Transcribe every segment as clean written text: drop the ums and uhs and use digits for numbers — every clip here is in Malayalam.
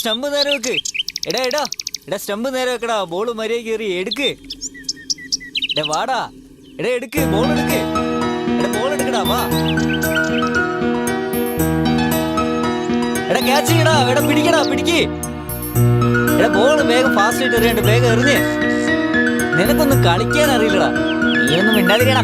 സ്റ്റമ്പ് നേരെ വെക്ക്. എടാ സ്റ്റമ്പ് നേരെ വെക്കടാ. ബോള് മര്യാദ കയറി എടുക്ക്. വാടാ. എടുക്ക്, ബോൾ എടുക്ക്. ബോൾ എടുക്കടാ, വാ. ക്യാച്ച് ചെയ്യടാ. പിടിക്ക്. ബോള് വേഗം ഫാസ്റ്റ് ആയിട്ട് എറിയണ്ട്. വേഗം എറിഞ്ഞ്. നിനക്കൊന്നും കളിക്കാൻ അറിയില്ലടാ. നീ ഒന്നും മിണ്ടാതിരിക്കടാ.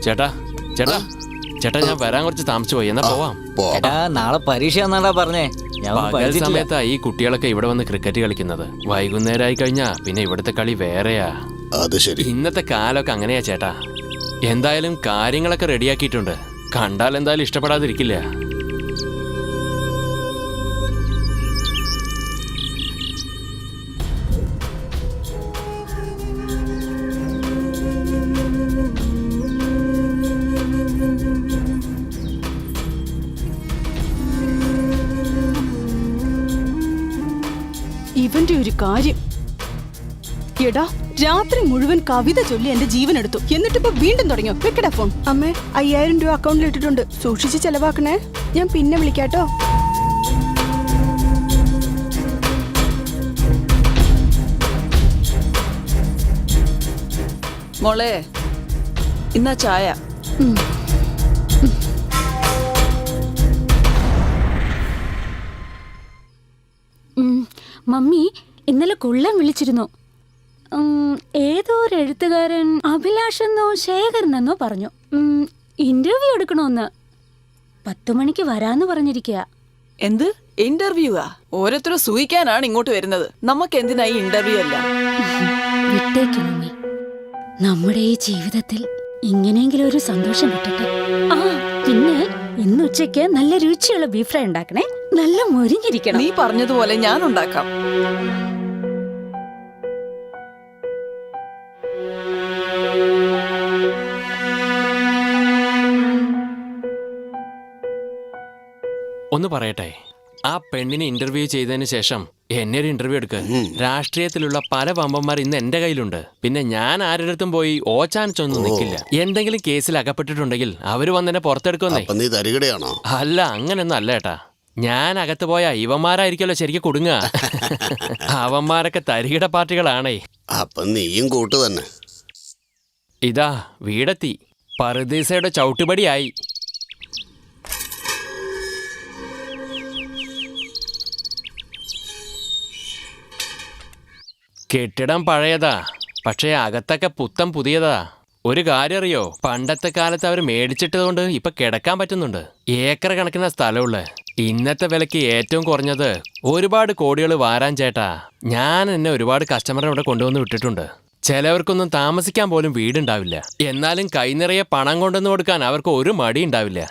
ചേട്ടാ ഞാൻ വരാൻ കുറച്ച് താമസിച്ചു പോയി. എന്നാ പോവാം. നാളെ പരീക്ഷ എന്നാടാ പറഞ്ഞേ. പകൽ സമയത്താ ഈ കുട്ടികളൊക്കെ ഇവിടെ വന്ന് ക്രിക്കറ്റ് കളിക്കുന്നത്. വൈകുന്നേരമായി കഴിഞ്ഞാ പിന്നെ ഇവിടുത്തെ കളി വേറെയാ. ഇന്നത്തെ കാലമൊക്കെ അങ്ങനെയാ ചേട്ടാ. എന്തായാലും കാര്യങ്ങളൊക്കെ റെഡിയാക്കിയിട്ടുണ്ട്. കണ്ടാൽ എന്തായാലും ഇഷ്ടപ്പെടാതിരിക്കില്ല. ഇവന്റെ ഒരു കാര്യം. എടാ, രാത്രി മുഴുവൻ കവിത ചൊല്ലി എന്റെ ജീവൻ എടുത്തു. എന്നിട്ടിപ്പോ വീണ്ടും തുടങ്ങിയോ? വെക്കടാ ഫോൺ. അമ്മേ, 5000 രൂപ അക്കൗണ്ടിൽ ഇട്ടിട്ടുണ്ട്. സൂക്ഷിച്ച് ചെലവാക്കണേ. ഞാൻ പിന്നെ വിളിക്കാട്ടോ. മോളെ, ഇന്നാ ചായ. മമ്മി ഇന്നലെ കൊള്ളൻ വിളിച്ചിരുന്നു. ഏതോ ഒരു എഴുത്തുകാരൻ അഭിലാഷെന്നോ ശേഖരനെന്നോ പറഞ്ഞു ഇന്റർവ്യൂ എടുക്കണോന്ന്. 10 മണിക്ക് വരാന്ന് പറഞ്ഞിരിക്കുക. എന്ത് ഇന്റർവ്യൂവാ? ഓരോരുത്തരും സൂയിക്കാനാണ് ഇങ്ങോട്ട് വരുന്നത്. നമുക്ക് എന്തിനാ ഈ ഇന്റർവ്യൂ അല്ല? വിട്ടേക്ക് മമ്മി. നമ്മുടെ ഈ ജീവിതത്തിൽ ഇങ്ങനെയെങ്കിലും ഒരു സന്തോഷം കിട്ടട്ടെ. ആ പിന്നെ ഇന്ന് ഉച്ചയ്ക്ക് നല്ല രുചിയുള്ള ബീഫ് ഫ്രൈ ഉണ്ടാക്കണേ. നല്ല മൊരിഞ്ഞിരിക്കണം. നീ പറഞ്ഞതുപോലെ ഞാൻ ഉണ്ടാക്കാം. ഒന്ന് പറയട്ടെ, ആ പെണ്ണിനെ ഇന്റർവ്യൂ ചെയ്തതിന് ശേഷം എന്നെ ഒരു ഇന്റർവ്യൂ എടുക്ക്. രാഷ്ട്രീയത്തിലുള്ള പല വമ്പന്മാർ ഇന്ന് എന്റെ കയ്യിലുണ്ട്. പിന്നെ ഞാൻ ആരുടെ അടുത്തും പോയി ഓച്ചാനിച്ചൊന്നും നിൽക്കില്ല. എന്തെങ്കിലും കേസിൽ അകപ്പെട്ടിട്ടുണ്ടെങ്കിൽ അവര് വന്നെന്നെ പുറത്തെടുക്കുന്നേ. അല്ല, അങ്ങനൊന്നും അല്ല ഏട്ടാ. ഞാൻ അകത്ത് പോയ ഇവന്മാരായിരിക്കല്ലോ ശരിക്കും കൊടുങ്ങുക. അവന്മാരൊക്കെ തരികിട പാർട്ടികളാണേ. നീയും കൂട്ടു തന്നെ. ഇതാ വീടെത്തി. പറുദീസയുടെ ചവിട്ടുപടിയായി. കെട്ടിടം പഴയതാ, പക്ഷേ അകത്തൊക്കെ പുത്തം പുതിയതാ. ഒരു കാര്യം അറിയോ, പണ്ടത്തെ കാലത്ത് അവർ മേടിച്ചിട്ടതുകൊണ്ട് ഇപ്പൊ കിടക്കാൻ പറ്റുന്നുണ്ട്. ഏക്കർ കണക്കിന് സ്ഥലമുള്ള. ഇന്നത്തെ വിലക്ക് ഏറ്റവും കുറഞ്ഞത് ഒരുപാട് കോടികൾ വാരാൻ ചേട്ടാ. ഞാൻ എന്നെ ഒരുപാട് കസ്റ്റമറെ ഇവിടെ കൊണ്ടുവന്ന് വിട്ടിട്ടുണ്ട്. ചിലവർക്കൊന്നും താമസിക്കാൻ പോലും വീടുണ്ടാവില്ല. എന്നാലും കൈനിറയെ പണം കൊണ്ടുവന്ന് കൊടുക്കാൻ അവർക്ക് ഒരു മടി ഉണ്ടാവില്ല.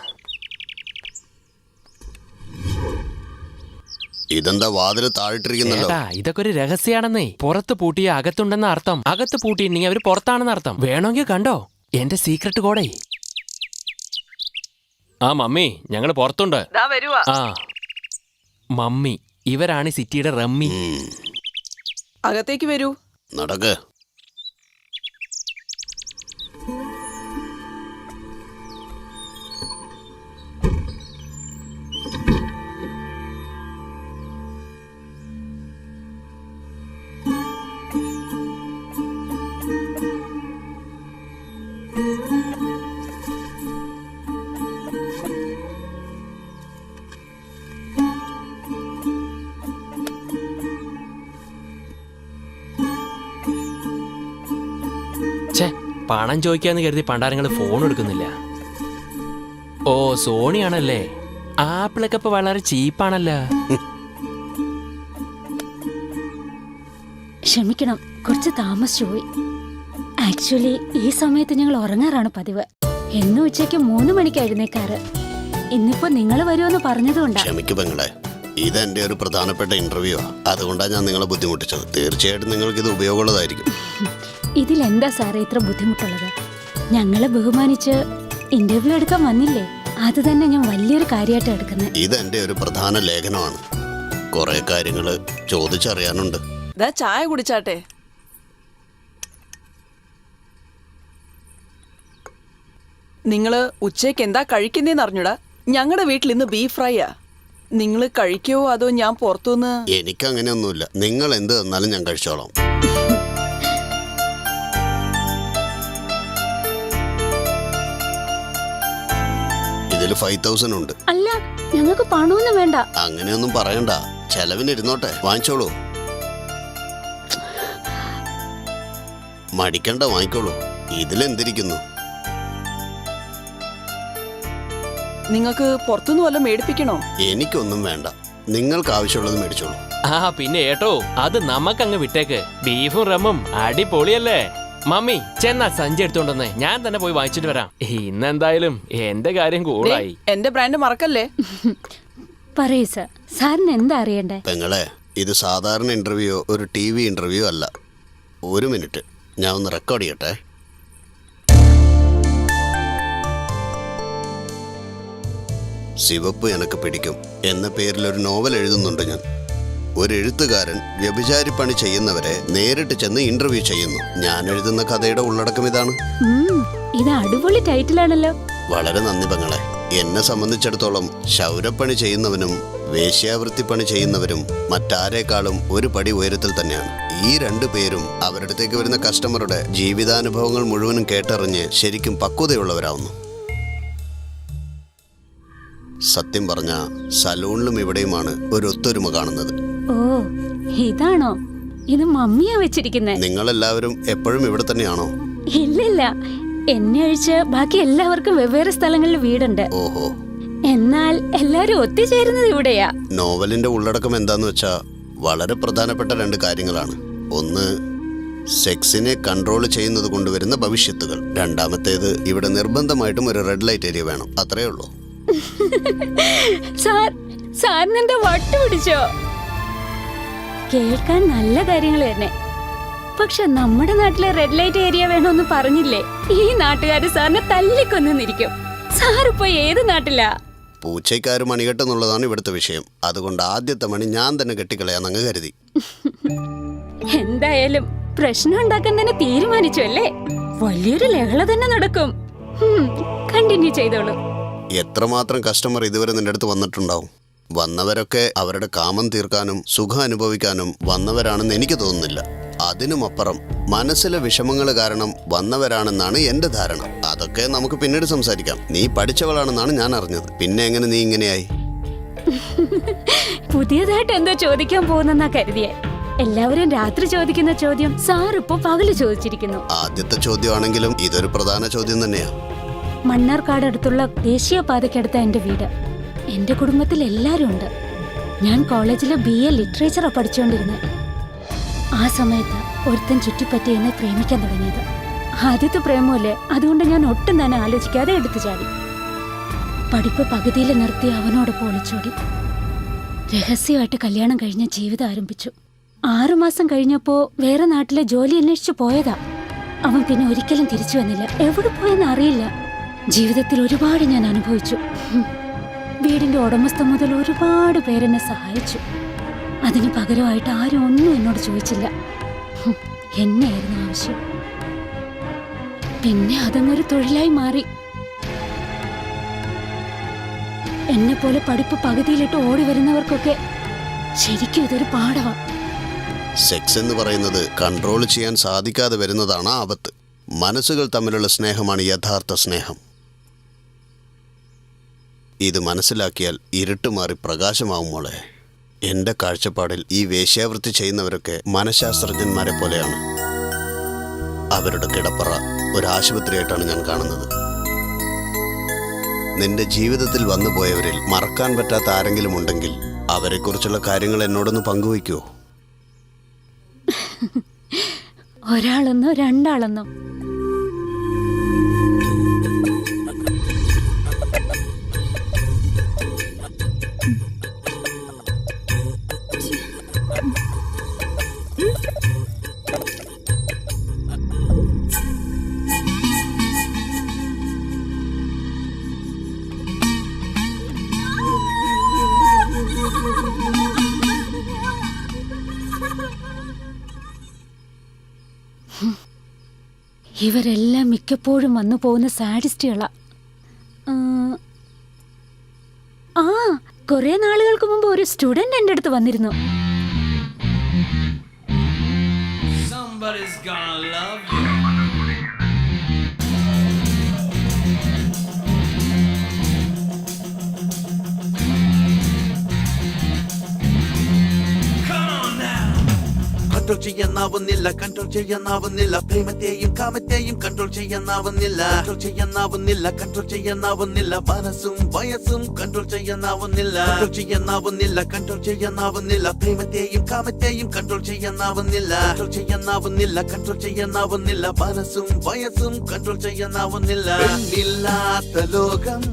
ഇതെന്താ വാതില് താഴിട്ടിരിക്കുന്നല്ലോ? ഇതൊക്കെ ഒരു രഹസ്യാണെന്നേ. പുറത്ത് പൂട്ടിയ അകത്തുണ്ടെന്ന അർത്ഥം. അകത്ത് പൂട്ടിയിട്ടുണ്ടെങ്കിൽ അവര് പുറത്താണെന്ന് അർത്ഥം. വേണമെങ്കിൽ കണ്ടോ എന്റെ സീക്രട്ട് കോഡേ. ആ മമ്മി, ഞങ്ങള് പുറത്തുണ്ട്. ആ മമ്മി, ഇവരാണ് സിറ്റിയുടെ റമ്മി. അകത്തേക്ക് വരൂ. നടക്ക്. പണം ചോദിക്കാന്ന് കരുതി പണ്ടാരങ്ങൾ ഫോൺ എടുക്കുന്നില്ല. ഓ സോണിയാണല്ലേ. ആപ്പിളൊക്കെ ഇപ്പൊ വളരെ ചീപ്പാണല്ലോ. ക്ഷമിക്കണം, കുറച്ച് താമസിച്ചു പോയി. ആക്ച്വലി ഈ സമയത്ത് ഞങ്ങൾ ഉറങ്ങാറാണ് പതിവ്. എന്നും ഉച്ചയ്ക്ക് 3 മണിക്ക് എഴുന്നേക്കാറ്. ഇന്നിപ്പോ നിങ്ങൾ വരുമെന്ന് പറഞ്ഞതുകൊണ്ടാ. ക്ഷമിക്കു പെങ്ങളെ, ഇതെന്റെ ഒരു പ്രധാനപ്പെട്ട ഇന്റർവ്യൂ ആ. അതുകൊണ്ടാണ് ഞാൻ നിങ്ങളെ ബുദ്ധിമുട്ടിച്ചത്. തീർച്ചയായിട്ടും നിങ്ങൾക്ക് ഇത് ഉപയോഗമുള്ളതായിരിക്കും. ഇതിലെന്താ സാറേ ഇത്ര ബുദ്ധിമുട്ടുള്ളത്? ഞങ്ങളെ ബഹുമാനിച്ച് ഇന്റർവ്യൂ എടുക്കാൻ വന്നില്ലേ, അത് തന്നെ ഞാൻ വലിയൊരു കാര്യമായിട്ട് എടുക്കുന്നത്. ഇതെന്റെ ഒരു പ്രധാന ലേഖനമാണ്. കുറെ കാര്യങ്ങള് ചോദിച്ചറിയാനുണ്ട്. ദാ ചായ കുടിച്ചാട്ടെ. നിങ്ങള് ഉച്ചയ്ക്ക് എന്താ കഴിക്കുന്നേന്ന് അറിഞ്ഞൂടാ. ഞങ്ങളുടെ വീട്ടിൽ ഇന്ന് ബീഫ് ഫ്രൈയാ. നിങ്ങൾ കഴിക്കോ അതോ ഞാൻ പുറത്തുനിന്ന്? എനിക്ക് അങ്ങനെയൊന്നുമില്ല. നിങ്ങൾ എന്ത് തന്നാലും ഞാൻ കഴിച്ചോളാം. ഇതിൽ 5000 ഉണ്ട്. അല്ല, ഞങ്ങൾക്ക് പണമൊന്നും വേണ്ട. അങ്ങനെയൊന്നും പറയണ്ട, ചെലവിനിരുന്നോട്ടെ. വാങ്ങിച്ചോളൂ. മടിക്കണ്ട, വാങ്ങിക്കോളൂ. ഇതിലെന്തിരിക്കുന്നു? നിങ്ങൾക്ക് പുറത്തുനിന്ന് വല്ലതും മേടിപ്പിക്കണോ? എനിക്കൊന്നും വേണ്ട, നിങ്ങൾക്ക് ആവശ്യമുള്ളത് മേടിച്ചോളൂ. ആ പിന്നെ ഏട്ടോ, അത് നമുക്കങ്ങ് വിട്ടേക്ക്. ബീഫും റമ്മും അടിപൊളിയല്ലേ. മമ്മി ചെന്നാ സഞ്ചി എടുത്തോണ്ടെന്ന് ഞാൻ തന്നെ പോയി വാങ്ങിച്ചിട്ട് വരാം. ഇന്നെന്തായാലും എന്റെ കാര്യം കൂടായി. എന്റെ ബ്രാൻഡ് മറക്കല്ലേ. പറയൂ സാർ, സാറിന് എന്താ അറിയണ്ടേ? പെങ്ങളെ, ഇത് സാധാരണ ഇന്റർവ്യൂ, ഒരു TV ഇന്റർവ്യൂ അല്ല. 1 മിനിറ്റ്, ഞാൻ ഒന്ന് റെക്കോർഡ് ചെയ്യട്ടെ. സിവപ്പ് എനക്ക് പിടിക്കും എന്ന പേരിൽ ഒരു നോവൽ എഴുതുന്നുണ്ട് ഞാൻ. ഒരു എഴുത്തുകാരൻ വ്യഭിചാരിപ്പണി ചെയ്യുന്നവരെ നേരിട്ട് ചെന്ന് ഇന്റർവ്യൂ ചെയ്യുന്നു. ഞാൻ എഴുതുന്ന കഥയുടെ ഉള്ളടക്കം ഇതാണ്. ഇത് അടിപൊളി ടൈറ്റിലാണല്ലോ. വളരെ നന്ദി പെങ്ങളെ. എന്നെ സംബന്ധിച്ചിടത്തോളം ശൗരപ്പണി ചെയ്യുന്നവനും വേശ്യാവൃത്തിപ്പണി ചെയ്യുന്നവരും മറ്റാരേക്കാളും ഒരു പടി ഉയരത്തിൽ തന്നെയാണ്. ഈ 2 പേരും അവരുടെ അടുത്തേക്ക് വരുന്ന കസ്റ്റമറുടെ ജീവിതാനുഭവങ്ങൾ മുഴുവനും കേട്ടറിഞ്ഞ് ശരിക്കും പക്വതയുള്ളവരാവുന്നു. സത്യം പറഞ്ഞ സലൂണിലും ഇവിടെയുമാണ് ഒരു ഒത്തൊരുമ കാണുന്നത്. ഓ, ഇതാണോ? ഇത് മമ്മിയാ വെച്ചിരിക്കുന്നേ. നിങ്ങളെല്ലാവരും എപ്പോഴും ഇവിടെ തന്നെയാണോ? ഇല്ലില്ല, എന്നെ ഒഴിച്ച് ബാക്കി എല്ലാവർക്കും വെവ്വേറെ സ്ഥലങ്ങളിൽ വീടുണ്ട്. ഓഹോ. എന്നാൽ എല്ലാരും ഒത്തുചേരുന്നത് ഇവിടെയാ. നോവലിന്റെ ഉള്ളടക്കം എന്താന്ന് വെച്ചാ വളരെ പ്രധാനപ്പെട്ട 2 കാര്യങ്ങളാണ്. ഒന്ന്, സെക്സിനെ കൺട്രോൾ ചെയ്യുന്നത് കൊണ്ടുവരുന്ന ഭവിഷ്യത്തുകൾ. രണ്ടാമത്തേത്, ഇവിടെ നിർബന്ധമായിട്ടും ഒരു റെഡ് ലൈറ്റ് ഏരിയ വേണം. അത്രേ ഉള്ളൂ. സാറിനെന്താ വട്ടു പിടിച്ചോ? കേൾക്കാൻ നല്ല കാര്യങ്ങൾ തന്നെ. പക്ഷെ നമ്മുടെ നാട്ടിലെ റെഡ് ലൈറ്റ് ഏരിയ വേണമെന്ന് പറഞ്ഞില്ലേ, ഈ നാട്ടുകാര് സാറിനെ തല്ലിക്കൊന്നിരിക്കും. സാറിപ്പോ ഏത് നാട്ടിലാ? പൂച്ചയ്ക്കാര് മണികെട്ടെന്നുള്ളതാണ് ഇവിടുത്തെ വിഷയം. അതുകൊണ്ട് ആദ്യത്തെ മണി ഞാൻ തന്നെ കെട്ടിക്കളയാന്നങ്ങ് കരുതി. എന്തായാലും പ്രശ്നം ഉണ്ടാക്കാൻ തന്നെ തീരുമാനിച്ചു അല്ലേ? വലിയൊരു ലഹള തന്നെ നടക്കും. കണ്ടിന്യൂ ചെയ്തോളൂ. എത്രമാത്രം കസ്റ്റമർ ഇതുവരെ നിന്റെ അടുത്ത് വന്നിട്ടുണ്ടാവും. വന്നവരൊക്കെ അവരുടെ കാമം തീർക്കാനും സുഖം അനുഭവിക്കാനും വന്നവരാണെന്ന് എനിക്ക് തോന്നുന്നില്ല. അതിനുമപ്പുറം മനസ്സിലെ വിഷമങ്ങൾ കാരണം വന്നവരാണെന്നാണ് എന്റെ ധാരണ. അതൊക്കെ നമുക്ക് പിന്നീട് സംസാരിക്കാം. നീ പഠിച്ചവളാണെന്നാണ് ഞാൻ അറിഞ്ഞത്. പിന്നെ എങ്ങനെ നീ ഇങ്ങനെയായി? പുതിയതായിട്ട് എന്തോ ചോദിക്കാൻ പോകുന്നെന്നാ കരുതിയേ. എല്ലാവരും രാത്രി ചോദിക്കുന്ന ചോദ്യം സാർ ഇപ്പൊ പകല് ചോദിച്ചിരിക്കുന്നു. ആദ്യത്തെ ചോദ്യമാണെങ്കിലും ഇതൊരു പ്രധാന ചോദ്യം തന്നെയാ. മണ്ണാർക്കാട് അടുത്തുള്ള ദേശീയപാതയ്ക്കടുത്ത എന്റെ വീട്. എന്റെ കുടുംബത്തിൽ എല്ലാരും ഉണ്ട്. ഞാൻ കോളേജിലെ BA ലിറ്ററേച്ചറാ പഠിച്ചുകൊണ്ടിരുന്നത്. ആ സമയത്ത് ഒരുത്തൻ ചുറ്റിപ്പറ്റി എന്നെ പ്രേമിക്കാൻ തുടങ്ങിയത്. ആദ്യത്തെ പ്രേമല്ലേ, അതുകൊണ്ട് ഞാൻ ഒട്ടും തന്നെ ആലോചിക്കാതെ എടുത്തു ചാടി. പഠിപ്പ് പകുതിയിൽ നിർത്തി അവനോടൊപ്പം ഒളിച്ചോടി. രഹസ്യമായിട്ട് കല്യാണം കഴിഞ്ഞ ജീവിതം ആരംഭിച്ചു. 6 മാസം കഴിഞ്ഞപ്പോ വേറെ നാട്ടിലെ ജോലി അന്വേഷിച്ചു പോയതാ. അവൻ പിന്നെ ഒരിക്കലും തിരിച്ചു വന്നില്ല. എവിടെ പോയെന്ന് അറിയില്ല. ജീവിതത്തിൽ ഒരുപാട് ഞാൻ അനുഭവിച്ചു. വീടിന്റെ ഉടമസ്ഥ മുതൽ ഒരുപാട് പേരെന്നെ സഹായിച്ചു. അതിന് പകരമായിട്ട് ആരും ഒന്നും എന്നോട് ചോദിച്ചില്ല. എന്നെയായിരുന്നു ആവശ്യം. പിന്നെ അതങ്ങൊരു തൊഴിലായി മാറി. എന്നെ പോലെ പഠിപ്പ് പകുതിയിലിട്ട് ഓടി വരുന്നവർക്കൊക്കെ ശരിക്കും ഇതൊരു പാഠവാ. സെക്സ് എന്ന് പറയുന്നത് കൺട്രോൾ ചെയ്യാൻ സാധിക്കാതെ വരുന്നതാണ് ആപത്ത്. മനസ്സുകൾ തമ്മിലുള്ള സ്നേഹമാണ് യഥാർത്ഥ സ്നേഹം. ഇത് മനസ്സിലാക്കിയാൽ ഇരുട്ട് മാറി പ്രകാശമാവും മോളെ. എൻ്റെ കാഴ്ചപ്പാടിൽ ഈ വേശ്യാവൃത്തി ചെയ്യുന്നവരൊക്കെ മനഃശാസ്ത്രജ്ഞന്മാരെ പോലെയാണ്. അവരുടെ കിടപ്പറ ഒരു ആശുപത്രിയായിട്ടാണ് ഞാൻ കാണുന്നത്. നിന്റെ ജീവിതത്തിൽ വന്നു പോയവരിൽ മറക്കാൻ പറ്റാത്ത ആരെങ്കിലും ഉണ്ടെങ്കിൽ അവരെക്കുറിച്ചുള്ള കാര്യങ്ങൾ എന്നോടൊന്ന് പങ്കുവയ്ക്കുമോ? ഒരാളെന്നോ രണ്ടാളെന്നോ? ഇവരെല്ലാം മിക്കപ്പോഴും വന്നു പോകുന്ന സാഡിസ്റ്റുകളാ. ആ, കുറെ നാളുകൾക്ക് മുമ്പ് ഒരു സ്റ്റുഡന്റ് എൻ്റെ അടുത്ത് വന്നിരുന്നു. Somebody's gonna love you. Control ചെയ്യാനാവുന്നില്ല, കൺട്രോൾ ചെയ്യാനാവുന്നില്ല, പ്രേമത്തെയും കാമത്തെയും കൺട്രോൾ ചെയ്യാനാവുന്നില്ല, കൺട്രോൾ ചെയ്യാനാവുന്നില്ല, കൺട്രോൾ ചെയ്യാനാവുന്നില്ല, മനസ്സും വയസ്സും കൺട്രോൾ ചെയ്യാനാവുന്നില്ല, കൺട്രോൾ ചെയ്യാനാവുന്നില്ല, കൺട്രോൾ ചെയ്യാനാവുന്നില്ല, പ്രേമത്തെയും കാമത്തെയും കൺട്രോൾ ചെയ്യാനാവുന്നില്ല, കൺട്രോൾ ചെയ്യാനാവുന്നില്ല, കൺട്രോൾ ചെയ്യാനാവുന്നില്ല, മനസ്സും വയസ്സും കൺട്രോൾ ചെയ്യാനാവുന്നില്ല. പെണ്ണില്ലാത്ത ലോകം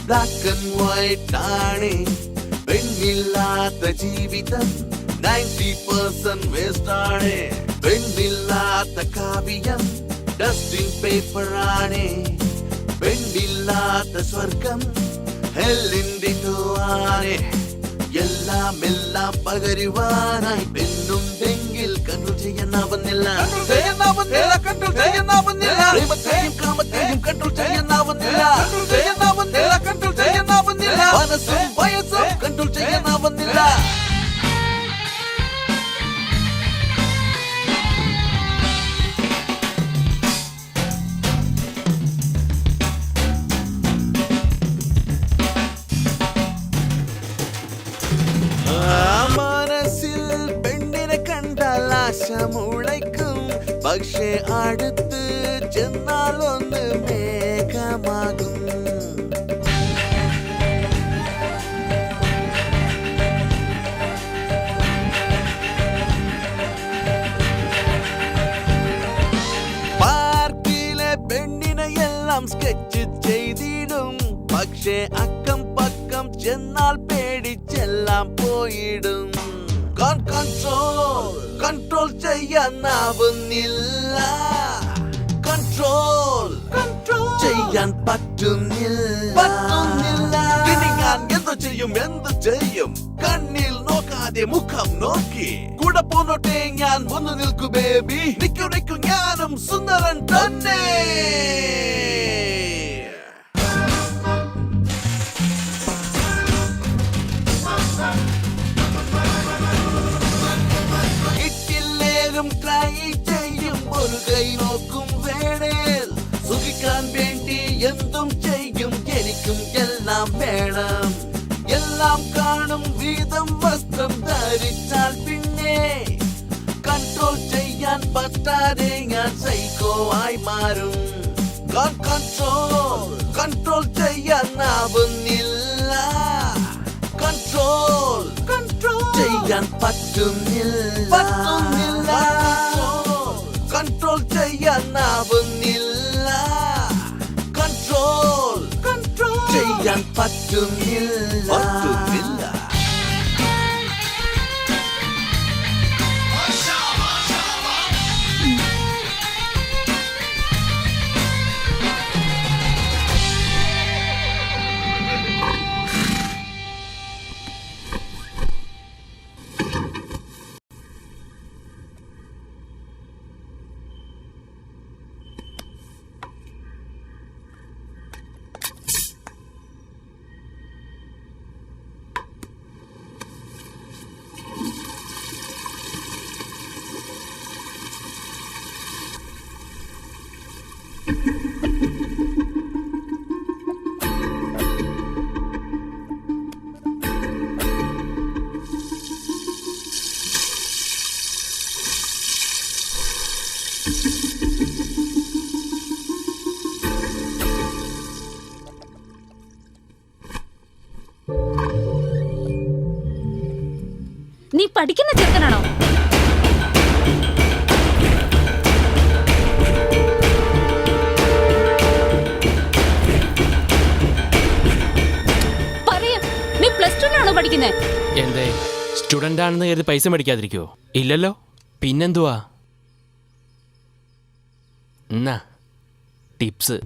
ബ്ലാക്ക് ആൻഡ് വൈറ്റ് ആണ്, പെണ്ണില്ലാത്ത ജീവിതം 90% വേസ്റ്റ് ആണ്, പെണ്ണില്ലാത്ത കാവ്യം ഡസ്റ്റിംഗ് പേപ്പർ ആണ്, പെണ്ണില്ലാത്ത സ്വർഗം ഹെല്ലിന്റെ ആണ്. എല്ലാം പകരുവാനായി പെണ്ണുണ്ടെങ്കിൽ കൺട്രോൾ ചെയ്യാനാവുന്നില്ല, കൺട്രോൾ ചെയ്യാനാവുന്നില്ല, പ്രേമത്തെയും കാമത്തെയും കൺട്രോൾ ചെയ്യാനാവുന്നില്ല, കൺട്രോൾ ചെയ്യാനാവുന്നില്ല, മനസ്സും വയസ്സും കൺട്രോൾ ചെയ്യാനാവുന്നില്ല. മനസ്സിൽ പെണ്ണിനെ കണ്ടാൽ ആശ മുളയ്ക്കും, പക്ഷേ അടുത്ത് ചെന്നാൽ ഒന്ന് മേഘമാകും. പാർക്കിലെ പെണ്ണിനെ എല്ലാം സ്കെച്ച് ചെയ്തിടും, പക്ഷേ അക്കം പക്കം ചെന്നാൽ പേടിച്ചെല്ലാം പോയിടും. കൺട്രോൾ ചെയ്യാനാവുന്നില്ല, കൺട്രോൾ ചെയ്യാൻ പറ്റുന്നില്ല. ഇനി ഞാൻ എന്തു ചെയ്യും, കണ്ണിൽ നോക്കാതെ മുഖം നോക്കി കൂടെ പോന്നോട്ടെ ഞാൻ ഒന്ന് നിൽക്കു ബേബി, നിൽക്കു ഞാനും സുന്ദരൻ തന്നെ. ട്രൈ ചെയ്യും ഒരു കൈ നോക്കും വേണേൽ, സുഖിക്കാൻ വേണ്ടി എന്തും ചെയ്യും, എനിക്കും എല്ലാം വേണം. എല്ലാം കാണും വീതം വസ്ത്രം ധരിച്ചാൽ പിന്നെ കൺട്രോൾ ചെയ്യാൻ പറ്റാതെ ഞാൻ സൈക്കോ ആയി മാറും. കൺട്രോൾ ചെയ്യാനാവുന്നില്ല, കൺട്രോൾ ചെയ്യാൻ പറ്റുന്നില്ല, കൺട്രോൾ ചെയ്യാനാവുന്നില്ല, കൺട്രോൾ ചെയ്യാൻ പറ്റുന്നില്ല. നീ പഠിക്കുന്ന ചെറുക്കനാണോ? പറയാ, നീ +2 പഠിക്കുന്നേ? എന്തേ സ്റ്റുഡന്റ് ആണെന്ന് കരുതി പൈസ മേടിക്കാതിരിക്കോ? ഇല്ലല്ലോ, പിന്നെന്തുവാ? എന്നാ ടിപ്സ്.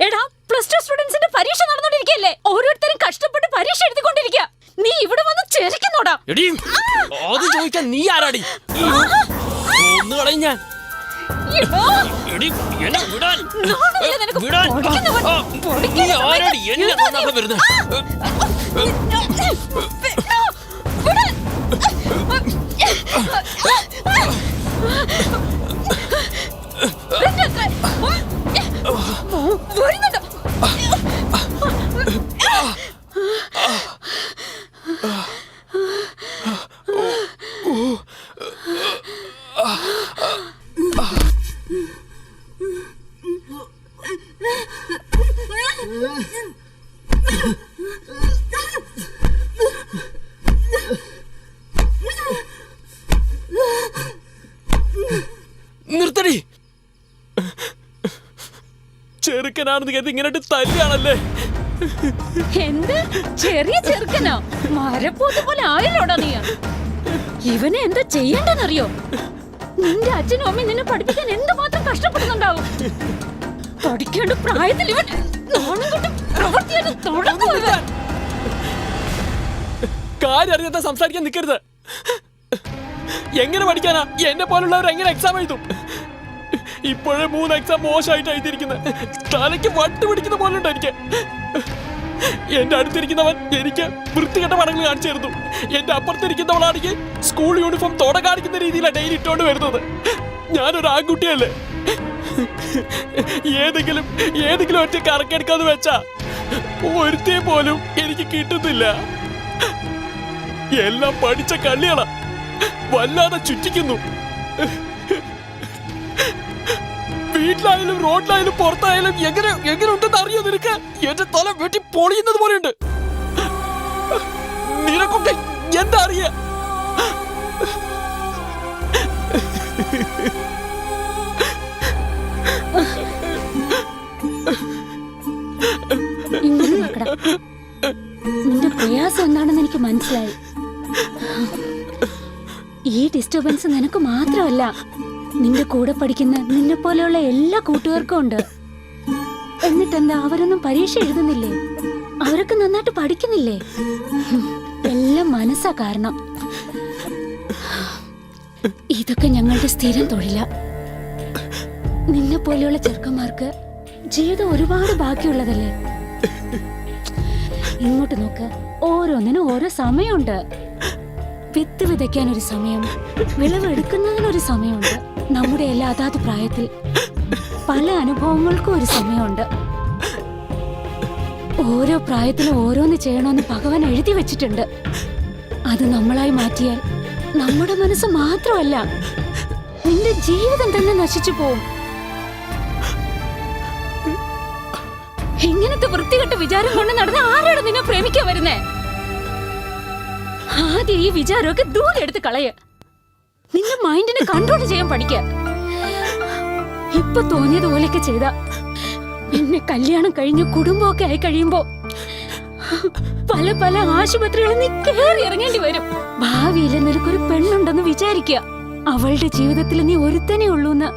എടാ, +2 സ്റ്റുഡന്റ്സിന്റെ പരീക്ഷ നടന്നുകൊണ്ടിരിക്കുകയല്ലേ? ഓരോരുത്തരും കഷ്ടപ്പെട്ട് പരീക്ഷ എഴുതിക്കൊണ്ടിരിക്കുക. നീ ഇവിടെ വന്ന് ചെറിക്കുന്നോടാ? അത് ചോദിക്കാൻ നീ ആരാടി? ഒന്ന് കളയും ഞാൻ. നിർത്തടി. ചെറുക്കനാണെന്ന് കരുതി ഇങ്ങനെ തല്ലിയാണല്ലേ? എന്ത് ചെറിയ ചെറുക്കനോ? മരപ്പോത്ത് പോലെ ആയല്ലോടാ നീ. ഇവനെ എന്താ ചെയ്യണ്ടെന്നറിയോ? നിന്റെ അച്ഛനും അമ്മയും നിന്നെ പഠിപ്പിക്കാൻ എന്തുമാത്രം കഷ്ടപ്പെടുന്നുണ്ടാവും. പഠിക്കേണ്ട പ്രായത്തിൽ ഇവൻ കാര്യം അറിയാത്ത സംസാരിക്കാൻ നിൽക്കരുത്. എങ്ങനെ പഠിക്കാനാ? എന്നെ പോലുള്ളവർ എങ്ങനെ എക്സാം എഴുതും? ഇപ്പോഴേ 3 എക്സാം മോശമായിട്ട് എഴുതിയിരിക്കുന്നത്. തലയ്ക്ക് വട്ട് പിടിക്കുന്ന പോലെ ഉണ്ട് എനിക്ക്. എന്റെ അടുത്തിരിക്കുന്നവൻ എനിക്ക് വൃത്തികെട്ട പടങ്ങൾ കാണിച്ചു തരുന്നു. എന്റെ അപ്പുറത്തിരിക്കുന്നവളാണെങ്കിൽ സ്കൂൾ യൂണിഫോം തോട കാണിക്കുന്ന രീതിയിലാണ് ഡെയിലി ഇട്ടോണ്ട് വരുന്നത്. ഞാനൊരു ആൺകുട്ടിയല്ലേ? ഏതെങ്കിലും ഒറ്റ കറക്കെടുക്കാന്ന് വെച്ചാ ഒരുത്തേ പോലും എനിക്ക് കിട്ടുന്നില്ല. എല്ലാം പഠിച്ച കള്ളികളാ, വല്ലാതെ ചുറ്റിക്കുന്നു. വീട്ടിലായാലും റോഡിലായാലും പുറത്തായാലും എങ്ങനെ ഉണ്ടെന്ന് അറിയോ നിനക്ക്? എന്റെ തല വെട്ടി പൊളിയുന്നത് പോലെയുണ്ട്. നിനക്കൊക്കെ എന്താ അറിയാ? നിന്റെ പ്രയാസം എന്താണെന്ന് എനിക്ക് മനസ്സിലായി. ഈ ഡിസ്റ്റർബൻസ് നിനക്ക് മാത്രമല്ല, നിന്റെ കൂടെ പഠിക്കുന്ന നിന്നെ പോലെയുള്ള എല്ലാ കൂട്ടുകാർക്കും ഉണ്ട്. എന്നിട്ടെന്താ അവരൊന്നും പരീക്ഷ എഴുതുന്നില്ലേ? അവരൊക്കെ നന്നായിട്ട് പഠിക്കുന്നില്ലേ? എല്ലാം മനസ്സാ കാരണം. ഇതൊക്കെ ഞങ്ങളുടെ സ്ഥിരം തൊഴിലാ. നിന്നെ പോലെയുള്ള ചെറുക്കന്മാർക്ക് ജീവിതം ഒരുപാട് ബാക്കിയുള്ളതല്ലേ? ഇങ്ങോട്ട് നോക്ക്, ഓരോന്നിനും ഓരോ സമയമുണ്ട്. വിത്ത് വിതയ്ക്കാനൊരു സമയം, വിളവെടുക്കുന്നതിനൊരു സമയമുണ്ട്. നമ്മുടെ എല്ലാ അതാത് പ്രായത്തിൽ പല അനുഭവങ്ങൾക്കും ഒരു സമയമുണ്ട്. ഓരോ പ്രായത്തിലും ഓരോന്ന് ചെയ്യണമെന്ന് ഭഗവാൻ എഴുതി വെച്ചിട്ടുണ്ട്. അത് നമ്മളായി മാറ്റിയാൽ നമ്മുടെ മനസ്സ് മാത്രമല്ല, നിന്റെ ജീവിതം തന്നെ നശിച്ചു പോവും. ഇങ്ങനത്തെ വൃത്തികെട്ട വിചാരം കൊണ്ട് നടന്ന ആരാണ് നിന്നെ പ്രേമിക്കാൻ വരുന്നേ? ആദ്യം ഈ വിചാരമൊക്കെ ദൂരെ എടുത്ത് കളയ. നിന്റെ മൈൻഡിനെ കൺട്രോൾ ചെയ്യാൻ പഠിക്ക. ഇപ്പൊ തോന്നിയതുപോലെയൊക്കെ ചെയ്ത പിന്നെ കല്യാണം കഴിഞ്ഞ് കുടുംബമൊക്കെ ആയി കഴിയുമ്പോ പല പല ആശുപത്രികളിൽ നീ കയറി ഇറങ്ങേണ്ടി വരും. ഭാവിയിൽ നിനക്കൊരു പെണ്ണുണ്ടെന്ന് വിചാരിക്കുക. അവളുടെ ജീവിതത്തിൽ നീ ഒരുത്തനെ ഉള്ളൂന്ന്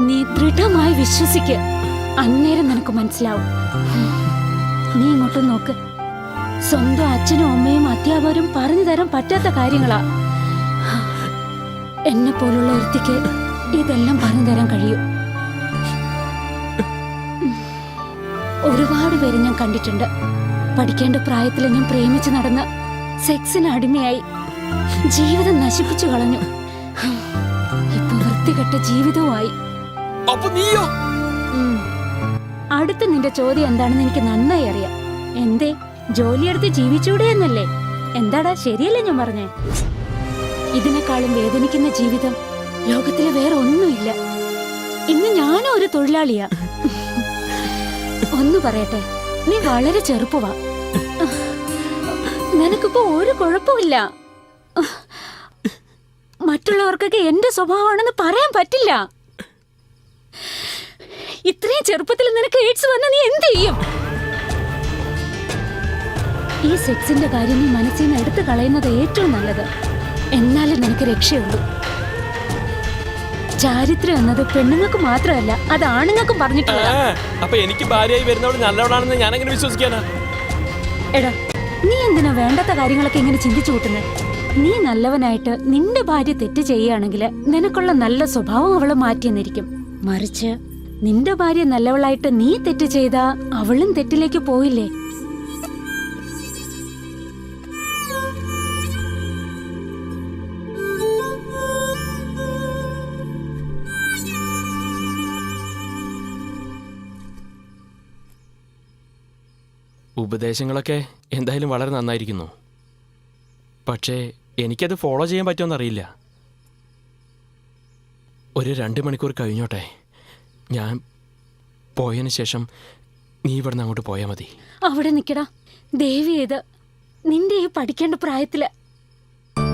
നീ ദൃഢമായി വിശ്വസിക്ക. അന്നേരം നിനക്ക് മനസ്സിലാവും. നീ ഇങ്ങോട്ട് നോക്ക്. സ്വന്തം അച്ഛനും അമ്മയും അധ്യാപകരും പറഞ്ഞു തരാൻ പറ്റാത്ത കാര്യങ്ങളാ. എന്നെ പോലുള്ള ഒരുത്തിക്ക് ഇതെല്ലാം പറഞ്ഞു തരാൻ കഴിയും. ഒരുപാട് പേര് ഞാൻ കണ്ടിട്ടുണ്ട്. പഠിക്കേണ്ട പ്രായത്തിൽ ഞാൻ പ്രേമിച്ച് നടന്ന് സെക്സിന് അടിമയായി ജീവിതം നശിപ്പിച്ചു കളഞ്ഞു. ഇപ്പൊ വൃത്തികെട്ട ജീവിതവുമായി. അടുത്ത നിന്റെ ചോദ്യം എന്താണെന്ന് എനിക്ക് നന്നായി അറിയാം. എന്തേ, ജോലിയെടുത്ത് ജീവിച്ചൂടെ എന്നല്ലേ? എന്താടാ, ശരിയല്ലേ ഞാൻ പറഞ്ഞേ? ഇതിനേക്കാളും വേദനിക്കുന്ന ജീവിതം ലോകത്തിലെ വേറെ ഒന്നുമില്ല. ഇന്ന് ഞാനും ഒരു തൊഴിലാളിയാ. ഒന്ന് പറയട്ടെ, നീ വളരെ ചെറുപ്പവാ. നിനക്കിപ്പോ ഒരു കുഴപ്പമില്ല. മറ്റുള്ളവർക്കൊക്കെ എന്റെ സ്വഭാവമാണെന്ന് പറയാൻ പറ്റില്ല. ഇത്രയും ചെറുപ്പത്തിൽ നിനക്ക് എയ്ഡ്സ് വന്ന നീ എന്ത് ചെയ്യും? ഈ സെക്സിന്റെ കാര്യം നീ മനസ്സിൽ നിന്ന് എടുത്തു കളയുന്നത് ഏറ്റവും നല്ലത്. എന്നാലേ നിനക്ക് രക്ഷയുള്ളൂ. ചാരിത്രം എന്നത് പെണ്ണുങ്ങൾക്ക് മാത്രമല്ല, അത് ആണുങ്ങൾക്കും പറഞ്ഞിട്ടുള്ള. അപ്പൊ എനിക്ക് ഭാര്യയായി വരുന്നവള് നല്ലവളാണെന്ന് ഞാൻ എങ്ങനെ വിശ്വസിക്കാനാ? എടാ, നീ എന്തിനാ വേണ്ടാത്ത കാര്യങ്ങളൊക്കെ ഇങ്ങനെ ചിന്തിച്ചു കൂട്ടുന്നത്? നീ നല്ലവനായിട്ട് നിന്റെ ഭാര്യ തെറ്റ് ചെയ്യുകയാണെങ്കിൽ നിനക്കുള്ള നല്ല സ്വഭാവം അവള് മാറ്റിയെന്നിരിക്കും. മറിച്ച് നിന്റെ ഭാര്യ നല്ലവളായിട്ട് നീ തെറ്റ് ചെയ്താ അവളും തെറ്റിലേക്ക് പോയില്ലേ? ഉപദേശങ്ങളൊക്കെ എന്തായാലും വളരെ നന്നായിരിക്കുന്നു. പക്ഷേ എനിക്കത് ഫോളോ ചെയ്യാൻ പറ്റുമെന്നറിയില്ല. ഒരു 2 മണിക്കൂർ കഴിഞ്ഞോട്ടെ. ഞാൻ പോയതിന് ശേഷം നീ ഇവിടുന്ന് അങ്ങോട്ട് പോയാൽ മതി. അവിടെ നിക്കടാ. ദേവി ചെയ്ത് നിന്റെ ഈ പഠിക്കേണ്ട പ്രായത്തില്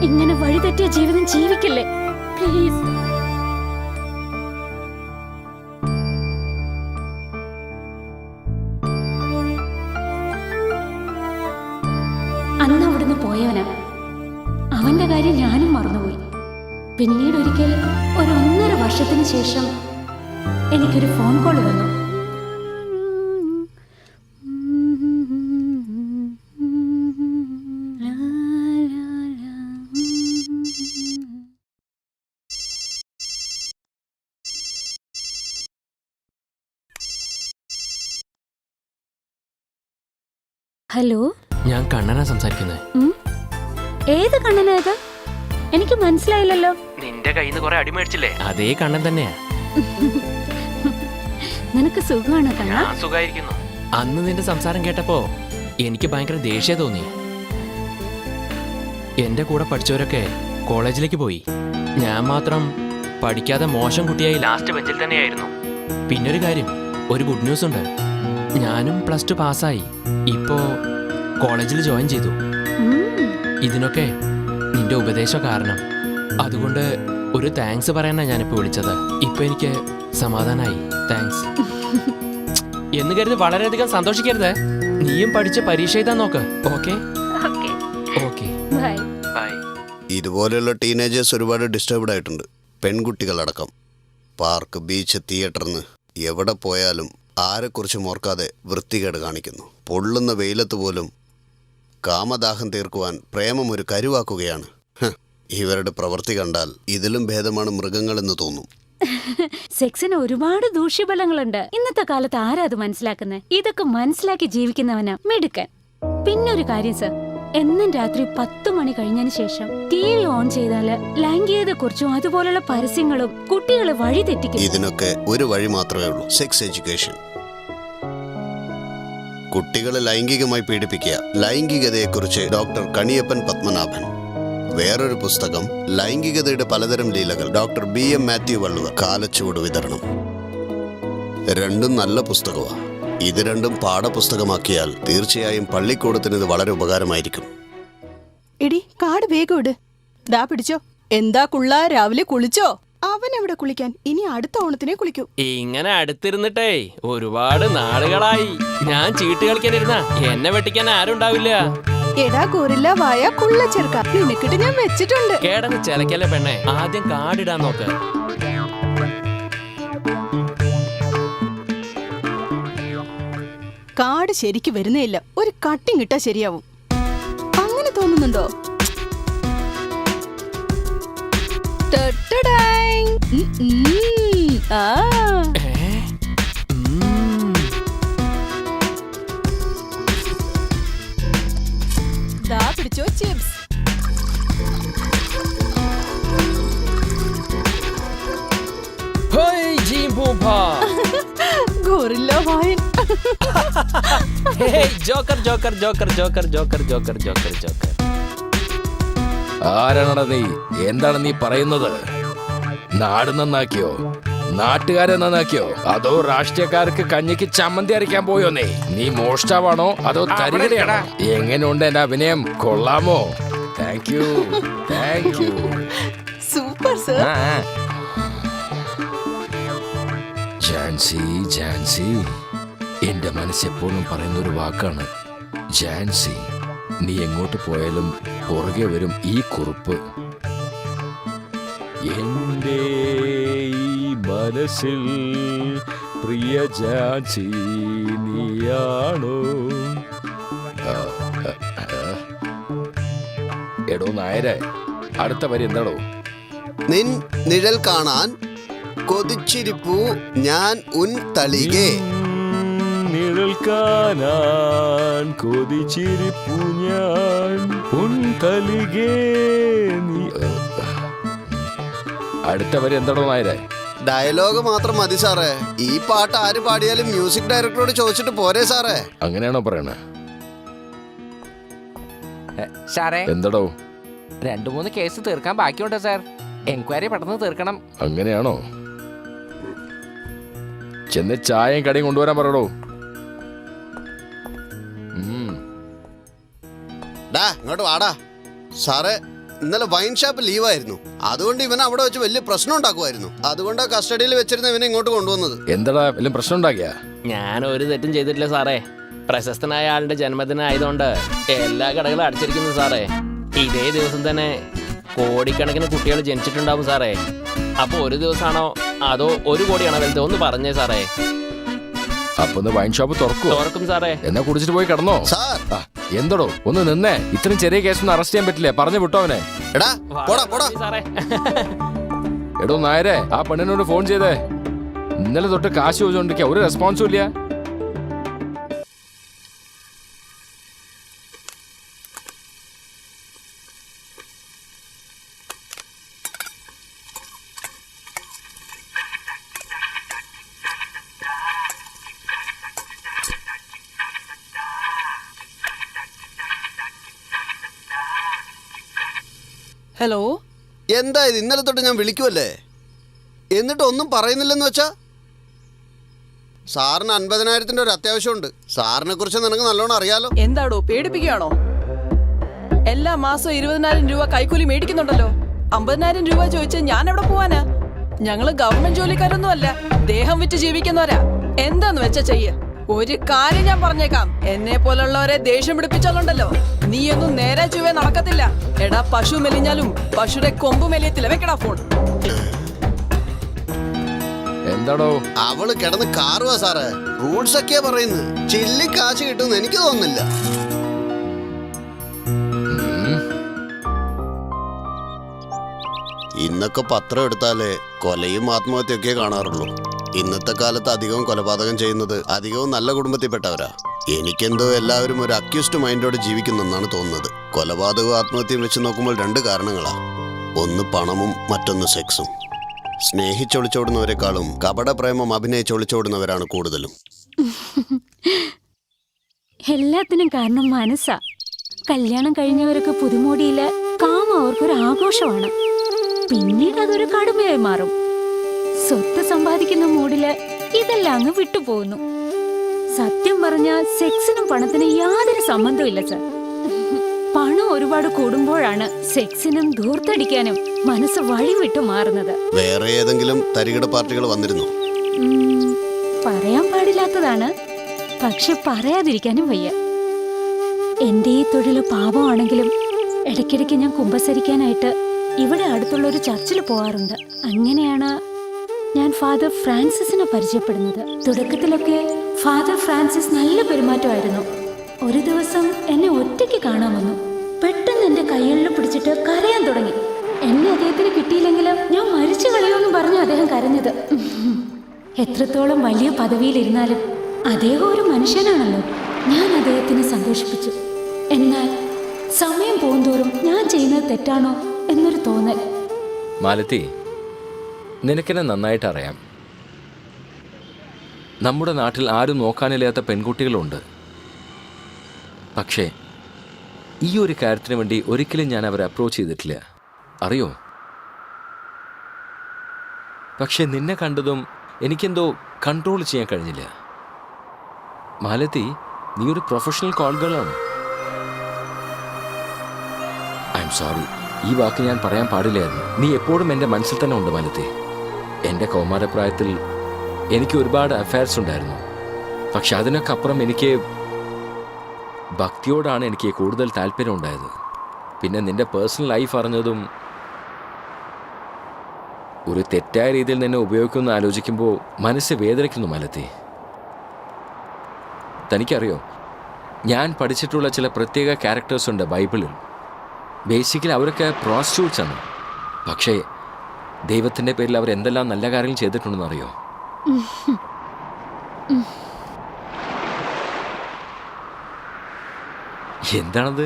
ഇങ്ങനെ വഴിതെറ്റിയ ജീവിതം ജീവിക്കല്ലേ പ്ലീസ്. അന്ന് അവിടുന്ന് പോയവനാ. അവന്റെ കാര്യം ഞാനും മറന്നുപോയി. പിന്നീട് ഒരിക്കൽ ഒരു 1.5 വർഷത്തിന് ശേഷം എനിക്കൊരു ഫോൺ കോൾ വന്നു. ഹലോ, ഞാൻ കണ്ണനാ സംസാരിക്കുന്നത്. ഏത് കണ്ണനാ ഇത്? എനിക്ക് മനസ്സിലായില്ലല്ലോ. നിന്റെ കയ്യിൽ നിന്ന് കുറെ അടിമേടിച്ചില്ലേ, അതേ കണ്ണൻ തന്നെയാ. നിനക്ക് സുഖമാണ് കണ്ണ? സുഖായിരിക്കുന്നു. അന്ന് നിന്റെ സംസാരം കേട്ടപ്പോ എനിക്ക് ഭയങ്കര ദേഷ്യം തോന്നി. എന്റെ കൂടെ പഠിച്ചവരൊക്കെ കോളേജിലേക്ക് പോയി. ഞാൻ മാത്രം പഠിക്കാതെ മോശം കുട്ടിയായി ലാസ്റ്റ് ബെഞ്ചിൽ തന്നെയായിരുന്നു. പിന്നൊരു കാര്യം, ഒരു ഗുഡ് ന്യൂസ് ഉണ്ട്. ഞാനും +2 പാസ്സായി. ഇപ്പോ കോളേജിൽ ജോയിൻ ചെയ്തു. ഇതിനൊക്കെ നിന്റെ ഉപദേശം കാരണം. അതുകൊണ്ട് ഒരു താങ്ക്സ് പറയാനാണ് ഞാനിപ്പോൾ വിളിച്ചത്. ഇപ്പൊ എനിക്ക് സമാധാനായി. താങ്ക്സ് എന്ന് കരുതി വളരെയധികം സന്തോഷിക്കരുത്. നീയും പഠിച്ച് പരീക്ഷ എഴുതാൻ നോക്ക്. Okay okay, bye. ബൈ. ഇതുപോലെയുള്ള ടീനേജേഴ്സ് ഒരുപാട് ഡിസ്റ്റർബ്ഡ് ആയിട്ടുണ്ട്, പെൺകുട്ടികളടക്കം. പാർക്ക്, ബീച്ച്, തിയേറ്ററിന്ന് എവിടെ പോയാലും ആരെക്കുറിച്ചും ഓർക്കാതെ വൃത്തികേട് കാണിക്കുന്നു. പൊള്ളുന്ന വെയിലത്ത് പോലും കാമദാഹം തീർക്കുവാൻ പ്രേമം ഒരു കരുവാക്കുകയാണ്. ഇവരുടെ പ്രവൃത്തി കണ്ടാൽ ഇതിലും ഭേദമാണ് മൃഗങ്ങളെന്ന് തോന്നും. സെക്സിന് ഒരുപാട് ദൂഷ്യഫലങ്ങളുണ്ട്. ഇന്നത്തെ കാലത്ത് ആരാ അത് മനസ്സിലാക്കുന്നത്? ഇതൊക്കെ മനസ്സിലാക്കി ജീവിക്കുന്നവനാ മിടുക്കൻ. പിന്നൊരു കാര്യം സർ, എന്നും രാത്രി 10 മണി കഴിഞ്ഞതിന് ശേഷം TV ഓൺ ചെയ്താല് ലൈംഗികതയെക്കുറിച്ചും അതുപോലുള്ള പരസ്യങ്ങളും കുട്ടികളെ വഴിതെറ്റിക്കും. ഇതിനൊക്കെ ഒരു വഴി മാത്രമേ ഉള്ളൂ, സെക്സ് എഡ്യൂക്കേഷൻ. കുട്ടികളെ ലൈംഗികമായി പീഡിപ്പിക്കുക. ലൈംഗികതയെക്കുറിച്ച് ഡോക്ടർ കണിയപ്പൻ പത്മനാഭൻ. വേറൊരു പുസ്തകം ലൈംഗികതയുടെ പലതരം ലീലകൾ, ഡോക്ടർ BM മാത്യു വള്ളുവർ. കാലച്ചുവട് വിതരണം. രണ്ടും നല്ല പുസ്തകമാണ്. ഇത് രണ്ടും പാഠപുസ്തകമാക്കിയാൽ തീർച്ചയായും പള്ളിക്കൂടത്തിന് ഇത് വളരെ ഉപകാരമായിരിക്കും. എടി, കാട് വേഗം ഇട്. ദാ പിടിച്ചോ. എന്താ കുള്ള, രാവിലെ കുളിച്ചോ? അവൻ എവിടെ കുളിക്കാൻ? ഇനി അടുത്ത ഓണത്തിനെ കുളിക്കൂ. ഇങ്ങനെ അടുത്തിരുന്നിട്ടേ ഒരുപാട് നാളുകളായി. ഞാൻ ചീട്ട് കളിക്കാനിരുന്ന എന്നെ വെട്ടിക്കാൻ ആരും ഉണ്ടാവില്ല. എടാ ഗോറില്ല, വായ കുള്ള ചെറുക്ക, നിനക്കിട്ട് ഞാൻ വെച്ചിട്ടുണ്ട്. കേടന്ന് ചിലക്കല്ലേ പെണ്ണെ, ആദ്യം കാടിടാൻ നോക്ക്. കാട് ശരിക്ക് വരുന്നേ ഇല്ല. ഒരു കട്ടിങ് ഇട്ടാ ശരിയാവും. അങ്ങനെ തോന്നുന്നുണ്ടോ? ദാ പിടിച്ചോ ചിപ്സ്. ഗോറില്ല വായൻ. Joker joker joker joker joker joker joker joker. ആരാണടാ നീ? എന്താണ് നീ പറയുന്നത്? നാട് നന്നാക്കിയോ? നാട്ടുകാരെ നന്നാക്കിയോ അതോ രാഷ്ട്രീയക്കാർക്ക് കഞ്ഞിക്ക് ചമ്മന്തി അരയ്ക്കാൻ പോയോന്നേ? നീ മോഷ്ടാവാണോ അതോ തരികടയാണോ? എങ്ങനെയുണ്ട് എന്റെ അഭിനയം? കൊള്ളാമോ? Thank you. Super sir. Jancy എന്റെ മനസ്സെപ്പോഴും പറയുന്ന ഒരു വാക്കാണ് ജാൻസി. നീ എങ്ങോട്ട് പോയാലും പുറകെ വരും ഈ കുറിപ്പ്. എന്റെ ഈ മനസ്സിൽ പ്രിയ ജാൻസി നീയാണോ? എടോ നായരെ, അടുത്ത വരി എന്താടോ? നിൻ നിഴൽ കാണാൻ കൊതിച്ചിരിപ്പു ഞാൻ ഉൻ തളികെ. നിഴൽ കാണാൻ കൊതിച്ചിരിപ്പു ഞാൻ ഉൻ തളികെ നീ. അടുത്ത വരി എന്താടോ നായരെ? ഡയലോഗ് മാത്രം മതി സാറേ. ഈ പാട്ട് ആര് പാടിയാലും മ്യൂസിക് ഡയറക്ടറോട് ചോദിച്ചിട്ട് പോരെ സാറേ? അങ്ങനെയാണോ പറയണേ? സാറേ, എന്താടോ? 2-3 കേസ് തീർക്കാൻ ബാക്കിയുണ്ട് സാർ. എൻക്വയറി പെട്ടെന്ന് തീർക്കണം. അങ്ങനെയാണോ? ചെന്ന് ചായയും കടയും കൊണ്ടുവരാൻ പറയടോ. ഡാ ഇങ്ങോട്ട് വാടാ. സാറേ, ഇന്നലെ വൈൻ ഷാപ്പ് ലീവായിരുന്നു. അതുകൊണ്ട് ഇവൻ അവിടെ വെച്ച് വലിയ പ്രശ്നം ഉണ്ടാക്കുമായിരുന്നു. അതുകൊണ്ടാണ് കസ്റ്റഡിയിൽ വെച്ചിരുന്ന ഇവനെ ഇങ്ങോട്ട് കൊണ്ടുവന്നത്. എന്താടാ വലിയ പ്രശ്നം ഉണ്ടാക്കിയ? ഞാൻ ഒരു തെറ്റും ചെയ്തിട്ടില്ല സാറേ. പ്രശസ്തനായ ആളുടെ ജന്മദിനമായതുകൊണ്ട് എല്ലാ കടകളും അടച്ചിരിക്കുന്നു സാറേ. ഇതേ ദിവസം തന്നെ കോടിക്കണക്കിന് കുട്ടികൾ ജനിച്ചിട്ടുണ്ടാവും സാറേ. അപ്പൊ ഒരു ദിവസമാണോ അതോ 1 കോടിയാണോ വലുത്? ഒന്ന് പറഞ്ഞേ സാറേ. അപ്പൊ വൈൻ ഷോപ്പ് തുറക്കും സാറേ. എന്നാ കുടിച്ചിട്ട് പോയി കിടന്നോ? എന്തടോ ഒന്ന് നിന്നേ. ഇത്രയും ചെറിയ കേസൊന്നും അറസ്റ്റ് ചെയ്യാൻ പറ്റില്ലേ? പറഞ്ഞു വിട്ടോ അവനെ. സാറേ. എടോ നായരെ, ആ പെണ്ണിനോട് ഫോൺ ചെയ്തേ. ഇന്നലെ തൊട്ട് കാശ് ചോദിച്ചോണ്ടിരിക്കുക, ഒരു റെസ്പോൺസും ഇല്ല. ഹലോ, എന്താ ഇത്? ഇന്നലെ തൊട്ട് ഞാൻ വിളിക്കുമല്ലേ, എന്നിട്ട് ഒന്നും പറയുന്നില്ലെന്ന് വെച്ചാ? സാറിന് 50,000-ന്റെ ഒരു അത്യാവശ്യമുണ്ട്. സാറിനെ കുറിച്ച് നിനക്ക് നല്ലോണം അറിയാലോ. എന്താടോ പേടിപ്പിക്കുകയാണോ? എല്ലാ മാസവും 20,000 രൂപ കൈക്കൂലി മേടിക്കുന്നുണ്ടല്ലോ. 50,000 രൂപ ചോദിച്ച് ഞാൻ എവിടെ പോവാനാ? ഞങ്ങള് ഗവൺമെന്റ് ജോലിക്കാരൊന്നും അല്ല, ദേഹം വിറ്റ് ജീവിക്കുന്നവരാ. എന്താന്ന് വെച്ചാ ചെയ്യ. ഒരു കാര്യം ഞാൻ പറഞ്ഞേക്കാം, എന്നെ പോലുള്ളവരെ ദേഷ്യം പിടിപ്പിച്ചാലുണ്ടല്ലോ നീയൊന്നും നേരെ ചുവേ നടക്കത്തില്ല. എടാ, പശു മെലിഞ്ഞാലും പശുടെ കൊമ്പ് മെലിയത്തില്ല. വെക്കടാ ഫോൺ. എന്താടോ? അവള് കിടന്ന് കാറുവാ സാറേ. റൂൾസ് ഒക്കെയാ പറയുന്നത്. ചില്ലി കാശ് കിട്ടുമെന്ന് എനിക്ക് തോന്നുന്നില്ല. ഇന്നൊക്കെ പത്രം എടുത്താലേ കൊലയും ആത്മഹത്യയൊക്കെ കാണാറുള്ളൂ. ഇന്നത്തെ കാലത്ത് അധികവും കൊലപാതകം ചെയ്യുന്നത് അധികവും നല്ല കുടുംബത്തിൽപ്പെട്ടവരാ. എനിക്കെന്തോ എല്ലാവരും ഒരു അക്യൂസ്ഡ് മൈൻഡോടെ ജീവിക്കുന്നെന്നാണ് തോന്നുന്നത്. കൊലപാതകവും ആത്മഹത്യയും വെച്ച് നോക്കുമ്പോൾ 2 കാരണങ്ങളാ. ഒന്ന് പണമും മറ്റൊന്ന് സെക്സും. സ്നേഹിച്ചൊളിച്ചോടുന്നവരെക്കാളും കപട പ്രേമം അഭിനയിച്ചൊളിച്ചോടുന്നവരാണ് കൂടുതലും. എല്ലാത്തിനും കാരണം മനസ്സാ. കല്യാണം കഴിഞ്ഞവരൊക്കെ പുതുമോടിയില് കാമം അവർക്കൊരു ആഘോഷമാണ്. പിന്നീട് അതൊരു കടുമയായി മാറും. സ്വത്ത് സമ്പാദിക്കുന്ന മൂഡില് ഇതെല്ലാം അങ്ങ് വിട്ടുപോകുന്നു. സത്യം പറഞ്ഞ സെക്സിനും പണത്തിനും യാതൊരു സംബന്ധവും ഇല്ല സർ. പണം ഒരുപാട് കൂടുമ്പോഴാണ് സെക്സിനും ധൂർത്തടിക്കാനും മനസ്സ് വഴിവിട്ടു മാറുന്നത്. വേറെ ഏതെങ്കിലും തരികിട പാർട്ടികൾ വന്നിരുന്നു? പറയാൻ പാടില്ലാത്തതാണ്, പക്ഷെ പറയാതിരിക്കാനും വയ്യ. എന്റെ ഈ തൊഴില് പാപമാണെങ്കിലും ഇടയ്ക്കിടയ്ക്ക് ഞാൻ കുമ്പസരിക്കാനായിട്ട് ഇവിടെ അടുത്തുള്ള ഒരു ചർച്ചിൽ പോവാറുണ്ട്. അങ്ങനെയാണ് ഞാൻ ഫാദർ ഫ്രാൻസിസിനെ പരിചയപ്പെടുന്നത്. തുടക്കത്തിലൊക്കെ ഫാദർ ഫ്രാൻസിസ് നല്ല പെരുമാറ്റമായിരുന്നു. ഒരു ദിവസം എന്നെ ഒറ്റയ്ക്ക് കാണാൻ വന്നു. പെട്ടെന്ന് എന്റെ കൈകളിൽ പിടിച്ചിട്ട് കരയാൻ തുടങ്ങി. എന്നെ അദ്ദേഹത്തിന് കിട്ടിയില്ലെങ്കിലും ഞാൻ മരിച്ചു കളയുമെന്ന് പറഞ്ഞു അദ്ദേഹം കരഞ്ഞത്. എത്രത്തോളം വലിയ പദവിയിലിരുന്നാലും അദ്ദേഹം ഒരു മനുഷ്യനാണല്ലോ. ഞാൻ അദ്ദേഹത്തിനെ സന്തോഷിപ്പിച്ചു. എന്നാൽ സമയം പോകുന്തോറും ഞാൻ ചെയ്യുന്നത് തെറ്റാണോ എന്നൊരു തോന്നൽ. മാലതി, നിനക്കെന്നെ നന്നായിട്ട് അറിയാം. നമ്മുടെ നാട്ടിൽ ആരും നോക്കാനില്ലാത്ത പെൺകുട്ടികളുണ്ട്. പക്ഷേ ഈ ഒരു കാര്യത്തിന് വേണ്ടി ഒരിക്കലും ഞാൻ അവരെ അപ്രോച്ച് ചെയ്തിട്ടില്ല. അറിയോ? പക്ഷെ നിന്നെ കണ്ടതും എനിക്കെന്തോ കൺട്രോൾ ചെയ്യാൻ കഴിഞ്ഞില്ല. മാലതി, നീ ഒരു പ്രൊഫഷണൽ കോൾ ഗേളാണ്. ഐ എം സോറി, ഈ വാക്ക് ഞാൻ പറയാൻ പാടില്ലായിരുന്നു. നീ എപ്പോഴും എൻ്റെ മനസ്സിൽ തന്നെ ഉണ്ട് മാലതി. എൻ്റെ കൗമാരപ്രായത്തിൽ എനിക്ക് ഒരുപാട് അഫയർസ് ഉണ്ടായിരുന്നു. പക്ഷെ അതിനൊക്കെ അപ്പുറം എനിക്ക് ഭക്തിയോടാണ് എനിക്ക് കൂടുതൽ താല്പര്യം ഉണ്ടായത്. പിന്നെ നിന്റെ പേഴ്സണൽ ലൈഫ് അറിഞ്ഞതും ഒരു തെറ്റായ രീതിയിൽ നിന്നെ ഉപയോഗിക്കുമെന്ന് ആലോചിക്കുമ്പോൾ മനസ്സ് വേദനിക്കുന്നു മാലതി. തനിക്കറിയോ, ഞാൻ പഠിച്ചിട്ടുള്ള ചില പ്രത്യേക ക്യാരക്ടേഴ്സ് ഉണ്ട് ബൈബിളിൽ. ബേസിക്കലി അവരൊക്കെ പ്രോസ്റ്റിറ്റ്യൂട്ട്സ് ആണ്. പക്ഷേ ദൈവത്തിൻ്റെ പേരിൽ അവർ എന്തെല്ലാം നല്ല കാര്യങ്ങൾ ചെയ്തിട്ടുണ്ടെന്ന് അറിയോ? എന്താണത്?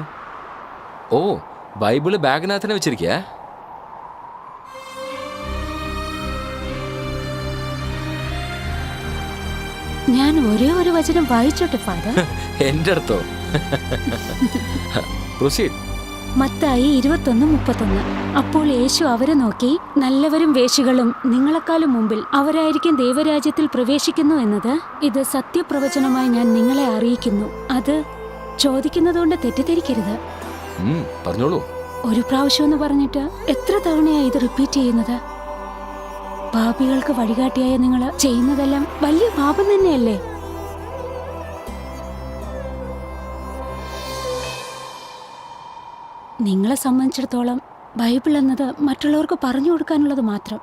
ഓ, ബൈബിള് ബാഗിനകത്തന്നെ വെച്ചിരിക്കുക. ഞാൻ ഒരേ ഒരു വചനം വായിച്ചോട്ടെ ഫാദർ? എൻ്റെ അടുത്തോ? പ്രൊസീഡ്. മത്തായി 21:31. അപ്പോൾ യേശു അവരെ നോക്കി, നല്ലവരും വേശ്യകളും നിങ്ങളെക്കാളും മുമ്പിൽ അവരായിരിക്കും ദൈവരാജ്യത്തിൽ പ്രവേശിക്കുന്നു എന്നത് ഇത് സത്യപ്രവചനമായി ഞാൻ നിങ്ങളെ അറിയിക്കുന്നു. അത് ചോദിക്കുന്നതുകൊണ്ട് തെറ്റിദ്ധരിക്കരുത്. പറഞ്ഞോളൂ. ഒരു പ്രാവശ്യം എന്ന് പറഞ്ഞിട്ട് എത്ര തവണയാ ഇത് റിപ്പീറ്റ് ചെയ്യുന്നത്? പാപികൾക്ക് വഴികാട്ടിയായ നിങ്ങൾ ചെയ്യുന്നതെല്ലാം വലിയ പാപം തന്നെയല്ലേ? നിങ്ങളെ സംബന്ധിച്ചിടത്തോളം ബൈബിൾ എന്നത് മറ്റുള്ളവർക്ക് പറഞ്ഞു കൊടുക്കാനുള്ളത് മാത്രം.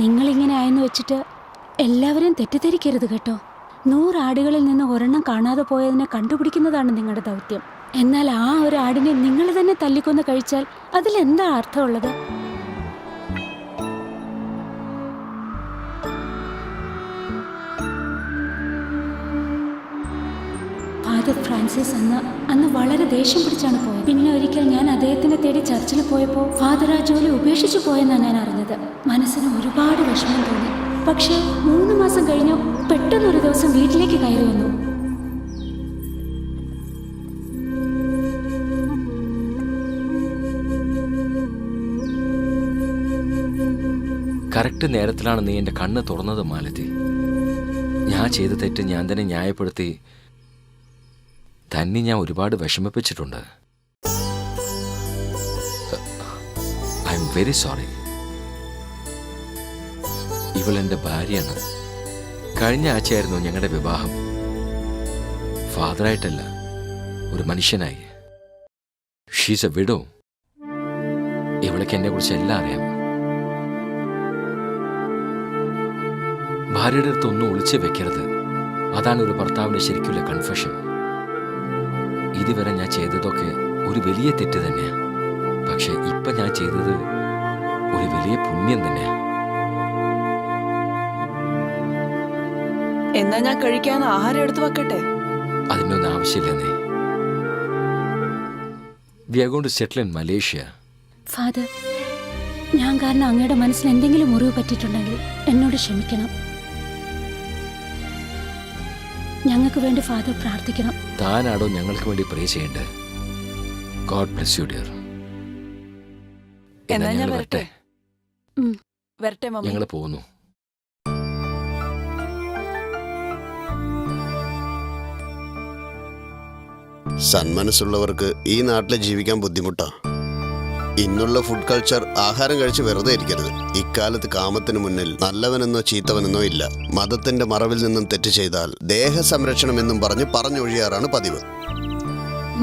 നിങ്ങളിങ്ങനെ ആയെന്ന് വെച്ചിട്ട് എല്ലാവരും തെറ്റിദ്ധരിക്കരുത് കേട്ടോ. 100 ആടുകളിൽ നിന്ന് ഒരെണ്ണം കാണാതെ പോയതിനെ കണ്ടുപിടിക്കുന്നതാണ് നിങ്ങളുടെ ദൗത്യം. എന്നാൽ ആ ഒരു ആടിനെ നിങ്ങൾ തന്നെ തല്ലിക്കൊന്ന് കഴിച്ചാൽ അതിലെന്താ അർത്ഥമുള്ളത്? ഫാദർ ഫ്രാൻസിസ് അന്ന് വളരെ ദേഷ്യം പിടിച്ചാണ് പോയത്. പിന്നെ ഒരിക്കൽ ഞാൻ അദ്ദേഹത്തിനെ തേടി ചർച്ചിൽ പോയപ്പോൾ ഫാദർ ആ ജോലി ഉപേക്ഷിച്ചു പോയെന്നാണ് ഞാൻ അറിഞ്ഞത്. മനസ്സിന് ഒരുപാട് വിഷമം തോന്നി. പക്ഷേ 3 മാസം കഴിഞ്ഞു പെട്ടെന്നൊരു ദിവസം വീട്ടിലേക്ക് കയറി വന്നു. കറക്റ്റ് നേരത്തിലാണ് നീ എൻ്റെ കണ്ണ് തുറന്നത് മാലതി. ഞാൻ ചെയ്ത തെറ്റ് ഞാൻ തന്നെ ന്യായപ്പെടുത്തി തന്നെ ഞാൻ ഒരുപാട് വിഷമിപ്പിച്ചിട്ടുണ്ട്. I am very sorry. ഇവൾ എൻ്റെ ഭാര്യയാണ്. കഴിഞ്ഞ ആഴ്ചയായിരുന്നു ഞങ്ങളുടെ വിവാഹം. ഫാദറായിട്ടല്ല, ഒരു മനുഷ്യനായി. She's A widow. ഇവൾക്ക് എന്നെ കുറിച്ച് എല്ലാം അറിയാം. ഭാര്യയുടെ അടുത്തൊന്നും ഒളിച്ചു വെക്കരുത്. അതാണ് ഒരു ഭർത്താവിന്റെ ശരിക്കുള്ള കൺഫെഷൻ. ഇതുവരെ ഞാൻ ചെയ്തതൊക്കെ ഒരു വലിയ തെറ്റ് തന്നെയാ. പക്ഷെ ഇപ്പൊ ഞാൻ ചെയ്തത് ഒരു വലിയ പുണ്യം തന്നെയാ. എന്നാ ഞാൻ കഴിക്കാൻ ആഹാരം എടുത്തു വെക്കട്ടെ? അതിനൊന്നും ആവശ്യമില്ലെന്നേ. We are going to settle in Malaysia. Father, ഞാൻ കാരണം അങ്ങയുടെ മനസ്സിൽ എന്തെങ്കിലും മുറിവ് പറ്റിയിട്ടുണ്ടെങ്കിൽ എന്നോട് ക്ഷമിക്കണം. ഞങ്ങൾക്ക് വേണ്ടി ഫാദർ പ്രാർത്ഥിക്കണം. താനാടോ ഞങ്ങൾക്ക് വേണ്ടി പ്രേ ചെയ്യണ്ടേ? God bless you dear. എന്നാ ഞാൻ വരട്ടെ? വരട്ടെ മമ്മി. ഞങ്ങൾ പോകുന്നു. സന്മനസ്സുള്ളവർക്ക് ഈ നാട്ടിൽ ജീവിക്കാൻ ബുദ്ധിമുട്ടാ. ഇന്നുള്ള ഫുഡ് കൾച്ചർ ആഹാരം കഴിച്ച് വെറുതെ ഇരിക്കരുത്. ഇക്കാലത്ത് കാമത്തിന് മുന്നിൽ നല്ലവനെന്നോ ചീത്തവനെന്നോ ഇല്ല. മതത്തിന്റെ മറവിൽ നിന്നും തെറ്റ് ചെയ്താൽ ദേഹസംരക്ഷണം എന്നും പറഞ്ഞൊഴിയാറാണ് പതിവ്.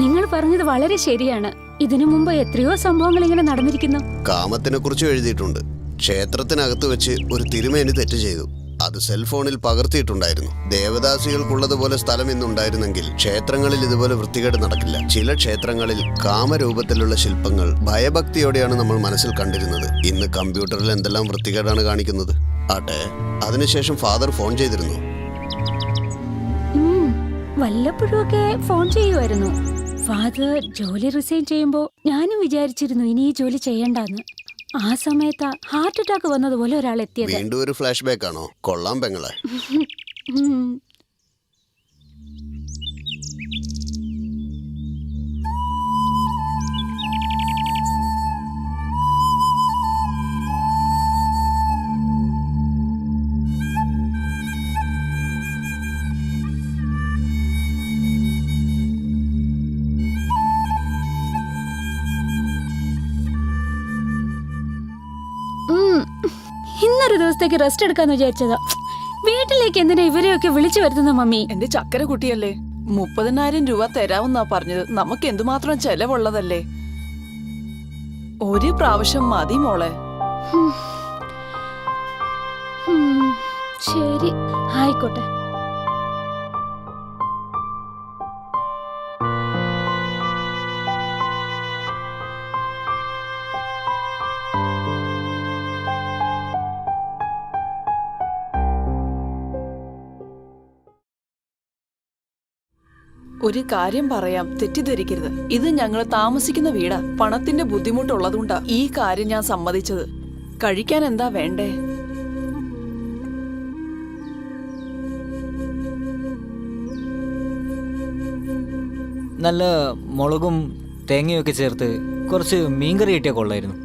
നിങ്ങൾ പറഞ്ഞത് വളരെ ശരിയാണ്. ഇതിനു മുമ്പ് എത്രയോ സംഭവങ്ങൾ ഇങ്ങനെ നടന്നിരിക്കുന്നു. കാമത്തിനെ കുറിച്ച് എഴുതിയിട്ടുണ്ട്. ക്ഷേത്രത്തിനകത്ത് വെച്ച് ഒരു തിരുമേനി തെറ്റ് ചെയ്തു. അത് സെൽഫോണിൽ പകർത്തിയിട്ടുണ്ടായിരുന്നു. ദേവദാസികൾക്കുള്ളതുപോലെ സ്ഥലം ഇന്നുണ്ടായിരുന്നെങ്കിൽ ക്ഷേത്രങ്ങളിൽ ഇതുപോലെ വൃത്തികേട് നടക്കില്ല. ചില ക്ഷേത്രങ്ങളിൽ കാമരൂപത്തിലുള്ള ശില്പങ്ങൾ ഭയഭക്തിയോടെയാണ് നമ്മൾ മനസ്സിൽ കണ്ടിരുന്നത്. ഇന്ന് കമ്പ്യൂട്ടറിൽ എന്തെല്ലാം വൃത്തികേടാണ് കാണിക്കുന്നത്. ആട്ടെ, അതിനുശേഷം ഫാദർ ഫോൺ ചെയ്തിരുന്നു. വല്ലപ്പോഴുമൊക്കെ ഫോൺ ചെയ്യുമായിരുന്നു. ഫാദർ ജോലി റിസൈൻ ചെയ്യുമ്പോൾ ഞാനും വിചാരിച്ചിരുന്നു ഇനി ഈ ജോലി ചെയ്യണ്ടെന്ന്. ആ സമയത്ത് ഹാർട്ട് അറ്റാക്ക് വന്നതുപോലെ ഒരാൾ എത്തിയത്. വീണ്ടും ഒരു ഫ്ലാഷ് ബാക്ക് ആണോ? കൊള്ളാം പെങ്ങളെ. ഇന്നൊരു ദിവസത്തേക്ക് റെസ്റ്റ് എടുക്കാന്ന് വിചാരിച്ചതാ. വീട്ടിലേക്ക് എന്തിനാ ഇവരെയൊക്കെ വിളിച്ചു വരുത്തുന്ന മമ്മി? എന്റെ ചക്കര കുട്ടിയല്ലേ, 30,000 രൂപ തരാമെന്നാ പറഞ്ഞത്. നമുക്ക് എന്തുമാത്രം ചെലവുള്ളതല്ലേ. ഒരു പ്രാവശ്യം മതി മോളെ. ശരി, ആയിക്കോട്ടെ. ഒരു കാര്യം പറയാം, തെറ്റിദ്ധരിക്കരുത്. ഇത് ഞങ്ങൾ താമസിക്കുന്ന വീടാ. പണത്തിന്റെ ബുദ്ധിമുട്ടുള്ളതുകൊണ്ടാ ഈ കാര്യം ഞാൻ സമ്മതിച്ചത്. കഴിക്കാൻ എന്താ വേണ്ടേ? നല്ല മുളകും തേങ്ങയൊക്കെ ചേർത്ത് കുറച്ച് മീൻകറി കിട്ടിയാൽ കൊള്ളായിരുന്നു.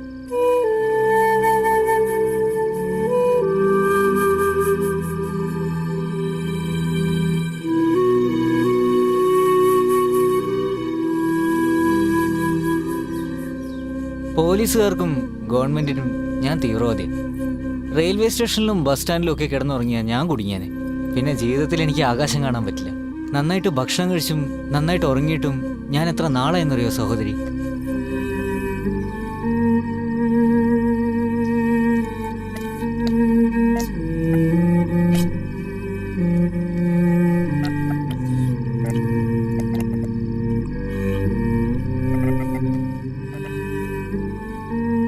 പോലീസുകാർക്കും ഗവൺമെന്റിനും ഞാൻ തീവ്രവാദിയാണ്. റെയിൽവേ സ്റ്റേഷനിലും ബസ് സ്റ്റാൻഡിലും ഒക്കെ കിടന്നുറങ്ങിയാൽ ഞാൻ കുടുങ്ങിയാനെ. പിന്നെ ജീവിതത്തിൽ എനിക്ക് ആകാശം കാണാൻ പറ്റില്ല. നന്നായിട്ട് ഭക്ഷണം കഴിച്ചും നന്നായിട്ട് ഉറങ്ങിയിട്ടും ഞാൻ എത്ര നാളായെന്നറിയോ സഹോദരി?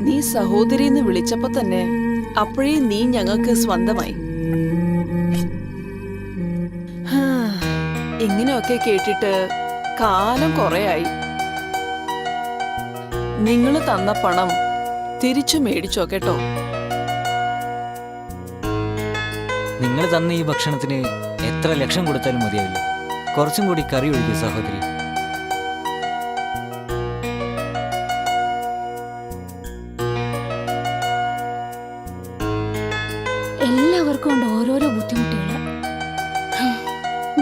നീ സഹോദരി എന്ന് വിളിച്ചപ്പോ തന്നെ അപ്പോഴേ നീ ഞങ്ങൾക്ക് സ്വന്തമായി. ഇങ്ങനെയൊക്കെ കേട്ടിട്ട് കാലം കുറേയായി. നിങ്ങൾ തന്ന പണം തിരിച്ചു മേടിച്ചോ കേട്ടോ. നിങ്ങൾ തന്ന ഈ ഭക്ഷണത്തിന് എത്ര ലക്ഷം കൊടുത്താലും മതിയാവില്ല. കുറച്ചും കൂടി കറി ഒഴിക്കൂ സഹോദരി. എല്ലാവർക്കും ഉണ്ട് ഓരോരോ ബുദ്ധിമുട്ടുകൾ.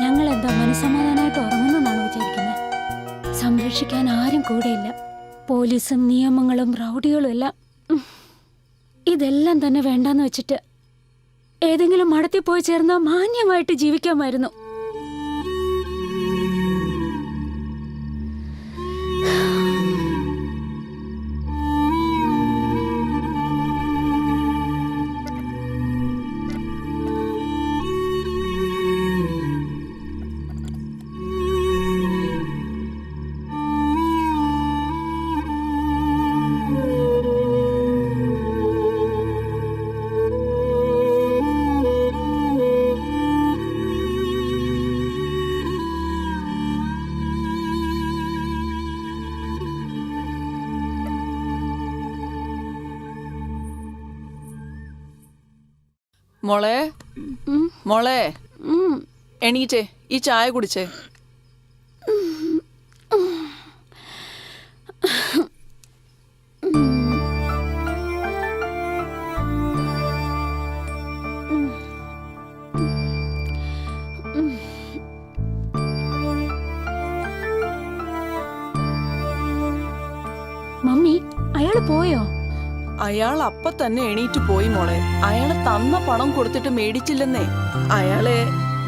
ഞങ്ങൾ എന്താ മനസ്സമാധാനമായിട്ട് ഉറങ്ങുന്നെന്നാണ് വിചാരിക്കുന്നത്? സംരക്ഷിക്കാൻ ആരും കൂടെയില്ല. പോലീസും നിയമങ്ങളും റൗഡികളും എല്ലാം. ഇതെല്ലാം തന്നെ വേണ്ടാന്ന് വെച്ചിട്ട് ഏതെങ്കിലും മടത്തിൽ പോയി ചേർന്നാൽ മാന്യമായിട്ട് ജീവിക്കാമായിരുന്നു. മോളെ, മോളെ എണീറ്റേ, ഈ ചായ കുടിച്ചേ. മമ്മി, അയാൾ പോയോ? അയാൾ അപ്പൊ തന്നെ എണീറ്റ് പോയി മോളെ. അയാള് തന്ന പണം കൊടുത്തിട്ട് മേടിച്ചില്ലെന്നേ. അയാളെ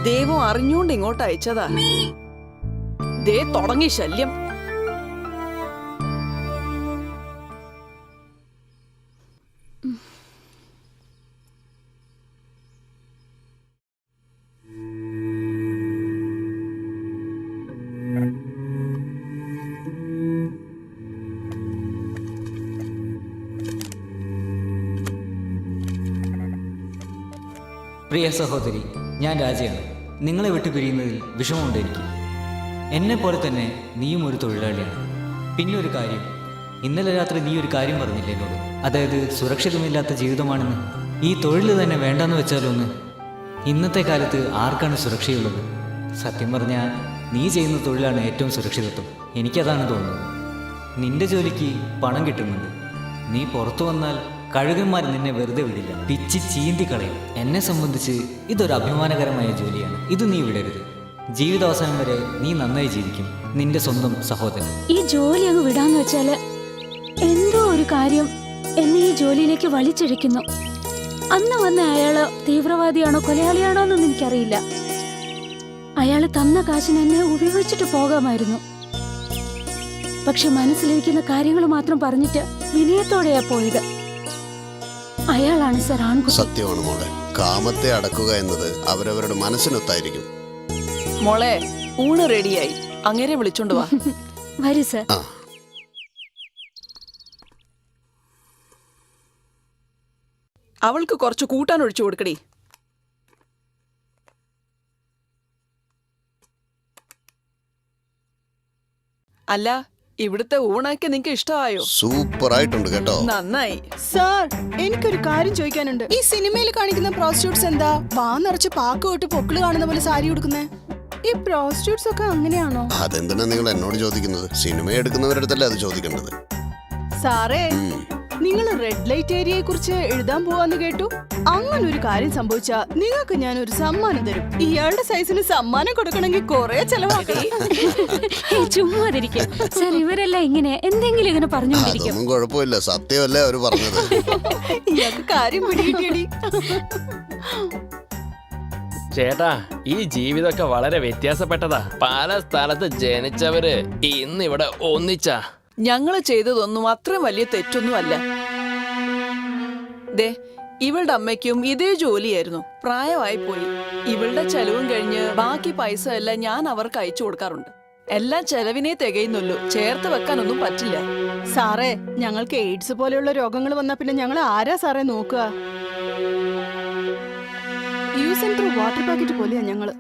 ദൈവം അറിഞ്ഞുകൊണ്ട് ഇങ്ങോട്ട് അയച്ചതാ. ദേ തുടങ്ങി ശല്യം. പ്രിയ സഹോദരി, ഞാൻ രാജയാണ്. നിങ്ങളെ വിട്ടു പിരിയുന്നതിൽ വിഷമമുണ്ട് എനിക്ക്. എന്നെ പോലെ തന്നെ നീയും ഒരു തൊഴിലാളിയാണ്. പിന്നെ ഒരു കാര്യം, ഇന്നലെ രാത്രി നീ ഒരു കാര്യം പറഞ്ഞില്ലേ എന്നോട്? അതായത് സുരക്ഷിതമില്ലാത്ത ജീവിതമാണെന്ന്. ഈ തൊഴിൽ തന്നെ വേണ്ടെന്ന് വെച്ചാലോ ഒന്ന്? ഇന്നത്തെ കാലത്ത് ആർക്കാണ് സുരക്ഷയുള്ളത്? സത്യം പറഞ്ഞാൽ നീ ചെയ്യുന്ന തൊഴിലാണ് ഏറ്റവും സുരക്ഷിതത്വം. എനിക്കതാണ് തോന്നുന്നത്. നിന്റെ ജോലിക്ക് പണം കിട്ടുന്നുണ്ട്. നീ പുറത്തു വന്നാൽ കഴുകന്മാർ നിന്നെ വെറുതെ വിടില്ല, പിച്ചി ചീന്തി കളയും. എന്നെ സംബന്ധിച്ച് ഇതൊരു അഭിമാനകരമായ ജോലിയാണ്. ഇത് നീ വിടരുത്. ജീവിതാവസാനം വരെ നീ നന്നായി ജീവിക്കും. നിന്റെ സ്വന്തം സഹോദരൻ. ഈ ജോലി അങ്ങ് വിടാന്ന് വെച്ചാല് എന്തോ ഒരു കാര്യം എന്നെ ഈ ജോലിയിലേക്ക് വലിച്ചിഴക്കുന്നു. അന്ന് വന്ന അയാള് തീവ്രവാദിയാണോ കൊലയാളിയാണോ എന്നൊന്നും എനിക്കറിയില്ല. അയാള് തന്ന കാശിന് എന്നെ ഉപയോഗിച്ചിട്ട് പോകാമായിരുന്നു. പക്ഷെ മനസ്സിലിരിക്കുന്ന കാര്യങ്ങൾ മാത്രം പറഞ്ഞിട്ട് വിനയത്തോടെയാ പോയത്. അയാളാണ് സർ ആൺകുട്ടി. സത്യമാണ് മോളെ, കാമത്തെ അടക്കുക എന്നത് അവരവരുടെ മനസ്സിനൊത്തായിരിക്കും. മോളെ, ഊണ് റെഡിയായി, അങ്ങനെ വിളിച്ചോണ്ട് വാ. വരൂ സർ. ആ അവൾക്ക് കുറച്ച് കൂട്ടാൻ ഒഴിച്ചു കൊടുക്കടി. അല്ല, ഇവിടുത്തെ ഊണൊക്കെ നിങ്ങക്ക് ഇഷ്ടമായോ? സൂപ്പറായിട്ടുണ്ട് കേട്ടോ. നന്നായി. സാർ, എനിക്കൊരു കാര്യം ചോദിക്കാനുണ്ട്. ഈ സിനിമയിൽ കാണിക്കുന്ന പ്രോസ്റ്റിറ്റ്യൂട്ട്സ് എന്താ വാ നിറച്ച് പാക്ക് തൊട്ട് പൊക്കിള് കാണുന്ന പോലെ സാരി ഉടുക്കുന്നേ? ഈ പ്രോസ്റ്റിറ്റ്യൂട്ട്സ് ഒക്കെ അങ്ങനെയാണോ? അതെന്തിനാ നിങ്ങൾ എന്നോട് ചോദിക്കുന്നത്? സിനിമ എടുക്കുന്നവരടുത്തല്ലേ അത് ചോദിക്കേണ്ടത്. സാറേ, നിങ്ങൾ റെഡ് ലൈറ്റ് ഏരിയയെ കുറിച്ച് എഴുതാൻ പോവാന്ന് കേട്ടു. അങ്ങനെ ഒരു കാര്യം സംഭവിച്ചാ നിങ്ങൾക്ക് ഞാൻ ഒരു സമ്മാനം തരും. ഇയാളുടെ സൈസിന് സമ്മാനം കൊടുക്കണമെങ്കിൽ കുറെ ചെലവാക്കണം. ചുമ്മാതിരിക്കും സർ, ഇവരെല്ലാം ഇങ്ങനെ എന്തെങ്കിലും ഇങ്ങനെ പറഞ്ഞുകൊണ്ടിരിക്കും. അതൊന്നും കുഴപ്പമില്ല, സത്യമല്ലേ അവര് പറഞ്ഞത്. ഇയാൾക്ക് കാര്യം പിടികിട്ടിയടി. ചേട്ടാ, ഈ ജീവിതമൊക്കെ വളരെ വ്യത്യാസപ്പെട്ടതാ. പല സ്ഥലത്ത് ജനിച്ചവര് ഇന്ന് ഇവിടെ ഒന്നിച്ചാ. ഞങ്ങള് ചെയ്തതൊന്നും അത്രയും വലിയ തെറ്റൊന്നും അല്ല. ദേ, ഇവളുടെ അമ്മയ്ക്കും ഇതേ ജോലിയായിരുന്നു. പ്രായമായി പോയി. ഇവളുടെ ചെലവും കഴിഞ്ഞ് ബാക്കി പൈസ എല്ലാം ഞാൻ അവർക്ക് അയച്ചു കൊടുക്കാറുണ്ട്. എല്ലാം ചെലവിനെ തികയുന്നുള്ളൂ, ചേർത്ത് വെക്കാനൊന്നും പറ്റില്ല. സാറേ, ഞങ്ങൾക്ക് എയ്ഡ്സ് പോലെയുള്ള രോഗങ്ങൾ വന്നാ പിന്നെ ഞങ്ങൾ ആരാ സാറേ നോക്കുക? Use and through water packet പോലെയാ ഞങ്ങള്.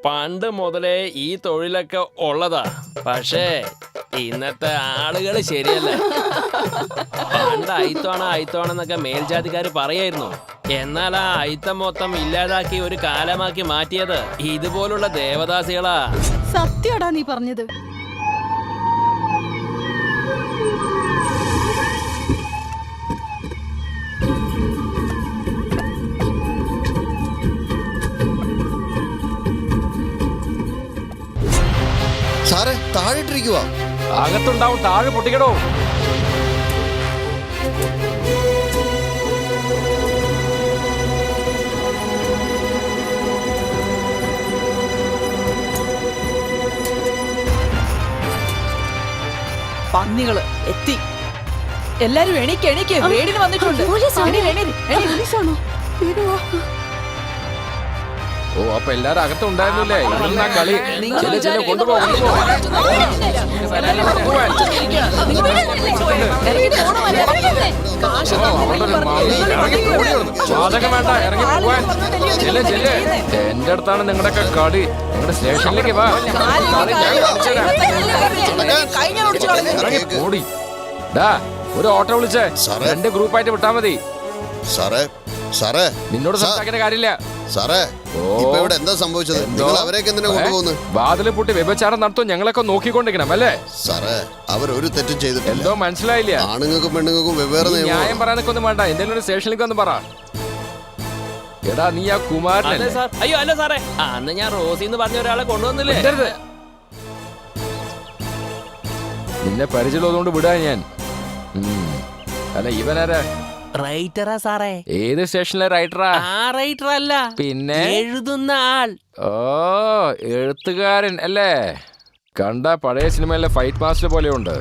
പണ്ട് മുതലേ ഈ തൊഴിലൊക്കെ ഉള്ളതാ. പക്ഷേ ഇന്നത്തെ ആളുകള് ശരിയല്ല. പണ്ട് അയിത്തോണെന്നൊക്കെ മേൽജാതിക്കാര് പറയായിരുന്നു. എന്നാൽ ആ അയിത്തം മൊത്തം ഇല്ലാതാക്കി ഒരു കാലമാക്കി മാറ്റിയത് ഇതുപോലുള്ള ദേവദാസികളാ. സത്യടാ നീ പറഞ്ഞത്. സാറേ, താഴെട്ടിരിക്കുക. അകത്തുണ്ടാവും, താഴെ പൊട്ടിക്കടോ. പന്നികള് എത്തി. എല്ലാരും എണീക്ക്, റെയ്ഡിന് വന്നിട്ടുണ്ട്. പോലീസാണോ? വേഗം വാ. ഓ, അപ്പൊ എല്ലാരും അകത്തുണ്ടായിരുന്നില്ലേ? ഇവിടുന്നാ കളി. കൊണ്ടുപോകാൻ വാതകം വേണ്ട, ഇറങ്ങി പോവാൻ. എന്റെ അടുത്താണ് നിങ്ങളുടെയൊക്കെ കളി. നിങ്ങളുടെ സ്റ്റേഷനിലേക്ക് വാ. ഇറങ്ങി ഓടി. ഡാ, ഒരു ഓട്ടോ വിളിച്ചേ. 2 ഗ്രൂപ്പായിട്ട് വിട്ടാ മതി. സാറേ, സാറേ, നിന്നോട് സംസാരിക്കേണ്ട കാര്യമില്ല. സാറേ, ഇപ്പൊ ഇവിടെ എന്താ സംഭവിച്ചത്? നിങ്ങൾ അവരെയൊക്കെ എന്തിനാ കൊണ്ടുപോകുന്നത്? വാതില് പൂട്ടി വ്യഭിചാരം നടത്തും ഞങ്ങളൊക്കെ നോക്കിക്കൊണ്ടിരിക്കണം അല്ലേ? സാറേ, അവരൊരു തെറ്റും ചെയ്തിട്ടില്ല. എന്തോ മനസ്സിലായില്ല. ആണുങ്ങൾക്കും പെണ്ണുങ്ങൾക്കും വെവ്വേറെ നിയമം. ന്യായം പറയാനൊക്കെ ഒന്നും വേണ്ട. എന്തെങ്കിലും ഒരു സ്റ്റേഷനിലേക്ക് ഒന്ന് പറ. എടാ, നീ ആ കുമാരൻ. അയ്യോ അല്ല സാറേ, അന്ന് ഞാൻ റോസിന്ന് പറഞ്ഞ ഒരാളെ കൊണ്ടുവന്നില്ലേ? നിന്നെ പരിചയമുള്ളതുകൊണ്ട് വിടാ ഞാൻ. അല്ല, ഇവനാരാ? റൈറ്ററാ സാറേ. ഏത് സ്റ്റേഷനിലെ റൈറ്ററാ? ആ റൈറ്റർ അല്ല, പിന്നെ എഴുതുന്ന ആൾ. ഓ, എഴുത്തുകാരൻ അല്ലേ? കണ്ട പഴയ സിനിമയിലെ ഫൈറ്റ് മാസ്റ്റർ പോലെ ഉണ്ട്.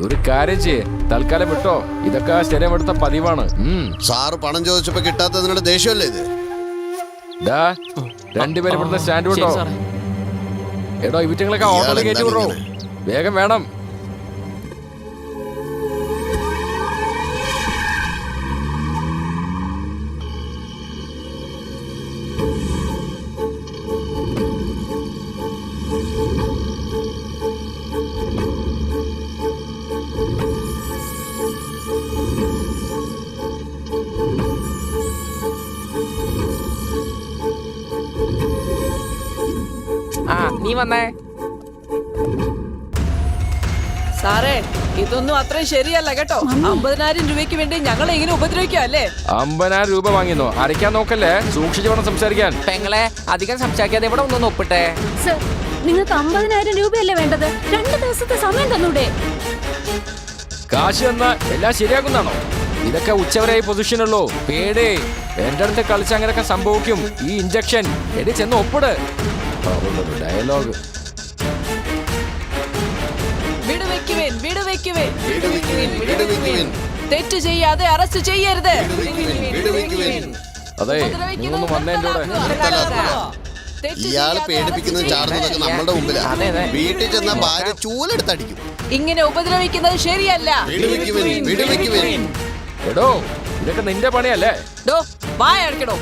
ഒരു കാര്യം ചെയ്യ്, തൽക്കാലം വിട്ടോ. ഇതൊക്കെ സ്ഥിരം എടുത്ത പതിവാണ്. സാറ് പണം ചോദിച്ചപ്പോ കിട്ടാത്തതിനുള്ള ദേഷ്യമല്ലേ ഇത്? ഡാ, 2 പേര് ഇവിടുന്ന് സ്റ്റാൻഡ് വിട്ടോ. എടോ, ഇവിറ്റങ്ങളൊക്കെ ഓട്ടോയിൽ കയറ്റി വിടോ. വേഗം വേണം. ആ, നീ വന്നേ. സാറേ, ഇതൊന്നും അത്രയും ശരിയല്ല കേട്ടോ. 50,000 രൂപയ്ക്ക് വേണ്ടി ഞങ്ങളെ ഇങ്ങനെ ഉപദ്രവിക്കുക അല്ലേ? 50,000 രൂപ വാങ്ങിന്നോ? അരയ്ക്കാൻ നോക്കല്ലേ, സൂക്ഷിച്ചു വേണം സംസാരിക്കാൻ. പെങ്ങളെ, അധികം സംസാരിക്കാതെ ഇവിടെ ഒന്നും ഒപ്പിട്ടെ. സർ, നിങ്ങൾക്ക് 50,000 രൂപയല്ലേ വേണ്ടത്? 2 ദിവസത്തെ സമയം തന്നൂടെ? കാശ് തന്ന എല്ലാം ശരിയാക്കുന്നാണോ? ഇതൊക്കെ ഉച്ചവരായി പൊസിഷനുള്ളൂ. പേടി, എന്റെ അടുത്ത് കളിച്ച് അങ്ങനെയൊക്കെ സംഭവിക്കും. ഈ ഇഞ്ചക്ഷൻ എടി ചെന്ന് ഒപ്പിട്. അവളുടെ ഡയലോഗ്. വിടുവെക്കുവേൻ, വിടുവെക്കുവേൻ, വിടുവെക്കുവേൻ. തെറ്റ് ചെയ്യാതെ അറസ്റ്റ് ചെയ്യരുത്. അതെ, നിങ്ങളൊന്ന് വന്നേ എന്റെ കൂടെ. ഇയാള് പേടിപ്പിക്കുന്നതും ചാടുന്നതൊക്കെ നമ്മുടെ മുമ്പിലാ. വീട്ടിൽ ചെന്ന ഭാര്യ ചൂലെടുത്തടിക്കും. ഇങ്ങനെ ഉപദ്രവിക്കുന്നത് ശരിയല്ല. എടോ, ഇതൊക്കെ നിന്റെ പണിയല്ലേ? ഡോ വായ അടക്കടോ.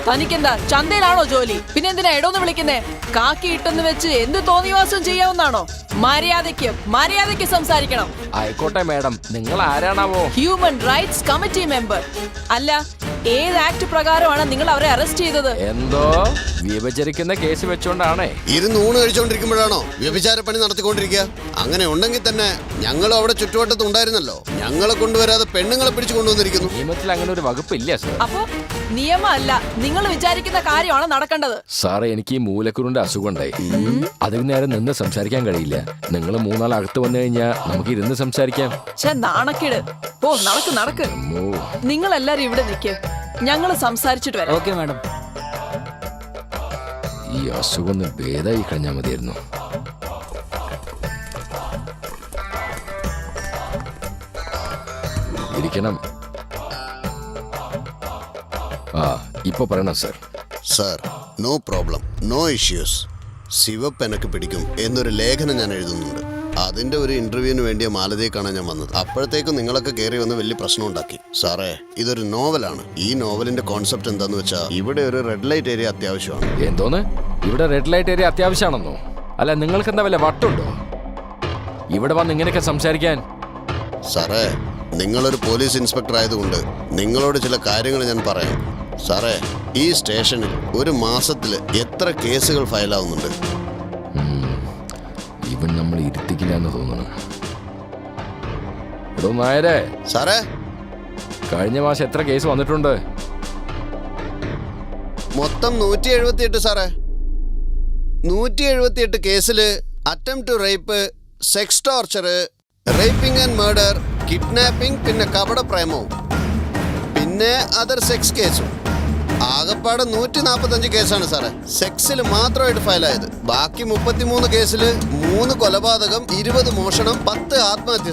തനിക്കെന്താ ചന്തയിലാണോ ജോലി? പിന്നെ എന്തിനാ എടോന്ന് വിളിക്കുന്നേ? കാക്കി ഇട്ടെന്ന് വെച്ച് എന്ത് തോന്നിവാസം ചെയ്യാവുന്നാണോ? മര്യാദയ്ക്ക് സംസാരിക്കണം. ആയിക്കോട്ടെ മാഡം, നിങ്ങൾ ആരാണാവോ? Human rights committee member. അല്ല, ഏത് ആക്ട് പ്രകാരമാണ് നിങ്ങൾ അവരെ അറസ്റ്റ് ചെയ്തത്? എന്തോ വിഭജിക്കുന്ന കേസ് വെച്ചോണ്ടാണേ. ഇരുന്നൂണ് കഴിച്ചോണ്ടിരിക്കുമ്പോഴാണോ വ്യഭിചാര പണി നടത്തിക്കൊണ്ടിരിക്കുക? അങ്ങനെ ഉണ്ടെങ്കിൽ തന്നെ ഞങ്ങളും അവിടെ ചുറ്റുവട്ടത്ത് ഉണ്ടായിരുന്നല്ലോ. ഞങ്ങളെ കൊണ്ടുവരാതെ പെണ്ണുങ്ങളെ പിടിച്ചു കൊണ്ടുവന്നിരിക്കുന്നു. നിയമത്തിൽ അങ്ങനെ ഒരു വകുപ്പില്ല സർ. അപ്പോ നിയമമല്ല, നിങ്ങൾ വിചാരിക്കുന്ന കാര്യമാണ് നടക്കേണ്ടത്. സാറേ, എനിക്ക് ഈ മൂലക്കുരുന്റെ അസുഖം ഉണ്ടായി. അതിന് നേരം നിന്ന് സംസാരിക്കാൻ കഴിയില്ല. നിങ്ങൾ മൂന്നാൾ അകത്ത് വന്നു കഴിഞ്ഞാൽ നമുക്ക് ഇരുന്ന് സംസാരിക്കാം. നാണക്കേട്. ഓ നടക്ക്. നിങ്ങൾ എല്ലാരും ഇവിടെ നിൽക്ക്, ഞങ്ങൾ സംസാരിച്ചിട്ട് വരാം. Okay madam. ഈ അസുഖം ഒന്ന് ഭേദമായി കഴിഞ്ഞാൽ മതിയായിരുന്നു. ഇരിക്കണം. ഇപ്പൊ പറയണം sir. Sir, no problem, no issues. ശിവപ്പ് എനക്ക് പിടിക്കും എന്നൊരു ലേഖനം ഞാൻ എഴുതുന്നുണ്ട്. അതിന്റെ ഒരു ഇന്റർവ്യൂവിന് വേണ്ടിയ മാലതിയെ കാണാൻ ഞാൻ വന്നത്. അപ്പോഴത്തേക്കും നിങ്ങളൊക്കെ കയറി വന്ന് വലിയ പ്രശ്നം ഉണ്ടാക്കി. സാറേ, ഇതൊരു നോവലാണ്. ഈ നോവലിന്റെ കോൺസെപ്റ്റ് എന്താന്ന് വെച്ചാൽ ഇവിടെ ഒരു റെഡ് ലൈറ്റ് ഏരിയ അത്യാവശ്യമാണ്. എന്തോന്ന്? ഇവിടെ റെഡ് ലൈറ്റ് ഏരിയ അത്യാവശ്യമാണെന്നോ? അല്ല, നിങ്ങൾക്ക് എന്താ വല്ല വട്ടുണ്ടോ ഇവിടെ വന്ന് ഇങ്ങനെയൊക്കെ സംസാരിക്കാൻ? സാറേ, നിങ്ങളൊരു പോലീസ് ഇൻസ്പെക്ടർ ആയതുകൊണ്ട് നിങ്ങളോട് ചില കാര്യങ്ങൾ ഞാൻ പറയാം. സാറേ, ഈ സ്റ്റേഷനിൽ ഒരു മാസത്തിൽ എത്ര കേസുകൾ ഫയലാവുന്നുണ്ട്? ഇവൻ നമ്മൾ ഇരുത്തിക്കില്ല എന്ന് തോന്നുന്നു. എടോ നായരെ. സാറേ, കഴിഞ്ഞ മാസം എത്ര കേസ് വന്നിട്ടുണ്ട്? മൊത്തം 178 സാറേ. 178 കേസില് attempt to rape, sex torture, raping and murder, kidnapping, പിന്നെ കപട പ്രേമവും, പിന്നെ അതർ സെക്സ് കേസും. ആകപ്പാടെ 145 കേസാണ് സാറേ സെക്സിൽ മാത്രമായിട്ട് ഫയലായത്. ബാക്കി 33 കേസില് 3 കൊലപാതകം, 20 മോഷണം, 10 ആത്മഹത്യ.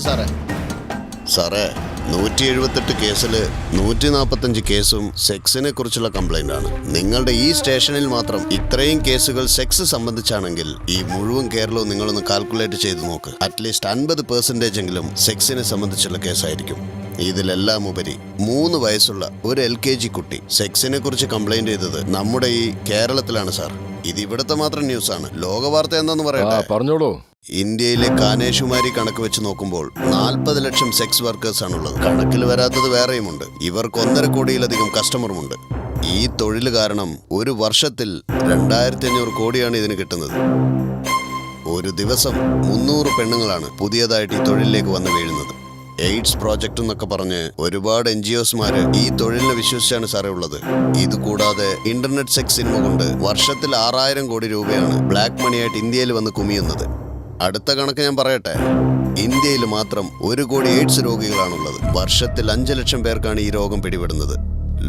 സാറേ 178 കേസിൽ 145 കേസും സെക്സിനെ കുറിച്ചുള്ള കംപ്ലൈന്റ് ആണ്. നിങ്ങളുടെ ഈ സ്റ്റേഷനിൽ മാത്രം ഇത്രയും കേസുകൾ സെക്സ് സംബന്ധിച്ചാണെങ്കിൽ ഈ മുഴുവൻ കേരളവും നിങ്ങളൊന്ന് കാൽക്കുലേറ്റ് ചെയ്ത് നോക്ക്. അറ്റ്ലീസ്റ്റ് 50% എങ്കിലും സെക്സിനെ സംബന്ധിച്ചുള്ള കേസായിരിക്കും. ഇതിലെല്ലാം ഉപരി 3 വയസ്സുള്ള ഒരു LKG കുട്ടി സെക്സിനെ കുറിച്ച് കംപ്ലൈന്റ് ചെയ്തത് നമ്മുടെ ഈ കേരളത്തിലാണ് സാർ. ഇത് ഇവിടുത്തെ മാത്രം ന്യൂസാണ്. ലോകവാർത്ത എന്താന്ന് പറയട്ടെ? പറഞ്ഞോളൂ. ഇന്ത്യയിലെ കാനേഷുമാരി കണക്ക് വെച്ച് നോക്കുമ്പോൾ 40 ലക്ഷം സെക്സ് വർക്കേഴ്സ് ആണുള്ളത്. കണക്കിൽ വരാത്തത് വേറെയുമുണ്ട്. ഇവർക്ക് 1.5 കോടിയിലധികം കസ്റ്റമറുമുണ്ട്. ഈ തൊഴിൽ കാരണം ഒരു വർഷത്തിൽ 2500 കോടിയാണ് ഇതിന് കിട്ടുന്നത്. ഒരു ദിവസം 300 പെണ്ണുങ്ങളാണ് പുതിയതായിട്ട് ഈ തൊഴിലിലേക്ക് വന്ന് വീഴുന്നത്. എയ്ഡ്സ് പ്രോജക്റ്റ് എന്നൊക്കെ പറഞ്ഞ് ഒരുപാട് NGOsമാര് ഈ തൊഴിലിനെ വിശ്വസിച്ചാണ് സാറേ ഉള്ളത്. ഇതുകൂടാതെ ഇന്റർനെറ്റ് സെക്സ് സിനിമ കൊണ്ട് വർഷത്തിൽ 6000 കോടി രൂപയാണ് ബ്ലാക്ക് മണിയായിട്ട് ഇന്ത്യയിൽ വന്ന് കുമിയുന്നത്. അടുത്ത കണക്ക് ഞാൻ പറയട്ടെ. ഇന്ത്യയിൽ മാത്രം 1 കോടി എയ്ഡ്സ് രോഗികളാണുള്ളത്. വർഷത്തിൽ 5 ലക്ഷം പേർക്കാണ് ഈ രോഗം പിടിപെടുന്നത്.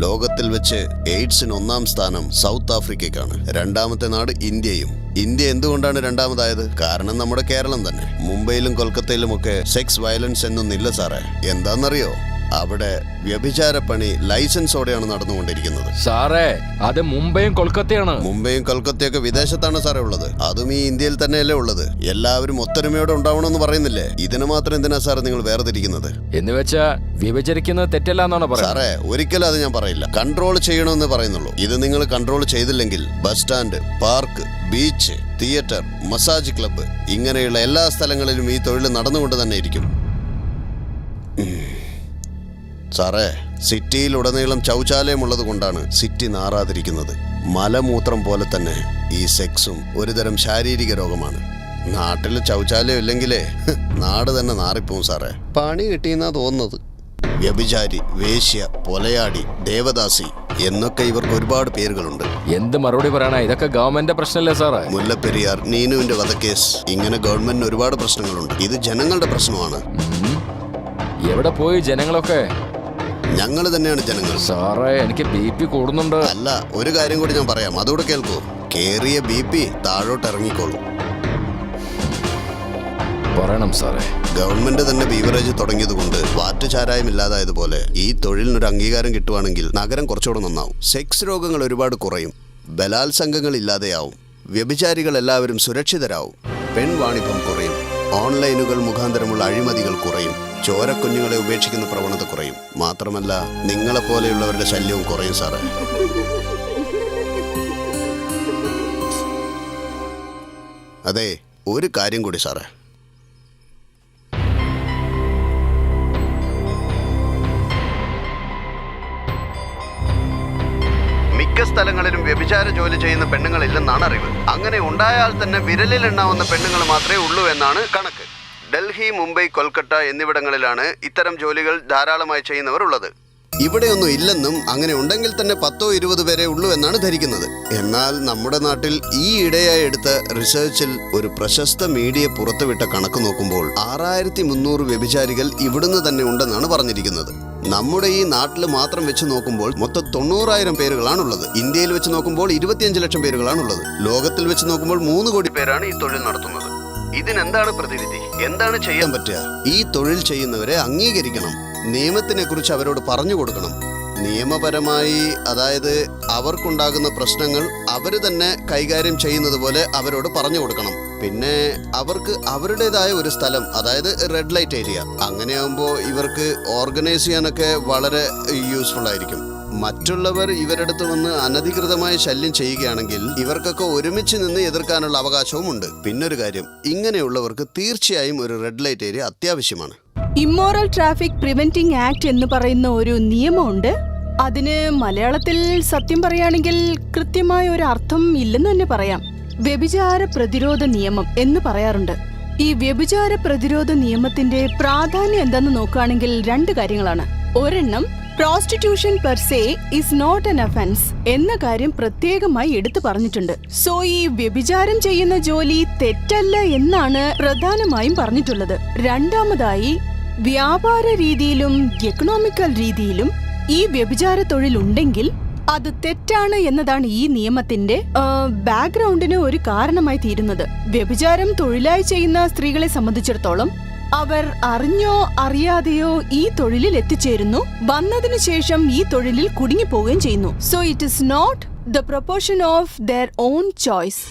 ലോകത്തിൽ വെച്ച് എയ്ഡ്സിന് 1-ാം സ്ഥാനം സൗത്ത് ആഫ്രിക്കയ്ക്കാണ്. 2-ാമത്തെ നാട് ഇന്ത്യയും. ഇന്ത്യ എന്തുകൊണ്ടാണ് 2-ാമതായത്? കാരണം നമ്മുടെ കേരളം തന്നെ. മുംബൈയിലും കൊൽക്കത്തയിലുമൊക്കെ സെക്സ് വയലൻസ് എന്നൊന്നില്ല സാറേ. എന്താണെന്നറിയോ? അവിടെ വ്യഭിചാര പണി ലൈസൻസോടെയാണ് നടന്നുകൊണ്ടിരിക്കുന്നത്. സാറേ, അത് മുംബൈയും കൊൽക്കത്തയാണ്. മുംബൈയും കൊൽക്കത്തയൊക്കെ വിദേശത്താണ് സാറേ ഉള്ളത്. അതും ഈ ഇന്ത്യയിൽ തന്നെയല്ലേ ഉള്ളത്. എല്ലാവരും ഒത്തൊരുമയോടെ ഉണ്ടാവണമെന്ന് പറയുന്നില്ലേ? ഇതിന് മാത്രം എന്തിനാ സാറേ നിങ്ങൾ വേർതിരിക്കുന്നത്? എന്ന് വെച്ചാ വിഭജിക്കുന്നത് തെറ്റല്ല എന്നാണ് പറയുന്നത്. സാറേ, ഒരിക്കലും അത് ഞാൻ പറയില്ല. കൺട്രോൾ ചെയ്യണമെന്ന് പറയുന്നുള്ളൂ. ഇത് നിങ്ങൾ കൺട്രോൾ ചെയ്തില്ലെങ്കിൽ bus stand, park, beach, theatre, massage club ഇങ്ങനെയുള്ള എല്ലാ സ്ഥലങ്ങളിലും ഈ തൊഴിൽ നടന്നുകൊണ്ട് തന്നെ ഇരിക്കും. സാറേ, സിറ്റിയിലുടനീളം ശൗചാലയം ഉള്ളത് കൊണ്ടാണ് സിറ്റി നാറാതിരിക്കുന്നത്. മലമൂത്രം പോലെ തന്നെ ഈ സെക്സും ഒരുതരം ശാരീരിക രോഗമാണ്. നാട്ടിൽ ശൗചാലയം ഇല്ലെങ്കിലേ നാട് തന്നെ നാറിപ്പോവും സാറേ. പണി കിട്ടിയെന്നാ തോന്നുന്നത്. വ്യഭിചാരി, വേശ്യ, പൊലയാടി, ദേവദാസി എന്നൊക്കെ ഇവർക്ക് ഒരുപാട് പേരുകളുണ്ട്. എന്ത് മറുപടി പറയണ? ഇതൊക്കെ ഗവൺമെന്റ് പ്രശ്നമല്ലേ സാറേ? മുല്ലപ്പെരിയാർ, നീനുവിന്റെ വധക്കേസ്, ഇങ്ങനെ ഗവൺമെന്റിന് ഒരുപാട് പ്രശ്നങ്ങളുണ്ട്. ഇത് ജനങ്ങളുടെ പ്രശ്നമാണ്. എവിടെ പോയി ജനങ്ങളൊക്കെ? ഞങ്ങൾ തന്നെയാണ് ജനങ്ങൾ. സാറേ, എനിക്ക് BP കൂടുന്നുണ്ട്. അല്ല, ഒരു കാര്യം കൂടി ഞാൻ പറയാം, അതുകൂടെ കേൾക്കൂ. കേറിയ BP താഴോട്ട് ഇറങ്ങിക്കോളൂ. പറയണം സാറേ. ഗവൺമെന്റ് തന്നെ ബീവറേജ് തുടങ്ങിയതുകൊണ്ട് വാറ്റ് ചാരായം ഇല്ലാതായതുപോലെ ഈ തൊഴിലിനൊരു അംഗീകാരം കിട്ടുവാണെങ്കിൽ നഗരം കുറച്ചുകൂടെ നന്നാവും. സെക്സ് രോഗങ്ങൾ ഒരുപാട് കുറയും, ബലാത്സംഗങ്ങൾ ഇല്ലാതെയാവും, വ്യഭിചാരികൾ എല്ലാവരും സുരക്ഷിതരാവും, പെൺവാണിഭം കുറയും, ഓൺലൈനുകൾ മുഖാന്തരമുള്ള അഴിമതികൾ കുറയും, ചോരക്കുഞ്ഞുങ്ങളെ ഉപേക്ഷിക്കുന്ന പ്രവണത കുറയും. മാത്രമല്ല, നിങ്ങളെപ്പോലെയുള്ളവരുടെ ശല്യവും കുറയും സാറേ. അതെ, ഒരു കാര്യം കൂടി സാറേ. മിക്ക സ്ഥലങ്ങളിലും വ്യഭിചാര ജോലി ചെയ്യുന്ന പെണ്ണുങ്ങളില്ലെന്നാണ് അറിവ്. അങ്ങനെ ഉണ്ടായാൽ തന്നെ വിരലിൽ എണ്ണാവുന്ന പെണ്ണുങ്ങൾ മാത്രമേ ഉള്ളൂ എന്നാണ് കണക്ക്. ഡൽഹി, മുംബൈ, കൊൽക്കത്ത എന്നിവിടങ്ങളിലാണ് ഇത്തരം ജോലികൾ ധാരാളമായി ചെയ്യുന്നവർ ഉള്ളത്. ഇവിടെയൊന്നും ഇല്ലെന്നും അങ്ങനെ ഉണ്ടെങ്കിൽ തന്നെ 10-20 പേരെ ഉള്ളൂ എന്നാണ് ധരിക്കുന്നത്. എന്നാൽ നമ്മുടെ നാട്ടിൽ ഈ ഇടയായി എടുത്ത റിസർച്ചിൽ ഒരു പ്രശസ്ത മീഡിയ പുറത്തുവിട്ട കണക്ക് നോക്കുമ്പോൾ 6300 വ്യഭിചാരികൾ ഇവിടുന്ന് തന്നെ ഉണ്ടെന്നാണ് പറഞ്ഞിരിക്കുന്നത്. നമ്മുടെ ഈ നാട്ടിൽ മാത്രം വെച്ച് നോക്കുമ്പോൾ മൊത്തം 90,000 പേരുകളാണുള്ളത്. ഇന്ത്യയിൽ വെച്ച് നോക്കുമ്പോൾ 25 ലക്ഷം പേരുകളാണുള്ളത്. ലോകത്തിൽ വെച്ച് നോക്കുമ്പോൾ 3 കോടി പേരാണ് ഈ തൊഴിൽ നടത്തുന്നത്. ഇതിനെന്താണ് പ്രതിവിധി? എന്താണ് ചെയ്യാൻ പറ്റുക? ഈ തൊഴിൽ ചെയ്യുന്നവരെ അംഗീകരിക്കണം. നിയമത്തിനെ കുറിച്ച് അവരോട് പറഞ്ഞു കൊടുക്കണം. നിയമപരമായി, അതായത് അവർക്കുണ്ടാകുന്ന പ്രശ്നങ്ങൾ അവർ തന്നെ കൈകാര്യം ചെയ്യുന്നത് പോലെ അവരോട് പറഞ്ഞു കൊടുക്കണം. പിന്നെ അവർക്ക് അവരുടേതായ ഒരു സ്ഥലം, അതായത് റെഡ് ലൈറ്റ് ഏരിയ, അങ്ങനെയാകുമ്പോൾ ഇവർക്ക് ഓർഗനൈസ് ചെയ്യാനൊക്കെ വളരെ യൂസ്ഫുൾ ആയിരിക്കും. മറ്റുള്ളവർ ഇവരടുത്ത് വന്ന് അനധികൃതമായ ശല്യം ചെയ്യുകയാണെങ്കിൽ ഇവർക്കൊക്കെ ഒരുമിച്ച് നിന്ന് എതിർക്കാനുള്ള അവകാശവും ഉണ്ട്. പിന്നൊരു കാര്യം, ഇങ്ങനെയുള്ളവർക്ക് തീർച്ചയായും ഒരു റെഡ് ലൈറ്റ് ഏരിയ അത്യാവശ്യമാണ്. ഇമ്മോറൽ ട്രാഫിക് പ്രിവെന്റിംഗ് ആക്ട് എന്ന് പറയുന്ന ഒരു നിയമമുണ്ട്. അതിന് മലയാളത്തിൽ സത്യം പറയുകയാണെങ്കിൽ കൃത്യമായ ഒരു അർത്ഥം ഇല്ലെന്ന് തന്നെ പറയാം. വ്യഭിചാര പ്രതിരോധ നിയമം എന്ന് പറയാറുണ്ട്. ഈ വ്യഭിചാര പ്രതിരോധ നിയമത്തിന്റെ പ്രാധാന്യം എന്താന്ന് നോക്കുകയാണെങ്കിൽ 2 കാര്യങ്ങളാണ്. ഒരെണ്ണം, prostitution per se is not an offence എന്ന കാര്യം പ്രത്യേകമായി എടുത്തു പറഞ്ഞിട്ടുണ്ട്. സോ ഈ വ്യഭിചാരം ചെയ്യുന്ന ജോലി തെറ്റല്ല എന്നാണ് പ്രധാനമായും പറഞ്ഞിട്ടുള്ളത്. രണ്ടാമതായി, വ്യാപാര രീതിയിലും എക്കണോമിക്കൽ രീതിയിലും ഈ വ്യഭിചാര തൊഴിൽ ഉണ്ടെങ്കിൽ അത് തെറ്റാണ് എന്നതാണ് ഈ നിയമത്തിന്റെ ബാക്ക്ഗ്രൗണ്ടിന് ഒരു കാരണമായി തീരുന്നത്. വ്യഭിചാരം തൊഴിലായി ചെയ്യുന്ന സ്ത്രീകളെ സംബന്ധിച്ചിടത്തോളം അവർ അറിഞ്ഞോ അറിയാതെയോ ഈ തൊഴിലിൽ എത്തിച്ചേരുന്നു. വന്നതിനു ശേഷം ഈ തൊഴിലിൽ കുടുങ്ങിപ്പോവുകയും ചെയ്യുന്നു. So it is not the proportion of their own choice.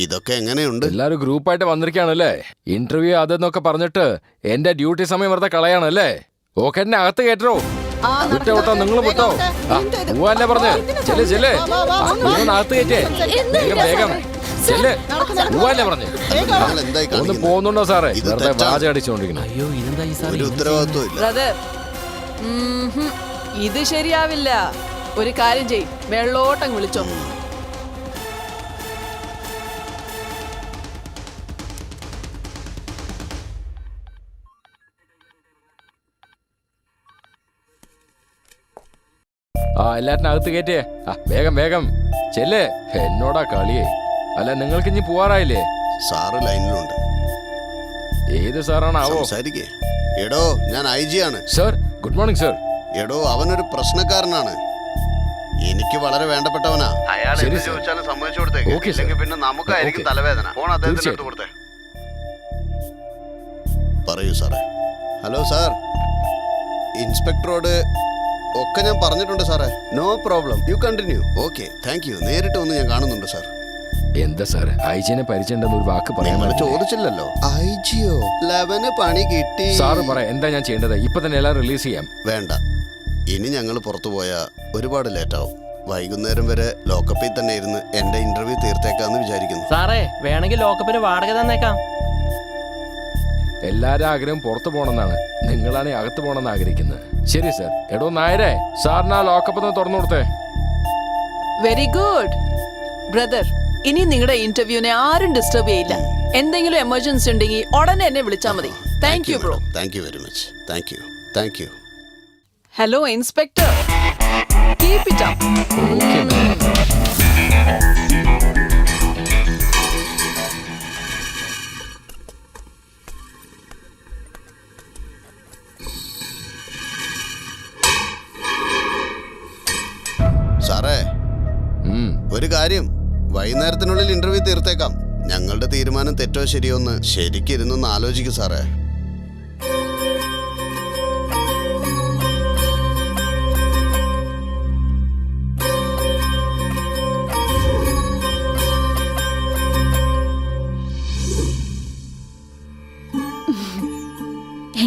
ഇതൊക്കെ എങ്ങനെയുണ്ട്? എല്ലാരും ഗ്രൂപ്പായിട്ട് വന്നിരിക്കുകയാണല്ലേ? ഇന്റർവ്യൂ അതെന്നൊക്കെ പറഞ്ഞിട്ട് എന്റെ ഡ്യൂട്ടി സമയം വെറുതെ കളയാണല്ലേ? ഓക്കെ, എന്നെ അകത്ത് കേട്ടോ. വിട്ടോ വിട്ടോ, നിങ്ങൾ വിട്ടോ. പോവാല്ലേ പറഞ്ഞ്? ചെല്ല് ചെല്ല്, അകത്ത് കയറ്റേ. വേഗം വേഗം ചെല്ല്, പോവാല്ലേ പറഞ്ഞ്? ഒന്ന് പോകുന്നുണ്ടോ സാറേ? വെറുതെ വാച അടിച്ചോണ്ടിരിക്കണം. അയ്യോ, ഇതെന്താ ഈ സാർ? ഒരു ഉത്തരവാദിത്വം ഇല്ല. ബ്രദർ, ഇത് ശരിയാവില്ല. ഒരു കാര്യം ചെയ്, വെള്ളോട്ടം വിളിച്ചോ. എല്ലാറ്റിനും അകത്ത് കയറ്റേ. വേഗം വേഗം ചെല്ല്. എന്നോടാ കളിയേ. അല്ല, നിങ്ങൾക്ക് ഇനി പോവാറായില്ലേ? സാറ് ലൈനിലുണ്ട്. ഏത് സാറാണാവോ? സംസാരിക്കേ. എടോ, ഞാൻ IG ആണ്. Sir, good morning sir. എടോ, അവനൊരു പ്രശ്നക്കാരനാണ്. എനിക്ക് വളരെ വേണ്ടപ്പെട്ടവനാ. അയാൾ എന്ത് ചോദിച്ചാലും സമ്മതിച്ചു കൊടുത്തേക്ക്. ഇല്ലെങ്കിൽ പിന്നെ നമുക്കായിരിക്കും തലവേദന. ഫോൺ അദ്ദേഹത്തിന് എടുത്ത് കൊടുത്തേ. പറയൂ സാറേ. ഹലോ സാർ, ഇൻസ്പെക്ടറോട് ഒക്കെ ഞാൻ പറഞ്ഞിട്ടുണ്ട് സാറേ. No problem, you continue. Okay, thank you. നേരിട്ട് വന്ന് ഞാൻ കാണുന്നുണ്ട് സാർ. എന്താ സാർ, ഐജിനെ പരിചയമുണ്ടെന്ന് ഒരു വാക്ക് പറയാൻ ചോദിച്ചില്ലല്ലോ. IG-യോ? 11 പണി കിട്ടി. സാറ് പറ, എന്താ ഞാൻ ചെയ്യേണ്ടത്? ഇപ്പൊ തന്നെ എല്ലാം റിലീസ് ചെയ്യാം. വേണ്ട, ഇനി ഞങ്ങൾ പുറത്തു പോയാൽ ഒരുപാട് ലേറ്റാവും. വൈകുന്നേരം വരെ ലോക്കപ്പിൽ തന്നെ ഇരുന്ന് എന്റെ ഇന്റർവ്യൂ തീർത്തേക്കാന്ന് വിചാരിക്കുന്നു. സാറേ, വേണമെങ്കിൽ ലോക്കപ്പിന് വാടക തന്നേക്കാം. എല്ലാരും ആഗ്രഹം പുറത്തു പോകണമെന്നാണ്, നിങ്ങളാണ് അകത്ത് പോകണമെന്ന് ആഗ്രഹിക്കുന്നത്. ശരി സാർ. എടോ നായരെ, സാറിന് ആ ലോക്കപ്പ് ഒന്ന് തുറന്നു കൊടുത്തേ. Very good. ബ്രദർ, ഇനി നിങ്ങളുടെ ഇന്റർവ്യൂവിനെ ആരും ഡിസ്റ്റർബ് ചെയ്യില്ല. എന്തെങ്കിലും എമർജൻസി ഉണ്ടെങ്കിൽ ഉടനെ എന്നെ വിളിച്ചാൽ മതി. Thank you bro. Thank you very much. Thank you. Thank you. Hello inspector, keep it up. Okay ma'am. സാറേ, ഒരു കാര്യം, വൈകുന്നേരത്തിനുള്ളിൽ ഇന്റർവ്യൂ തീർത്തേക്കാം. ഞങ്ങളുടെ തീരുമാനം തെറ്റോ ശരിയോ എന്ന് ശരിക്കിരുന്നൊന്ന് ആലോചിക്കും സാറേ.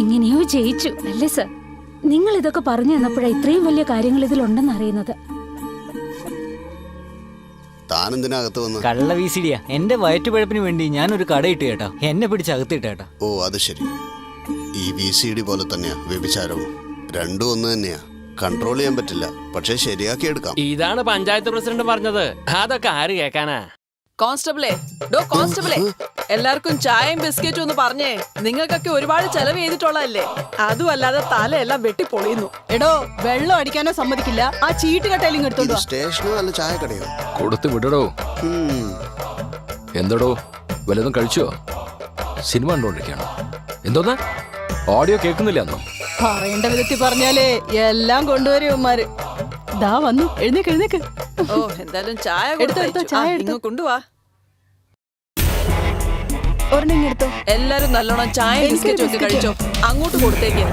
എങ്ങനെയോ ജയിച്ചു അല്ലേ സർ? നിങ്ങൾ ഇതൊക്കെ പറഞ്ഞു തന്നപ്പോഴാണ് ഇത്രയും വലിയ കാര്യങ്ങൾ ഇതിലുണ്ടെന്ന് അറിയുന്നത്. താനെന്തിനകത്ത് വന്ന്? കള്ള വീസിടിയാ. എന്റെ വയറ്റുപഴപ്പിന് വേണ്ടി ഞാനൊരു കടയിട്ട് കേട്ടോ. എന്നെ പിടിച്ച് അകത്തിട്ട് കേട്ടോ. ഓ, അത് ശരി. ഈ VCD പോലെ തന്നെയാ വ്യഭിചാരവും. രണ്ടും ഒന്ന് തന്നെയാ. കൺട്രോൾ ചെയ്യാൻ പറ്റില്ല, പക്ഷെ ശരിയാക്കി എടുക്കാം. ഇതാണ് പഞ്ചായത്ത് പ്രസിഡന്റ് പറഞ്ഞത്. അതൊക്കെ ആര് കേൾക്കാനാ? കോൺസ്റ്റബിളെ, ഡോ കോൺസ്റ്റബിളെ, എല്ലാവർക്കും ചായയും ബിസ്ക്കറ്റും ഒന്ന് പറഞ്ഞേ. നിങ്ങൾക്കൊക്കെ ഒരുപാട് ചെലവ് ചെയ്തിട്ടുള്ളതല്ലേ. അതുമല്ലാതെ തലയെല്ലാം വെട്ടിപ്പൊളിയുന്നു. എടോ, വെള്ളം അടിക്കാനോ സമ്മതിക്കില്ല. ആ ചീട്ട് കട്ടയിലും എടുത്തോണ്ട് വാ. സ്റ്റേഷനോ അല്ല ചായക്കടയോ? കൊടുത്ത് വിടടോ. എന്തോടോ, വല്ലതും കഴിച്ചോ? സിനിമ കണ്ടോണ്ടിരിക്കണോ? എന്തോന്ന് ഓഡിയോ കേൾക്കുന്നില്ലെന്നോ? പറയേണ്ട വിധത്തിൽ പറഞ്ഞാലേ എല്ലാം കൊണ്ടുവരും ഉമ്മാര്. ദാ വന്നു. എഴുന്നേക്ക് എഴുന്നേക്ക്. ഓ, എന്തായാലും ചായ എടുത്തോ, എടുത്തോ, ചായ എടുത്തോ. കൊണ്ടുവാ. ഒരെണ്ണം ഇങ്ങ് എടുത്തോ. എല്ലാരും നല്ലോണം ചായ ബിസ്ക്കറ്റും ഒക്കെ കഴിച്ചോ. അങ്ങോട്ട് കൊടുത്തേക്ക്.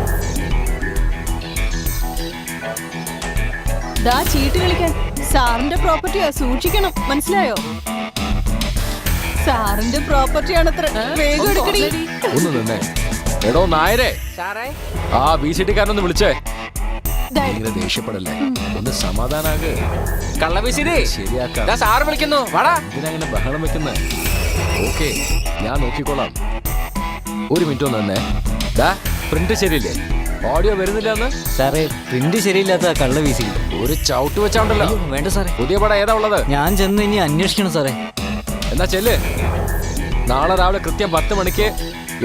ദാ ചീട്ട് കളിക്കാൻ. സാറിന്റെ പ്രോപ്പർട്ടിയാ, സൂക്ഷിക്കണം. മനസ്സിലായോ? സാറിന്റെ പ്രോപ്പർട്ടിയാണത്ര. വേഗം എടുക്കടി. ഒന്ന് നിന്നേ. എടോ നായരെ, സാറേ, ആ VCD കാരനൊന്ന് വിളിച്ചേ. ദാ ഇങ്ങനെ ദേഷ്യപ്പെടല്ലേ, ഒന്ന് സമാധാനാക്. കള്ള വിസിരി ശരിയാക്കാം. സാറ് വിളിക്കുന്നു, വാടാ. ഇതിനങ്ങനെ ബഹളം വെക്കുന്നേ. ഓക്കെ, ഞാൻ നോക്കിക്കോളാം. ഒരു മിനിറ്റ് ഒന്ന് തന്നെ. പ്രിന്റ് ശരിയില്ലേ? ഓഡിയോ വരുന്നില്ല എന്ന്? സാറേ, പ്രിന്റ് ശരിയില്ലാത്ത കള്ള വീസിടി. ഒരു ചവിട്ട് വെച്ചാണ്ടല്ലോ. വേണ്ട സാറേ. പുതിയ പടം ഏതാ ഉള്ളത്? ഞാൻ ചെന്ന് ഇനി അന്വേഷിക്കണം സാറേ. എന്നാ ചെല്ല്. നാളെ രാവിലെ കൃത്യം 10 മണിക്ക്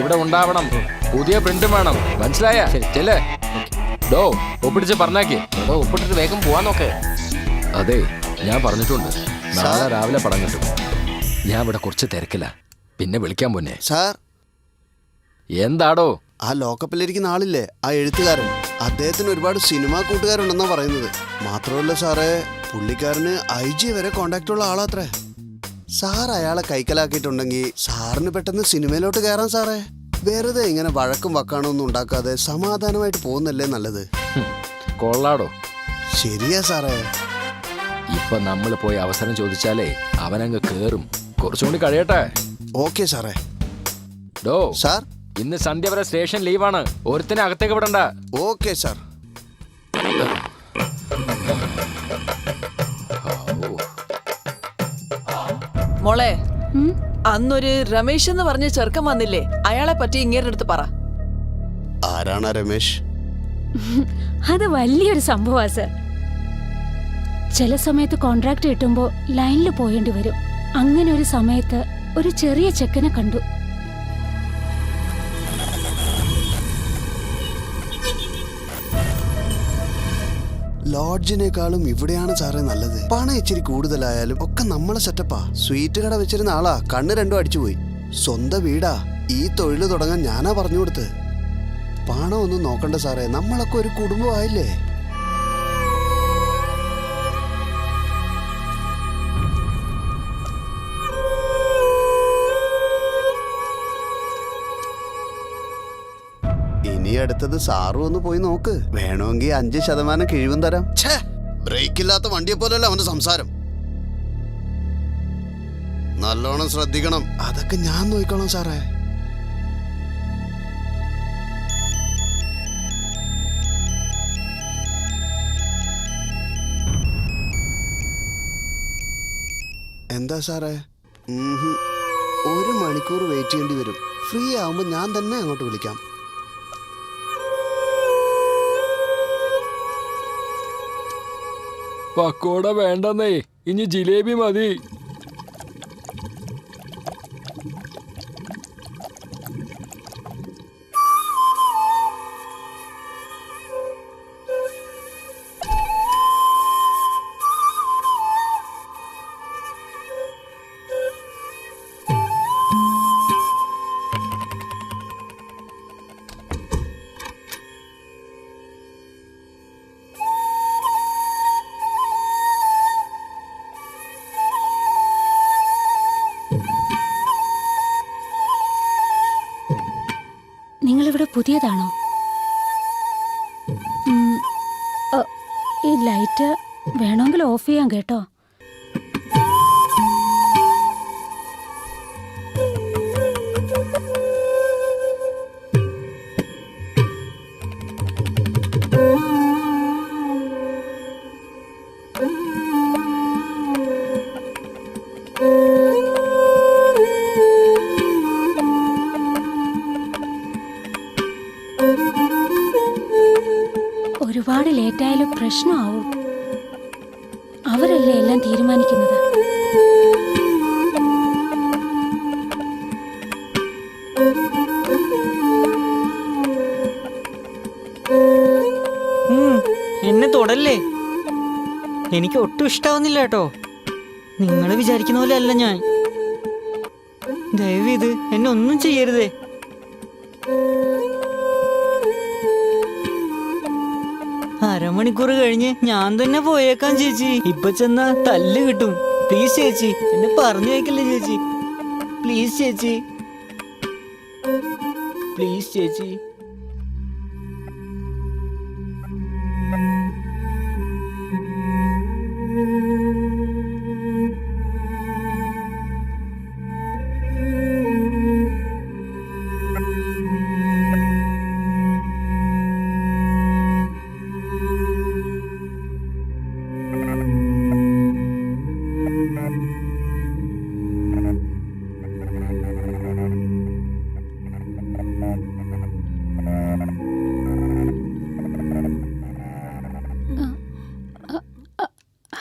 ഇവിടെ ഉണ്ടാവണം. പുതിയ പ്രിന്റും വേണം. മനസ്സിലായ? ചെല്ലേ. ഡോ, ഒപ്പിടിച്ച് പറഞ്ഞാക്കി. എടോ, ഒപ്പിട്ടിട്ട് വേഗം പോവാൻ നോക്ക്. അതെ, ഞാൻ പറഞ്ഞിട്ടുണ്ട്. നാളെ രാവിലെ പടം കിട്ടും. ഞാൻ ഇവിടെ കുറച്ച് തിരക്കില്ല. പിന്നെ വിളിക്കാൻ പോന്നെ. സാർ, എന്താടോ? ആ ലോക്കപ്പിലിരിക്കുന്ന ആളില്ലേ, ആ എഴുത്തുകാരൻ, അദ്ദേഹത്തിന് ഒരുപാട് സിനിമാ കൂട്ടുകാരുണ്ടെന്നാ പറയുന്നത്. മാത്രമല്ല സാറേ, പുള്ളിക്കാരന് IG വരെ കോണ്ടാക്ട് ഉള്ള ആളാത്രേ. സാർ അയാളെ കൈക്കലാക്കിയിട്ടുണ്ടെങ്കിൽ സാറിന് പെട്ടെന്ന് സിനിമയിലോട്ട് കയറാൻ സാറേ. വെറുതെ ഇങ്ങനെ വഴക്കും വക്കാണൊന്നും ഉണ്ടാക്കാതെ സമാധാനമായിട്ട് പോകുന്നല്ലേ നല്ലത്. കൊള്ളാടോ. ശരിയാ സാറേ. ഇപ്പൊ നമ്മൾ പോയി അവസരം ചോദിച്ചാലേ അവനങ്ങ് കേറും. കുറച്ചുകൂടി കഴിയട്ടെ. ഓക്കെ സാറേ. ഡോ സാർ, ഇന്ന് സന്ധ്യ വരെ സ്റ്റേഷൻ ലീവാണ്. ഒരുത്തിനെ അകത്തേക്ക് വിടണ്ട. Okay sir. മോളെ, അന്നൊരു രമേശ് എന്ന് പറഞ്ഞ ചെറുക്കൻ വന്നില്ലേ, അയാളെ പറ്റി ഇങ്ങേരുടെ അടുത്ത് പറ. ആരാണ് രമേശ്? അത് വലിയൊരു സംഭവമാ സർ. ചില സമയത്ത് കോൺട്രാക്ട് കിട്ടുമ്പോൾ ലൈനിൽ പോയേണ്ടി വരും. അങ്ങനെ ഒരു സമയത്ത് ഒരു ചെറിയ ചെക്കനെ കണ്ടു. ലോഡ്ജിനേക്കാളും ഇവിടെയാണ് സാറേ നല്ലത്. പണം ഇച്ചിരി കൂടുതലായാലും ഒക്കെ നമ്മളെ സെറ്റപ്പാ. സ്വീറ്റ് കട വെച്ചിരുന്ന ആളാ, കണ്ണ് രണ്ടും അടിച്ചുപോയി. സ്വന്തം വീടാ. ഈ തൊഴിൽ തുടങ്ങാൻ ഞാനാ പറഞ്ഞു കൊടുത്ത്. പണം ഒന്നും നോക്കണ്ട സാറേ, നമ്മളൊക്കെ ഒരു കുടുംബമായില്ലേ. ഇനി അടുത്തത് സാറും ഒന്ന് പോയി നോക്ക്. വേണമെങ്കിൽ 5% കിഴിവും തരാം. ബ്രേക്ക് ഇല്ലാത്ത വണ്ടിയെ പോലെയല്ല അവന്റെ സംസാരം. നല്ലോണം ശ്രദ്ധിക്കണം. അതൊക്കെ ഞാൻ നോക്കിക്കോളാം സാറേ. എന്താ സാറേ? 1 മണിക്കൂർ വെയിറ്റ് ചെയ്യേണ്ടി വരും. ഫ്രീ ആവുമ്പോൾ ഞാൻ തന്നെ അങ്ങോട്ട് വിളിക്കാം. പക്കോട വേണ്ടെന്നേ, ഇനി ജിലേബി മതി. പുതിയതാണോ? ഈ ലൈറ്റ് വേണമെങ്കിൽ ഓഫ് ചെയ്യാം കേട്ടോ. ഒരുപാട് ലേറ്റായാലും പ്രശ്നമാവും. അവരല്ലേ എല്ലാം തീരുമാനിക്കുന്നത്. എന്നെ തൊടല്ലേ. എനിക്ക് ഒട്ടും ഇഷ്ടാവുന്നില്ല കേട്ടോ. നിങ്ങൾ വിചാരിക്കുന്ന പോലെ അല്ല ഞാൻ. ദയവ് എന്നെ ഒന്നും ചെയ്യരുതേ. അരമണിക്കൂർ കഴിഞ്ഞ് ഞാൻ തന്നെ പോയേക്കാം ചേച്ചി. ഇപ്പൊ ചെന്നാ തല്ല് കിട്ടും. പ്ലീസ് ചേച്ചി, എന്നെ പറഞ്ഞു കേക്കല്ലേ ചേച്ചി. പ്ലീസ് ചേച്ചി, പ്ലീസ് ചേച്ചി.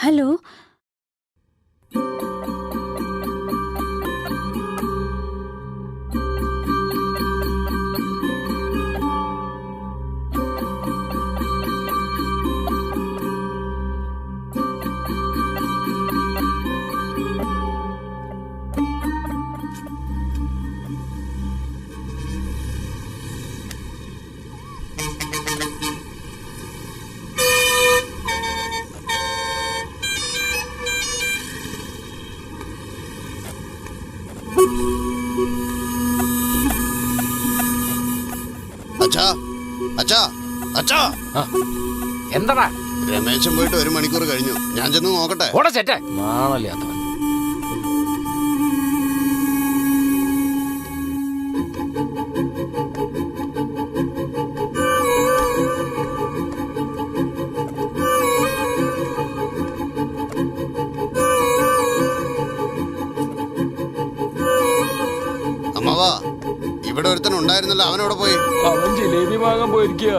ഹലോ, അച്ഛാ, അച്ഛാ, അച്ഛാ. എന്താടാ? രമേശൻ പോയിട്ട് 1 മണിക്കൂർ കഴിഞ്ഞു. ഞാൻ ചെന്ന് നോക്കട്ടെ. ഓടെ ചേട്ടേ മാണല്ലാത്ത അമ്മവാ, ഇവിടെ ഒരുത്തൻ ഉണ്ടായിരുന്നല്ലോ. അവനോടെ പോയി. അവൻ ജിലേബി വാങ്ങാൻ പോയിരിക്കുക.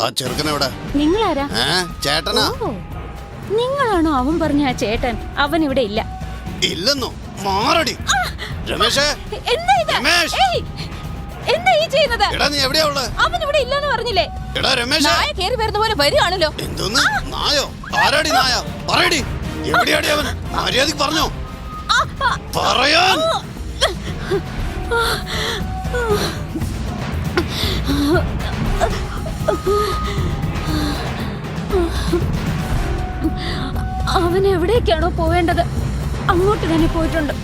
ആ ചെറുക്കനെവിടെ? നിങ്ങളാരാ? ചേട്ടനാ. നിങ്ങളാണോ അവൻ പറഞ്ഞ ആ ചേട്ടൻ? അവൻ ഇവിടെ ഇല്ല. ഇല്ലെന്നോ? മാറടി രമേശേ. രമേശ്, എന്താ ഈ ചെയ്യുന്നത്? എടാ നീ എവിടെയാ ഉള്ളത്? അവൻ ഇവിടെ ഇല്ലെന്ന് പറഞ്ഞില്ലേ? എടാ രമേശ്, നായ കേറി വരുന്ന പോലെ വരികയാണല്ലോ. എന്തോന്ന് നായോ? ആരാടി നായ? പറയടി, എവിടെയാടി അവൻ? മര്യാദക്ക് പറഞ്ഞോ. പറയാൻ. അവൻ എവിടേക്കാണോ പോവേണ്ടത് അങ്ങോട്ട് തന്നെ പോയിട്ടുണ്ട്.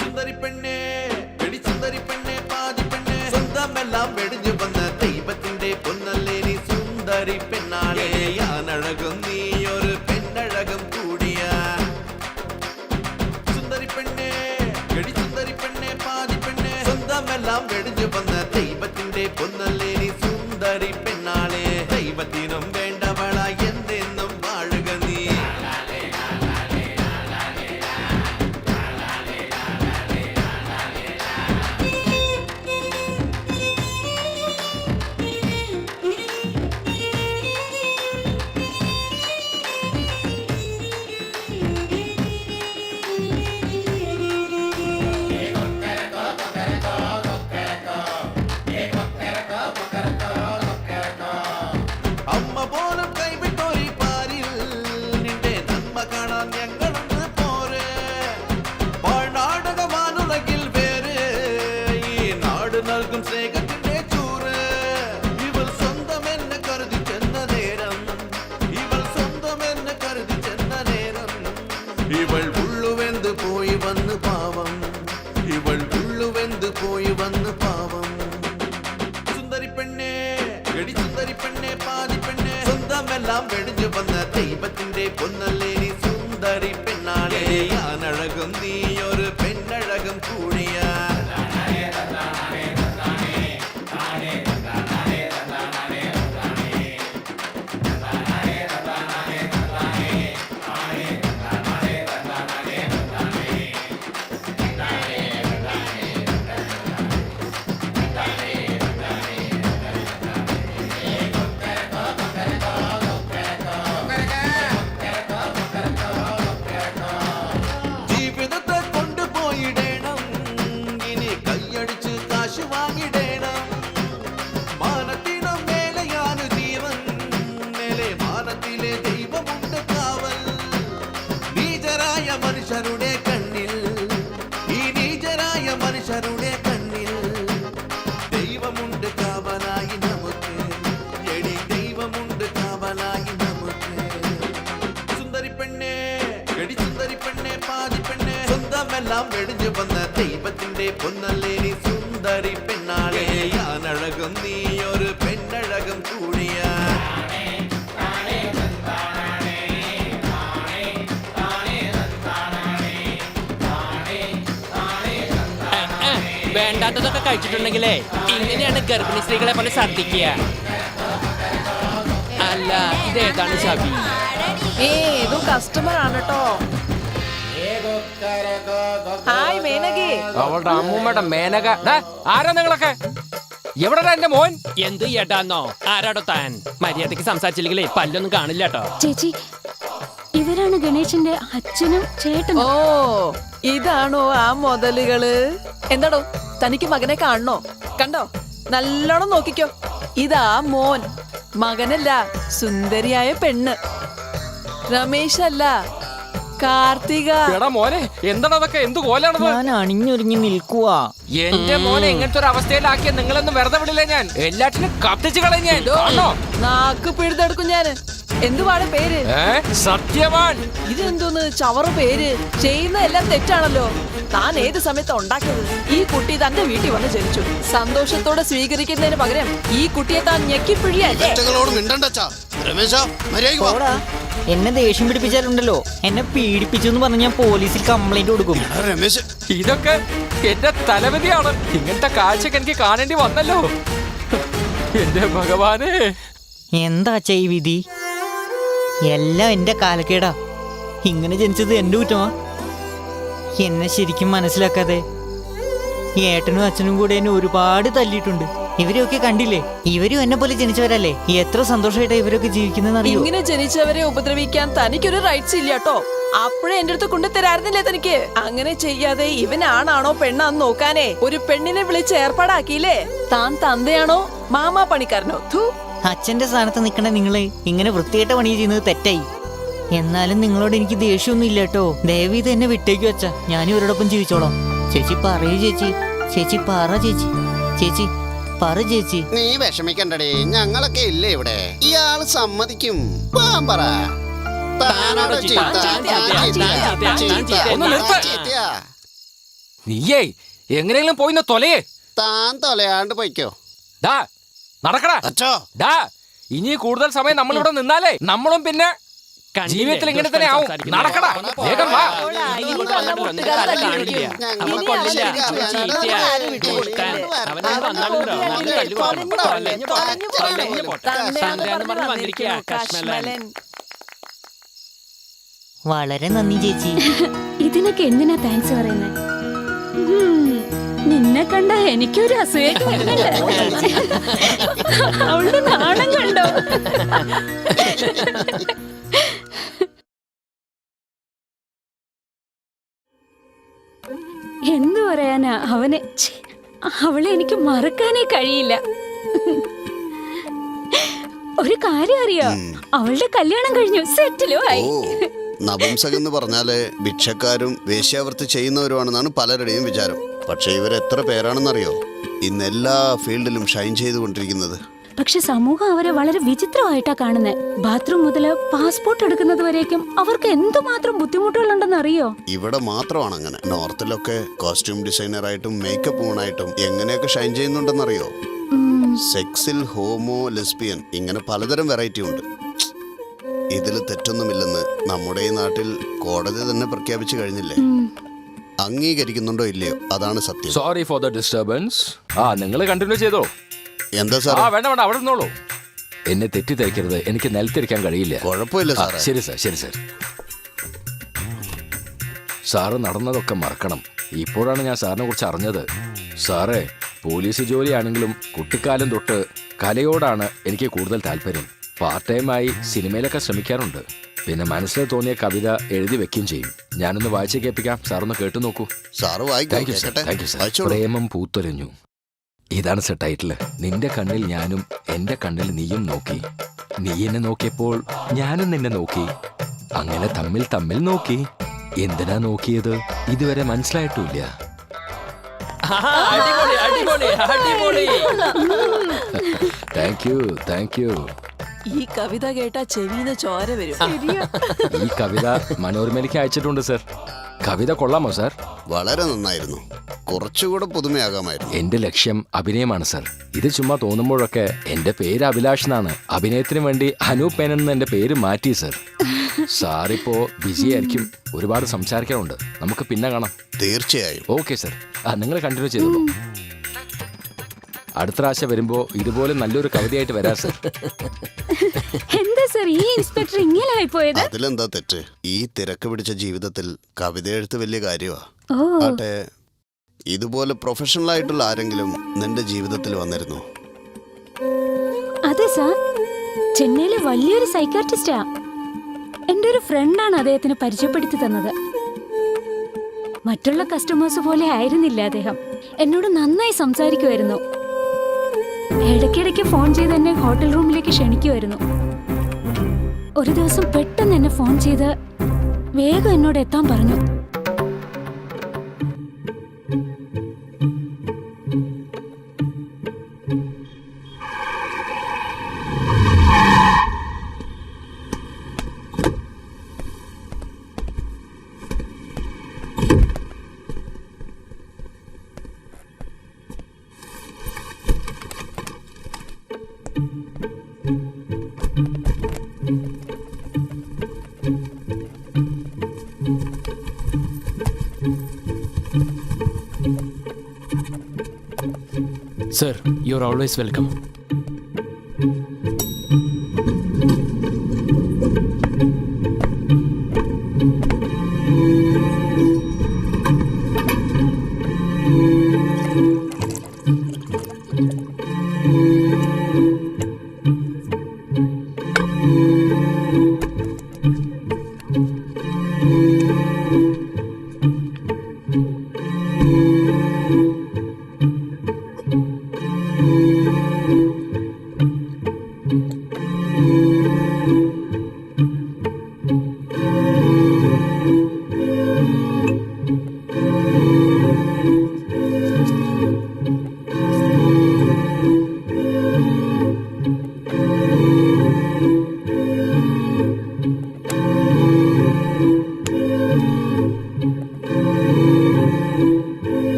സുന്ദരി പെണ്ണേ, എടി സുന്ദരി പെണ്ണേ, പാതി പെണ്ണേ, സ്വന്തമെല്ലാം വെടിഞ്ഞു വന്ന ദൈവത്തിന്റെ പൊന്നല്ലേ നീ സുന്ദരി പെണ്ണാളെ. ഞാനഴകും നീ ഒരു പെണ്ണഴകും കൂടിയ സുന്ദരി പെണ്ണേ, എടി സുന്ദരി പെണ്ണേ, പാതി പെണ്ണേ, സ്വന്തമെല്ലാം വെടിഞ്ഞു വന്ന ദൈവത്തിന്റെ പൊന്നല്ലേ നീ സുന്ദരി പെണ്ണാളെ. ദൈവത്തിനും വേണ്ടവള എന്തെന്നും വാഴുക നീ. എല്ലാം വെടിഞ്ഞു വന്ന ദൈവത്തിന്റെ പൊന്നല്ലേ നീ സുന്ദരി പെണ്ണാളെ ഞാനഴകും നീ ഒരു പെണ്ണഴകും കൂടിയാ വേണ്ടാത്തതൊക്കെ കഴിച്ചിട്ടുണ്ടെങ്കിലേ ഇങ്ങനെയാണ് ഗർഭിണി സ്ത്രീകളെ പോലെ ഛർദ്ദിക്കുക. അല്ല ഇതേതാണ് ശബി? ഏതോ കസ്റ്റമർ ആണ് കേട്ടോ. ഹായ് മേനകി. അവളുടെ അമ്മൂമ്മയുടെ മേനക. ദാ, ആരാ നിങ്ങളൊക്കെ? എവിടെടാ എന്റെ മോൻ? എന്ത് ഏട്ടാന്നോ? ആരാടോ താൻ? മര്യാദക്ക് സംസാരിച്ചില്ലെങ്കിലേ പല്ലൊന്നും കാണില്ല കേട്ടോ. ചേച്ചി ഇവരാണ് ഗണേശന്റെ അച്ഛനും ചേട്ടനും. ഓ ഇതാണോ ആ മുതലുകള്? എന്താടോ തനിക്ക് മകനെ കാണണോ? കണ്ടോ? നല്ലോണം നോക്കിക്കോ. ഇതാ മോൻ. മകനല്ല, സുന്ദരിയായ പെണ്ണ്. രമേശ് അല്ല, കാർത്തിക. എടാ മോനെ, എന്താണ് അതൊക്കെ? എന്ത് കോലാണത്? ഞാൻ അണിഞ്ഞൊരുങ്ങി നിൽക്കുവാ. എന്റെ മോനെ ഇങ്ങനത്തെ ഒരു അവസ്ഥയിലാക്കിയ നിങ്ങളൊന്നും വെറുതെ വിടില്ല ഞാൻ. എല്ലാറ്റിനും കത്തിച്ചു കളയും ഞാൻ. കാണോ? നാക്ക് പിഴുതെടുക്കും ഞാന്. എന്തുവാണ് പേര്? സത്യവാൻ. ഇതെന്തോന്ന് ചവറ് പേര്? ചെയ്യുന്ന എല്ലാം തെറ്റാണല്ലോ. താൻ ഏത് സമയത്താ ഉണ്ടാക്കിയത്? ഈ കുട്ടി തന്റെ വീട്ടിൽ വന്ന് ജനിച്ചു. സന്തോഷത്തോടെ സ്വീകരിക്കുന്നതിന് പകരം ഈ കുട്ടിയെ താൻ ഞെക്കിപ്പിഴിയല്ലേ? മിണ്ടണ്ടച്ചാ രമേശ, മര്യാദയ്ക്ക് വാ. എന്നെ ദേഷ്യം പിടിപ്പിച്ചാലുണ്ടല്ലോ, എന്നെ പീഡിപ്പിച്ചു എന്ന് പറഞ്ഞ് ഞാൻ പോലീസിൽ കംപ്ലൈന്റ് കൊടുക്കും. രമേശ്, ഇതൊക്കെ എന്റെ തലവിധിയാണ്. ഇങ്ങനത്തെ കാഴ്ചക്ക് എനിക്ക് കാണേണ്ടി വന്നല്ലോ. എന്റെ ഭഗവാനെ, എന്താ ഈ വിധി? എല്ലാം എന്റെ കാലക്കേടാ. ഇങ്ങനെ ജനിച്ചത് എന്റെ കുറ്റമാ. എന്നെ ശരിക്കും മനസ്സിലാക്കാതെ ഏട്ടനും അച്ഛനും കൂടെ എന്നെ ഒരുപാട് തല്ലിയിട്ടുണ്ട്. ഇവരെയൊക്കെ കണ്ടില്ലേ? ഇവരും എന്നെ പോലെ ജനിച്ചവരല്ലേ? എത്ര സന്തോഷമായിട്ടാ ഇവരൊക്കെ ജീവിക്കുന്നതെന്ന് അറിയോ? ഇങ്ങനെ ജനിച്ചവരെ ഉപദ്രവിക്കാൻ തനിക്കൊരു റൈറ്റ്സ് ഇല്ല കേട്ടോ. അപ്പോഴേ എന്റെ അടുത്ത് കൊണ്ടുതരാറുന്നില്ലേ തനിക്ക്? അങ്ങനെ ചെയ്യാതെ ഇവനാണാണോ പെണ്ണാന്ന് നോക്കാനേ ഒരു പെണ്ണിനെ വിളിച്ച് ഏർപ്പാടാക്കിയില്ലേ? താൻ തന്തയാണോ മാമാ പണിക്കാരനോ? അച്ഛന്റെ സ്ഥാനത്ത് നിൽക്കണ നിങ്ങള് ഇങ്ങനെ വൃത്തികെട്ട പണി ചെയ്യുന്നത് തെറ്റായി. എന്നാലും നിങ്ങളോട് എനിക്ക് ദേഷ്യമൊന്നും ഇല്ല കേട്ടോ. ദയവീത് എന്നെ വിട്ടേക്കു അച്ഛാ. ഞാനും ഇവരോടൊപ്പം ജീവിച്ചോളാം. ചേച്ചി പറയൂ ചേച്ചി. ചേച്ചി പറ ചേച്ചി. ചേച്ചി പറ ചേച്ചി. നീ വിഷമിക്കണ്ടേ, ഞങ്ങളൊക്കെ ഇല്ലേ ഇവിടെ. ഇയാള് സമ്മതിക്കും. പറ. താനാണോ ചീത്ത? ഒന്ന് നിർത്ത്. നീയേ എങ്ങനെയെങ്കിലും പോയിന്ന് തൊലയേ. താൻ തൊലയാണ്ട് പോയിക്കോ. ഡാ നടക്കടാ. അച്ഛോ, ഡാ ഇനി കൂടുതൽ സമയം നമ്മളിവിടെ നിന്നാലേ നമ്മളും പിന്നെ ജീവിതത്തിൽ ഇങ്ങനെ തന്നെ ആവും. നടക്കടാ, വേഗം വാ. വളരെ നന്ദി ചേച്ചി. ഇതിനൊക്കെ എന്തിനാ താങ്ക്സ് പറയുന്നത്? നിന്നെ കണ്ട എനിക്കൊരു അസൂയൊക്കെ വരുന്നുണ്ട്. അവളുടെ നാണം കണ്ടോ? എന്തു പറയാനാ അവനെ? അവളെ എനിക്ക് മറക്കാനേ കഴിയില്ല. ഒരു കാര്യം അറിയോ? അവളുടെ കല്യാണം കഴിഞ്ഞു, സെറ്റിലും ആയി. നപുംസകെന്ന് പറഞ്ഞാല് ഭിക്ഷക്കാരും വേശ്യാവൃത്തി ചെയ്യുന്നവരുമാണെന്നാണ് പലരുടെയും വിചാരം. പക്ഷെ ഇവരെത്ര പേരാണെന്നറിയോ ഇന്ന് എല്ലാ ഫീൽഡിലും ഷൈൻ ചെയ്തുകൊണ്ടിരിക്കുന്നത്? പക്ഷെ സമൂഹം അവരെ വളരെ വിചിത്രമായിട്ടാ കാണുന്നത്. ബാത്റൂം മുതല് പാസ്പോർട്ട് എടുക്കുന്നത് വരേക്കും അവർക്ക് എന്തുമാത്രം ബുദ്ധിമുട്ടുകളുണ്ടെന്ന് അറിയോ? ഇവിടെ മാത്രമാണ് അങ്ങനെ. നോർത്തിലൊക്കെ കോസ്റ്റ്യൂം ഡിസൈനറായിട്ടും മേക്കപ്പ് വുമണായിട്ടും എങ്ങനെയൊക്കെ ഷൈൻ ചെയ്യുന്നുണ്ടെന്നറിയോ? സെക്സിൽ ഹോമോ, ലെസ്ബിയൻ, ഇങ്ങനെ പലതരം വെറൈറ്റി ഉണ്ട്. ഇതിൽ തെറ്റൊന്നുമില്ലെന്ന് നമ്മുടെ ഈ നാട്ടിൽ കോടതി തന്നെ പ്രഖ്യാപിച്ചു കഴിഞ്ഞില്ലേ? അംഗീകരിക്കുന്നുണ്ടോ ഇല്ലയോ, അതാണ് സത്യം. Sorry for the disturbance. നിങ്ങൾ കണ്ടിന്യൂ ചെയ്തോ. എന്താ സാർ? വേണ്ട വേണ്ട, അവിടെ നിന്നോളൂ. എന്നെ തെറ്റിദ്ധരിക്കരുത്, എനിക്ക് നിലത്തിരിക്കാൻ കഴിയില്ല. കുഴപ്പമില്ല സാർ. ശരി സാർ, ശരി സാർ. സാറ് നടന്നതൊക്കെ മറക്കണം. ഇപ്പോഴാണ് ഞാൻ സാറിനെ കുറിച്ച് അറിഞ്ഞത്. സാറേ, പോലീസ് ജോലിയാണെങ്കിലും കുട്ടിക്കാലം തൊട്ട് കലയോടാണ് എനിക്ക് കൂടുതൽ താല്പര്യം. പാർട്ട് ടൈമായി സിനിമയിലൊക്കെ ശ്രമിക്കാറുണ്ട്. പിന്നെ മനസ്സിൽ തോന്നിയ കവിത എഴുതി വെക്കുകയും ചെയ്യും. ഞാനൊന്ന് വായിച്ചു കേൾപ്പിക്കാം, സാറൊന്ന് കേട്ടു നോക്കൂ. Sir thank you sir. പ്രേമം പൂത്തൊരഞ്ഞു. ഇതാണ് സർ ടൈറ്റില്. നിന്റെ കണ്ണിൽ ഞാനും എന്റെ കണ്ണിൽ നീയും നോക്കി. നീ എന്നെ നോക്കിയപ്പോൾ ഞാനും നിന്നെ നോക്കി. അങ്ങനെ തമ്മിൽ തമ്മിൽ നോക്കി. എന്തിനാ നോക്കിയത് ഇതുവരെ മനസ്സിലായിട്ടില്ല. അടിപൊളി അടിപൊളി അടിപൊളി. Thank you thank you. ഈ കവിത കേട്ടാ ചെവിന്ന് ചോര വരും. ഈ കവിത മനോരമയിലേക്ക് അയച്ചിട്ടുണ്ട് സർ. കവിത കൊള്ളാമോ സാർ? വളരെ നന്നായിരുന്നു. കുറച്ചുകൂടെ പുതുമയാകാമായിരുന്നു. എന്റെ ലക്ഷ്യം അഭിനയമാണ് സർ. ഇത് ചുമ്മാ തോന്നുമ്പോഴൊക്കെ എന്റെ പേര് അഭിലാഷ് എന്നാണ്. അഭിനയത്തിന് വേണ്ടി അനൂപ് മേനൻ എന്ന് എന്റെ പേര് മാറ്റി സർ. സാറിപ്പോ ബിസി ആയിരിക്കും, ഒരുപാട് സംസാരിക്കാറുണ്ട്. നമുക്ക് പിന്നെ കാണാം. തീർച്ചയായും. ഓക്കെ സർ, നിങ്ങൾ കണ്ടിന്യൂ ചെയ്തോളൂ. അടുത്ത പ്രാവശ്യം വരുമ്പോ ഇതുപോലെ നല്ലൊരു കവിതയായിട്ട് വരാം സർ. എന്താ സർ ഈ ഇൻസ്പെക്ടർ ഇങ്ങനെ ആയിപ്പോയത്? അതിലെന്താ തെറ്റ്? ഈ തിരക്ക് പിടിച്ച ജീവിതത്തിൽ കവിത എഴുത്ത് വലിയ കാര്യമാ. ഓ ആട്ടെ, ഇതുപോലെ പ്രൊഫഷണൽ ആയിട്ടുള്ള ആരെങ്കിലും നിന്റെ ജീവിതത്തിൽ വന്നിരുന്നു? അതെ സാർ, ചെന്നൈയിലെ വലിയൊരു സൈക്കാട്രിസ്റ്റാ. എന്റെ ഒരു ഫ്രണ്ടാണ് അദ്ദേഹത്തിന് പരിചയപ്പെടുത്തി തന്നത്. മറ്റുള്ള കസ്റ്റമേഴ്സ് പോലെ ആയിരുന്നില്ല അദ്ദേഹം. എന്നോട് നന്നായി സംസാരിക്കുമായിരുന്നു. ഇടയ്ക്കിടയ്ക്ക് ഫോൺ ചെയ്ത് എന്നെ ഹോട്ടൽ റൂമിലേക്ക് ക്ഷണിക്കുമായിരുന്നു. ഒരു ദിവസം പെട്ടെന്ന് എന്നെ ഫോൺ ചെയ്ത് വേഗം എന്നോട് എത്താൻ പറഞ്ഞു. Sir, you are always welcome.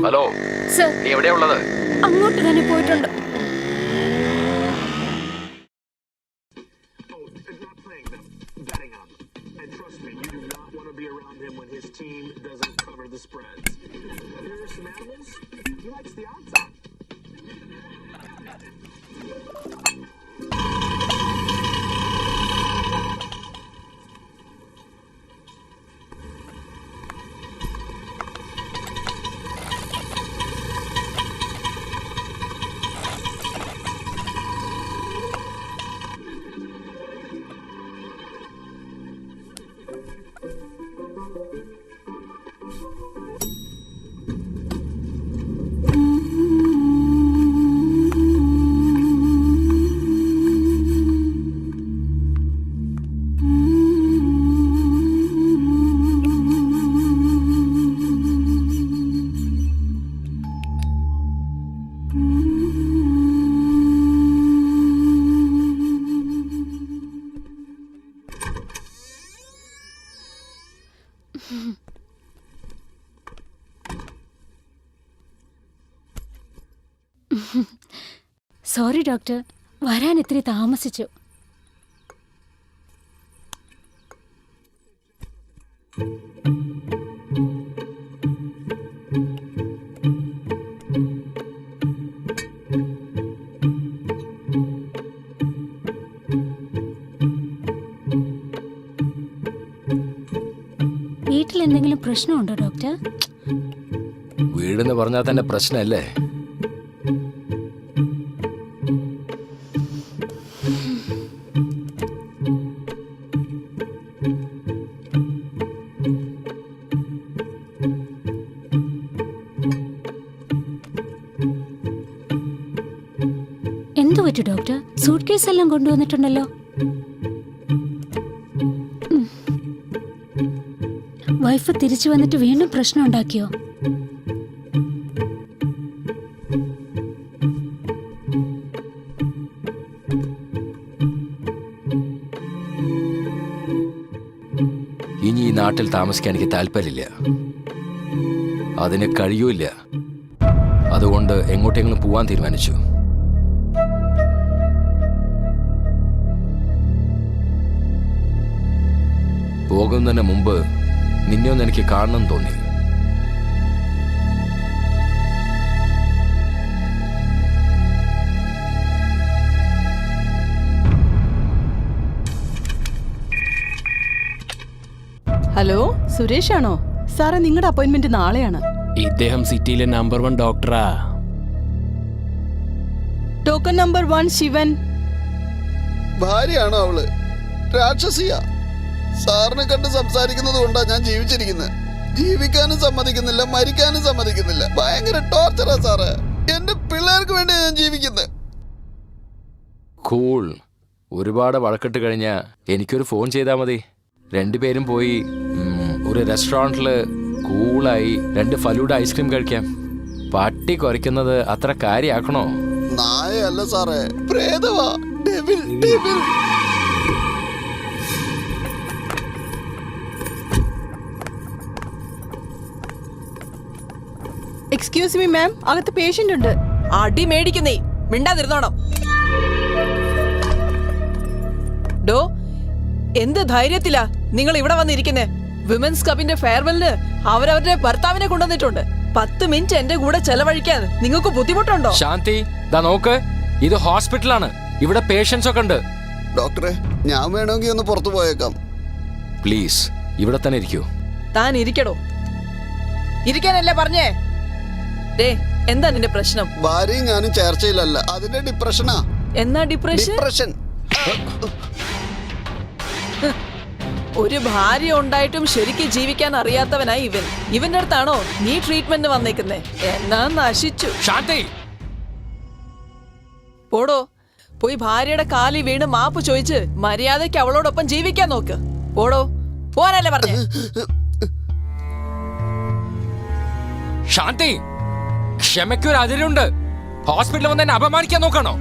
Hello, sir, നീ എവിടെയാ ഉള്ളത്? അങ്ങോട്ട് തന്നെ പോയിട്ടുണ്ട്. സോറി ഡോക്ടർ, വരാൻ ഇത്തിരി താമസിച്ചു. വീട്ടിൽ എന്തെങ്കിലും പ്രശ്നമുണ്ടോ ഡോക്ടർ? വീടെന്ന് പറഞ്ഞാൽ തന്നെ പ്രശ്നമല്ലേ? എന്തു പറ്റു ഡോക്ടർ? സൂട്ട് കേസ് എല്ലാം കൊണ്ടുവന്നിട്ടുണ്ടല്ലോ. വൈഫ് തിരിച്ചു വന്നിട്ട് വീണ്ടും പ്രശ്നം ഉണ്ടാക്കിയോ? ഈ നാട്ടിൽ താമസിക്കാൻ എനിക്ക് താല്പര്യമില്ല, അതിന് കഴിയൂല. അതുകൊണ്ട് എങ്ങോട്ടെങ്കിലും പോവാൻ തീരുമാനിച്ചു. പോകുന്നതിന് മുമ്പ് നിന്നെ ഒന്ന് എനിക്ക് കാണണം തോന്നി. ഹലോ, സുരേഷ് ആണോ? സാറേ, നിങ്ങളുടെ അപ്പോയിന്റ്മെന്റ് നാളെയാണ്. ഇദ്ദേഹം സിറ്റിയിലെ നമ്പർ 1 ഡോക്ടറാ. Token number 1 Sivan. ഭാര്യയാണോ അവള്? രാക്ഷസിയ. സാറിനെ കണ്ട് സംസാരിക്കുന്നത് കൊണ്ടാ ഞാൻ ജീവിച്ചിരിക്കുന്നത്. ജീവിക്കാനും സമ്മതിക്കുന്നില്ല, മരിക്കാനും സമ്മതിക്കുന്നില്ല. ഭയങ്കര ടോർച്ചറാ സാറ്. എന്റെ പിള്ളേർക്ക് വേണ്ടിയാ ഞാൻ ജീവിക്കുന്നത്. കൂൾ. ഒരുപാട് വഴക്കിട്ട് കഴിഞ്ഞാ എനിക്കൊരു ഫോൺ ചെയ്താൽ മതി. രണ്ടുപേരും പോയി ഒരു റെസ്റ്റോറൻറ്റിൽ കൂളായി 2 ഫലൂഡ ഐസ്ക്രീം കഴിക്കാം. പട്ടി കുറയ്ക്കുന്നത് അത്ര കാര്യമാക്കണോ? നായയല്ല സാറേ, പ്രേതവാ. Devil, devil. Excuse me ma'am, അകത്ത് പേഷ്യന്റ് ഉണ്ട്. അടി മേടിക്കുന്നേ, മിണ്ടാതിരുന്നോണം. ഡോ, എന്ത് ധൈര്യത്തിലാ നിങ്ങൾ ഇവിടെ വന്നിരിക്കുന്നേ? വിമൻസ് ക്ലബിന്റെ ഫെയർവെല്ലിന് അവരവരുടെ ഭർത്താവിനെ കൊണ്ടുവന്നിട്ടുണ്ട്. 10 മിനിറ്റ് എന്റെ കൂടെ ചെലവഴിക്കാൻ നിങ്ങൾക്ക് ബുദ്ധിമുട്ടുണ്ടോ? ശാന്തി, ദാ നോക്ക്, ഇത് ഹോസ്പിറ്റലാണ്. ഇവിടെ പേഷ്യൻസ് ഒക്കെ ഉണ്ട്. ഡോക്ടറെ, ഞാൻ വേണമെങ്കിൽ ഒന്ന് പുറത്തു പോയേക്കാം. പ്ലീസ്, ഇവിടെ തന്നെ ഇരിക്കൂ. താൻ ഇരിക്കടോ. ഇരിക്കാനല്ലേ പറഞ്ഞേ? ഡേ, എന്താ നിന്റെ പ്രശ്നം? ഭാര്യയും ഞാനും ചേർച്ചയിലല്ല, അതിന്റെ ഡിപ്രഷനാ. എന്നാ ഡിപ്രഷൻ? ഡിപ്രഷൻ. ഒരു ഭാര്യ ഉണ്ടായിട്ടും ശരിക്ക് ജീവിക്കാൻ അറിയാത്തവനായി ഇവൻ. ഇവന്റെ അടുത്താണോ നീ ട്രീറ്റ്മെന്റ് വന്നേക്കുന്നേ? എന്നാ നശിച്ചു. ശാന്തി, പോടോ, പോയി ഭാര്യയുടെ കാലിൽ വീണ് മാപ്പ് ചോദിച്ച് മര്യാദയ്ക്ക് അവളോടൊപ്പം ജീവിക്കാൻ നോക്ക്. പോടോ, പോവാനല്ലേ പറഞ്ഞേ? ശാന്തി, ക്ഷമയ്ക്കൊരു അതിരുണ്ട്. ഹോസ്പിറ്റലിൽ വന്ന് എന്നെ അപമാനിക്കാൻ നോക്കണോ?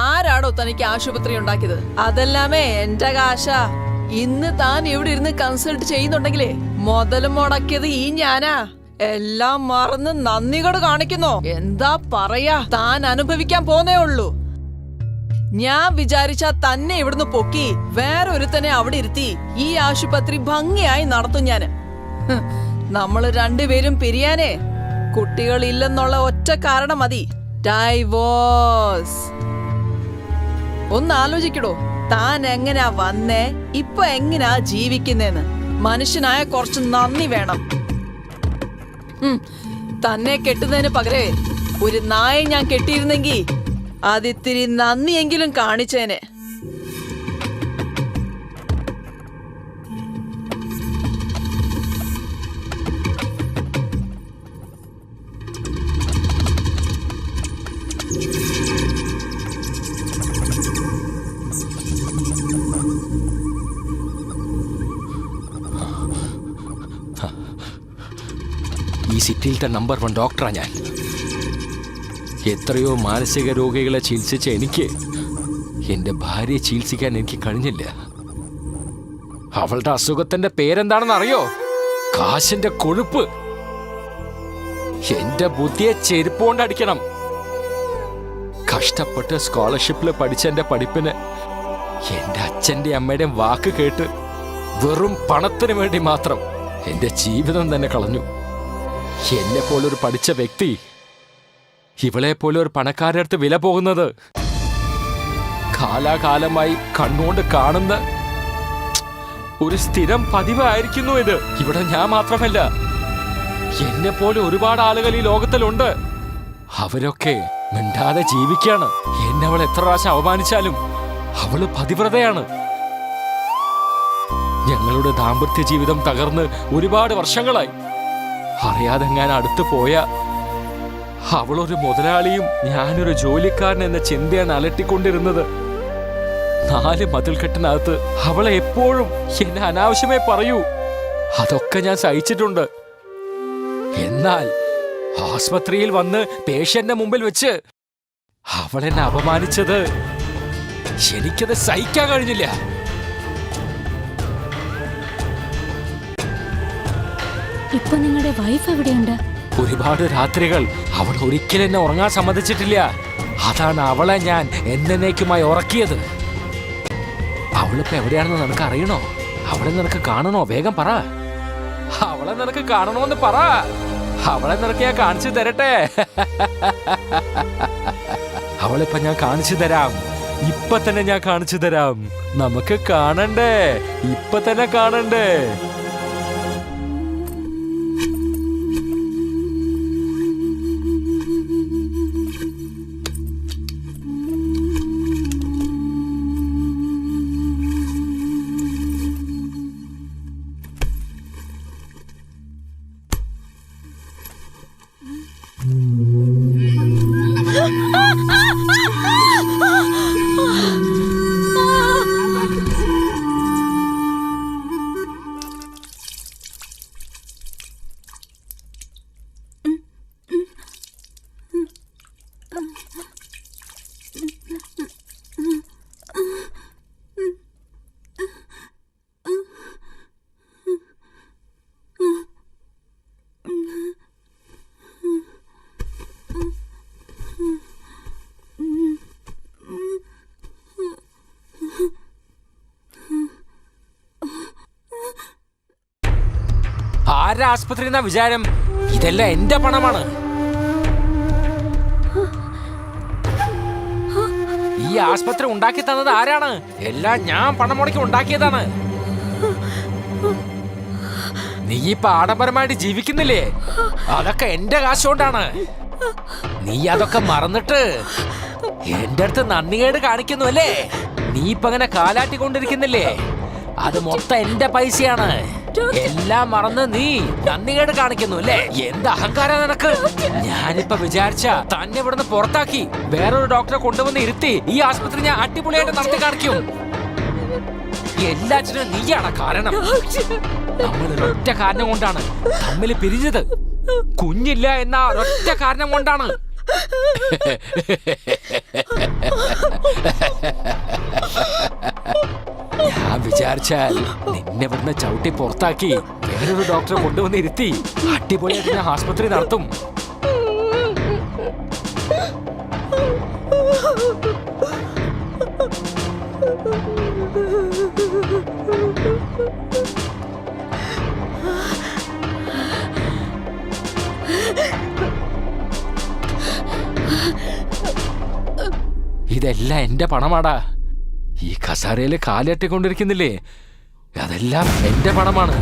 ആരാടോ തനിക്ക് ആശുപത്രി ഉണ്ടാക്കിയത്? അതെല്ലാമേ എന്റെ കാശ. ഇന്ന് താൻ ഇവിടെ ഇരുന്ന് കൺസൾട്ട് ചെയ്യുന്നുണ്ടെങ്കിലേ മുതലും മുടക്കിയത് ഈ ഞാനാ. എല്ലാം മറന്ന് നന്ദികേട് കാണിക്കുന്നോ? എന്താ പറയാ, താൻ അനുഭവിക്കാൻ പോന്നേ ഉള്ളൂ. ഞാൻ വിചാരിച്ചാ തന്നെ ഇവിടുന്ന് പൊക്കി വേറൊരുത്തനെ അവിടെ ഇരുത്തി ഈ ആശുപത്രി ഭംഗിയായി നടത്തും ഞാന്. നമ്മള് രണ്ടുപേരും പിരിയാനേ കുട്ടികളില്ലെന്നുള്ള ഒറ്റ കാരണം മതി. ഡൈവോഴ്സ്. ഒന്ന് ആലോചിക്കടോ, താൻ എങ്ങനാ വന്നേ, ഇപ്പൊ എങ്ങനാ ജീവിക്കുന്നേന്ന്. മനുഷ്യനായ കുറച്ച് നന്ദി വേണം. തന്നെ കെട്ടുന്നതിന് പകരേ ഒരു നായ ഞാൻ കെട്ടിയിരുന്നെങ്കി അതിത്തിരി നന്ദിയെങ്കിലും കാണിച്ചേനെ. ഈ സിറ്റിയിലത്തെ നമ്പർ 1 ഡോക്ടറാ ഞാൻ. എത്രയോ മാനസിക രോഗികളെ ചികിത്സിച്ച എനിക്ക് എൻ്റെ ഭാര്യയെ ചികിത്സിക്കാൻ എനിക്ക് കഴിഞ്ഞില്ല. അവളുടെ അസുഖത്തിന്റെ പേരെന്താണെന്ന് അറിയോ? കാശിന്റെ കൊഴുപ്പ്. എന്റെ ബുദ്ധിയെ ചെരുപ്പ് കൊണ്ട് അടിക്കണം. കഷ്ടപ്പെട്ട് സ്കോളർഷിപ്പിൽ പഠിച്ച എന്റെ പഠിപ്പിന് എന്റെ അച്ഛന്റെ അമ്മയുടെയും വാക്ക് കേട്ട് വെറും പണത്തിന് വേണ്ടി മാത്രം എന്റെ ജീവിതം തന്നെ കളഞ്ഞു. എന്നെ പോലൊരു പഠിച്ച വ്യക്തി ഇവളെ പോലെ ഒരു പണക്കാരുടെ അടുത്ത് വില പോകുന്നത് കാലാകാലമായി കണ്ണുകൊണ്ട് കാണുന്ന ഒരു സ്ഥിരം പതിവായിരിക്കുന്നു ഇത്. ഇവിടെ ഞാൻ മാത്രമല്ല, എന്നെ പോലെ ഒരുപാട് ആളുകൾ ഈ ലോകത്തിലുണ്ട്. അവരൊക്കെ മിണ്ടാതെ ജീവിക്കാണ്. എന്നെ അവൾ എത്ര പ്രാവശ്യം അവമാനിച്ചാലും അവള് പതിവ്രതയാണ്. ഞങ്ങളുടെ ദാമ്പത്യ ജീവിതം തകർന്ന് ഒരുപാട് വർഷങ്ങളായി. അറിയാതെ ഞാൻ അടുത്ത് പോയ അവളൊരു മുതലാളിയും ഞാനൊരു ജോലിക്കാരൻ എന്ന ചിന്തയാണ് അലട്ടിക്കൊണ്ടിരുന്നത്. 4 മതിൽക്കെട്ടിനകത്ത് അവളെ എപ്പോഴും എന്നെ അനാവശ്യമേ പറയൂ. അതൊക്കെ ഞാൻ സഹിച്ചിട്ടുണ്ട്. എന്നാൽ ആസ്പത്രിയിൽ വന്ന് പേഷ്യന്റെ മുമ്പിൽ വെച്ച് അവളെന്നെ അപമാനിച്ചത് എനിക്കത് സഹിക്കാൻ കഴിഞ്ഞില്ല. ഇപ്പൊ നിങ്ങളുടെ വൈഫ് എവിടെയുണ്ട്? ഒരുപാട് രാത്രികൾ അവൾ ഒരിക്കലും എന്നെ ഉറങ്ങാൻ സമ്മതിച്ചിട്ടില്ല. അതാണ് അവളെ ഞാൻ എന്നേക്കുമായി ഉറക്കിയത്. അവളിപ്പോ എവിടെയാണെന്ന് നിനക്ക് അറിയണോ? അവളെ നിനക്ക് കാണണോ? വേഗം പറ. അവളെ നിനക്ക് കാണണോന്ന് പറ. അവളെ നിനക്ക് ഞാൻ കാണിച്ചു തരട്ടെ. അവളിപ്പോ ഞാൻ കാണിച്ചു തരാം. ഇപ്പൊ തന്നെ ഞാൻ കാണിച്ചു തരാം. നമുക്ക് കാണണ്ടേ? ഇപ്പൊ തന്നെ കാണണ്ടേ? ആരുടെ ആസ്പത്രി എന്നാ വിചാരം? ഇതെല്ലാം എന്റെ പണമാണ്. ഈ ആസ്പത്രി ഉണ്ടാക്കി തന്നത് ആരാണ്? എല്ലാം ഞാൻ പണം മുടക്കി ഉണ്ടാക്കിയതാണ്. നീ ഇപ്പൊ ആഡംബരമായിട്ട് ജീവിക്കുന്നില്ലേ? അതൊക്കെ എന്റെ കാശുകൊണ്ടാണ്. നീ അതൊക്കെ മറന്നിട്ട് എന്റെ അടുത്ത് നന്ദികേട് കാണിക്കുന്നു അല്ലേ? നീ ഇപ്പൊ അങ്ങനെ കാലാട്ടിക്കൊണ്ടിരിക്കുന്നില്ലേ? അത് മൊത്തം എന്റെ പൈസയാണ്. എല്ലാം മറന്ന് നീ നന്ദികേട് കാണിക്കുന്നു അല്ലേ? എന്ത് അഹങ്കാരം നിനക്ക്! ഞാനിപ്പോ വിചാരിച്ച തന്നെ ഇവിടുന്ന് പുറത്താക്കി വേറൊരു ഡോക്ടറെ കൊണ്ടുവന്ന് ഇരുത്തി ഈ ആസ്പത്രി ഞാൻ അടിപൊളിയായിട്ട് നടത്തി കാണിക്കും. എല്ലാറ്റിനും നീയാണ് കാരണം. നമ്മൾ ഒരൊറ്റ കാരണം കൊണ്ടാണ് തമ്മിൽ പിരിഞ്ഞത്. കുഞ്ഞില്ല എന്ന ഒരൊറ്റ കാരണം കൊണ്ടാണ്. ഞാൻ വിചാരിച്ചാൽ നിന്നെ ഇവിടുന്ന് ചവിട്ടി പുറത്താക്കി വേറൊരു ഡോക്ടറെ കൊണ്ടുവന്ന് ഇരുത്തി അടിപൊളിയായിട്ട് ഞാൻ ആസ്പത്രി നടത്തും. ഇതെല്ലാം എന്റെ പണമാടാ. ഈ കസാരയില് കാലിയട്ടിക്കൊണ്ടിരിക്കുന്നില്ലേ? അതെല്ലാം എന്റെ പണമാണ്.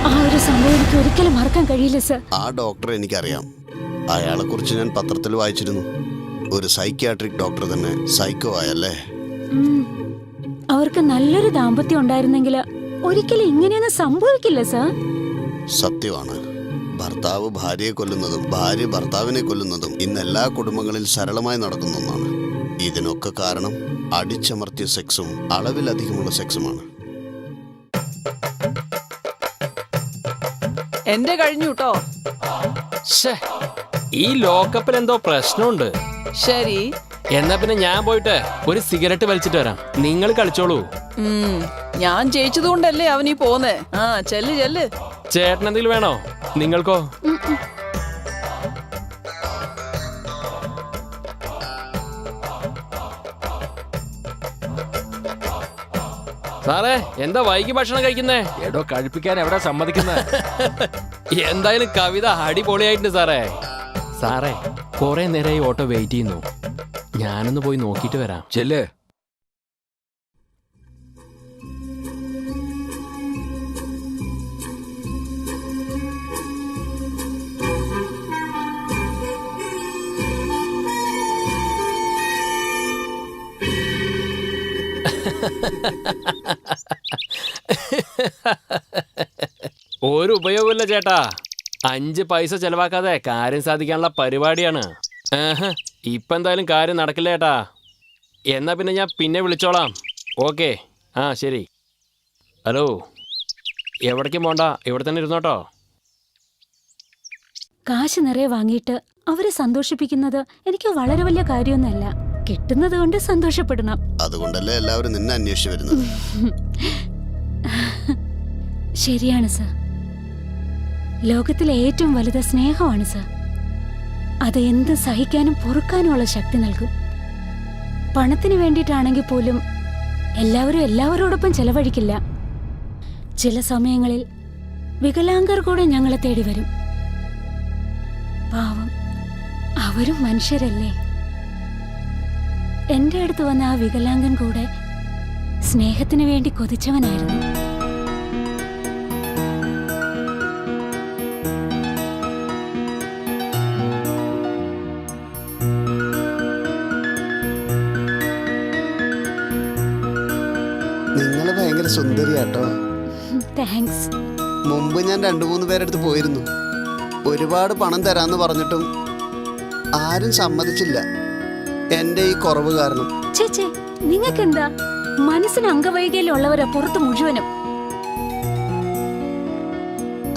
ആ ഒരു സംഭവം എനിക്ക് ഒരിക്കലും മറക്കാൻ കഴിയില്ല സർ. ആ ഡോക്ടറെ എനിക്കറിയാം. അയാളെ കുറിച്ച് ഞാൻ പത്രത്തിൽ വായിച്ചിരുന്നു. ഒരു സൈക്യാട്രിക് ഡോക്ടർ തന്നെ സൈക്കോ ആയല്ലേ? അവർക്ക് നല്ലൊരു ദാമ്പത്യം ഉണ്ടായിരുന്നെങ്കിൽ ഒരിക്കലും ഇങ്ങനെയൊന്നും സംഭവിക്കില്ല സർ. സത്യമാണ്. ഭർത്താവ് ഭാര്യയെ കൊല്ലുന്നതും ഭാര്യ ഭർത്താവിനെ കൊല്ലുന്നതും ഇന്ന് എല്ലാ കുടുംബങ്ങളിൽ സരളമായി നടക്കുന്ന ഒന്നാണ്. ഇതിനൊക്കെ കാരണം അടിച്ചമർത്തിയ സെക്സും അളവിലധികമുള്ള സെക്സുമാണ്. എന്റെ കഴിഞ്ഞു കേട്ടോ. ഈ ലോക്കപ്പിൽ എന്തോ പ്രശ്നമുണ്ട്. ശരി, എന്നാ പിന്നെ ഞാൻ പോയിട്ട് ഒരു സിഗരറ്റ് വലിച്ചിട്ട് വരാം. നിങ്ങൾ കളിച്ചോളൂ. ഞാൻ ജയിച്ചതുകൊണ്ടല്ലേ അവനീ പോന്നേ. ആ ചെല്ല് ചെല്ല്. ചേട്ടൻ എന്തെങ്കിലും വേണോ? നിങ്ങൾക്കോ? സാറേ, എന്താ വൈകി ഭക്ഷണം കഴിക്കുന്നേ? എടോ, കഴിപ്പിക്കാൻ എവിടെ സമ്മതിക്കുന്നത്? എന്തായാലും കവിത അടിപൊളിയായിട്ടുണ്ട് സാറേ. സാറേ, കുറെ നേരമായി ഓട്ടോ വെയിറ്റ് ചെയ്യുന്നു. ഞാനൊന്ന് പോയി നോക്കിയിട്ട് വരാം. ചെല്ല്. ഒരു ഉപയോഗമില്ല ചേട്ടാ. 5 പൈസ ചെലവാക്കാതെ കാര്യം സാധിക്കാനുള്ള പരിപാടിയാണ്. ഇപ്പം എന്തായാലും കാര്യം നടക്കില്ല ചേട്ടാ. എന്നാ പിന്നെ ഞാൻ പിന്നെ വിളിച്ചോളാം. ഓക്കെ, ആ ശരി. ഹലോ, എവിടേക്കും പോണ്ട, ഇവിടെ തന്നെ ഇരുന്നോട്ടോ. കാശ് നിറയെ വാങ്ങിയിട്ട് അവരെ സന്തോഷിപ്പിക്കുന്നത് എനിക്ക് വളരെ വലിയ കാര്യമൊന്നുമല്ല. കിട്ടുന്നത് കൊണ്ട് സന്തോഷപ്പെടണം. അതുകൊണ്ടല്ലേ എല്ലാവരും നിന്നെ അന്വേഷിച്ചു വരുന്നത്. ശരിയാണ് സർ. ലോകത്തിലെ ഏറ്റവും വലുത് സ്നേഹമാണ് സർ. അത് എന്ത് സഹിക്കാനും പൊറുക്കാനുമുള്ള ശക്തി നൽകും. പണത്തിന് വേണ്ടിയിട്ടാണെങ്കിൽ പോലും എല്ലാവരും എല്ലാവരോടൊപ്പം ചെലവഴിക്കില്ല. ചില സമയങ്ങളിൽ വികലാംഗർ കൂടെ ഞങ്ങളെ തേടി വരും. പാവം, അവരും മനുഷ്യരല്ലേ. എന്റെ അടുത്ത് വന്ന ആ വികലാംഗൻ കൂടെ സ്നേഹത്തിന് വേണ്ടി കൊതിച്ചവനായിരുന്നു. നിങ്ങള് ഭയങ്കര സുന്ദരിയാട്ടോ. താങ്ക്സ്. മുമ്പ് ഞാൻ 2-3 പേരെടുത്ത് പോയിരുന്നു. ഒരുപാട് പണം തരാന്ന് പറഞ്ഞിട്ടും ആരും സമ്മതിച്ചില്ല, എന്റെ ഈ കുറവ് കാരണം. ചേച്ചേ, നിങ്ങൾക്കെന്താ? മനസ്സിന് അംഗവൈകല്യമുള്ളവരാ പുറത്ത് മുഴുവനും.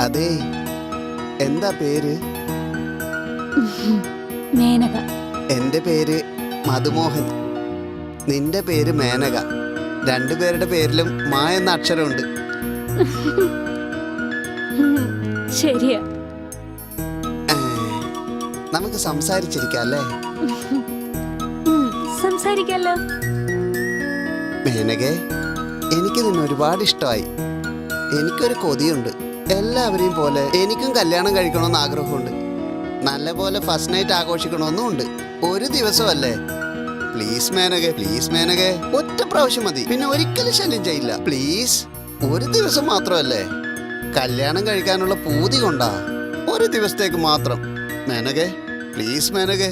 അതെ, എന്താ പേര്? മേനക. എന്റെ പേര് മധുമോഹൻ. നിന്റെ പേര് മേനക. 2 പേരുടെ പേരിലും മാ എന്ന അക്ഷരമുണ്ട്. ശരിയാ. നമുക്ക് സംസാരിച്ചിരിക്കാം അല്ലേ? സംസാരിക്കല്ലോ. മേനകെ, എനിക്ക് നിന്നെ ഒരുപാട് ഇഷ്ടമായി. എനിക്കൊരു കൊതിയുണ്ട്. എല്ലാവരെയും പോലെ എനിക്കും കല്യാണം കഴിക്കണമെന്ന് ആഗ്രഹമുണ്ട്. നല്ല പോലെ ഫസ്റ്റ് നൈറ്റ് ആഘോഷിക്കണമെന്നും ഉണ്ട്. ഒരു ദിവസമല്ലേ? പ്ലീസ് മേനകെ, പ്ലീസ് മേനകെ, ഒറ്റ പ്രാവശ്യം മതി. പിന്നെ ഒരിക്കലും ശല്യം ചെയ്യില്ല. പ്ലീസ്, ഒരു ദിവസം മാത്രമല്ലേ? കല്യാണം കഴിക്കാനുള്ള പൂതി കൊണ്ടാ. ഒരു ദിവസത്തേക്ക് മാത്രം മേനകെ, പ്ലീസ് മേനകെ,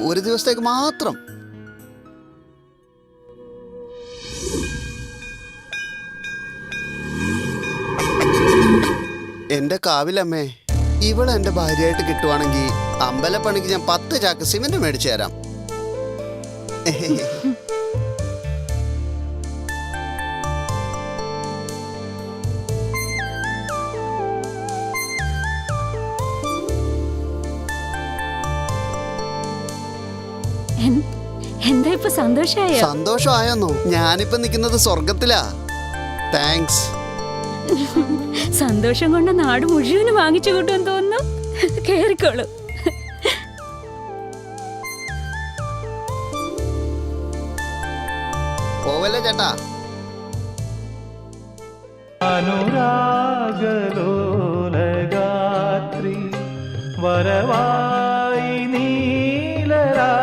ഒരു ദിവസത്തേക്ക് മാത്രം. എന്റെ കാവിലമ്മേ, ഇവളെ എന്റെ ഭാര്യയായിട്ട് കിട്ടുവാണെങ്കിൽ അമ്പലപ്പണിക്ക് ഞാൻ 10 ചാക്ക് സിമന്റ് മേടിച്ചു തരാം. എന്താ ഇപ്പൊ സന്തോഷായോ? സന്തോഷമായെന്നോ? ഞാനിപ്പോ നിൽക്കുന്നത് സ്വർഗത്തിലാ. താങ്ക്സ്. സന്തോഷം കൊണ്ട് നാട് മുഴുവനും വാങ്ങിച്ചു കൂട്ടുമെന്ന് തോന്നുന്നു. കേറിക്കോളൂ. പോവല്ലേ ചേട്ടാ? അനുരാഗലോലഗാത്രി വരവായി നീലരാത്രി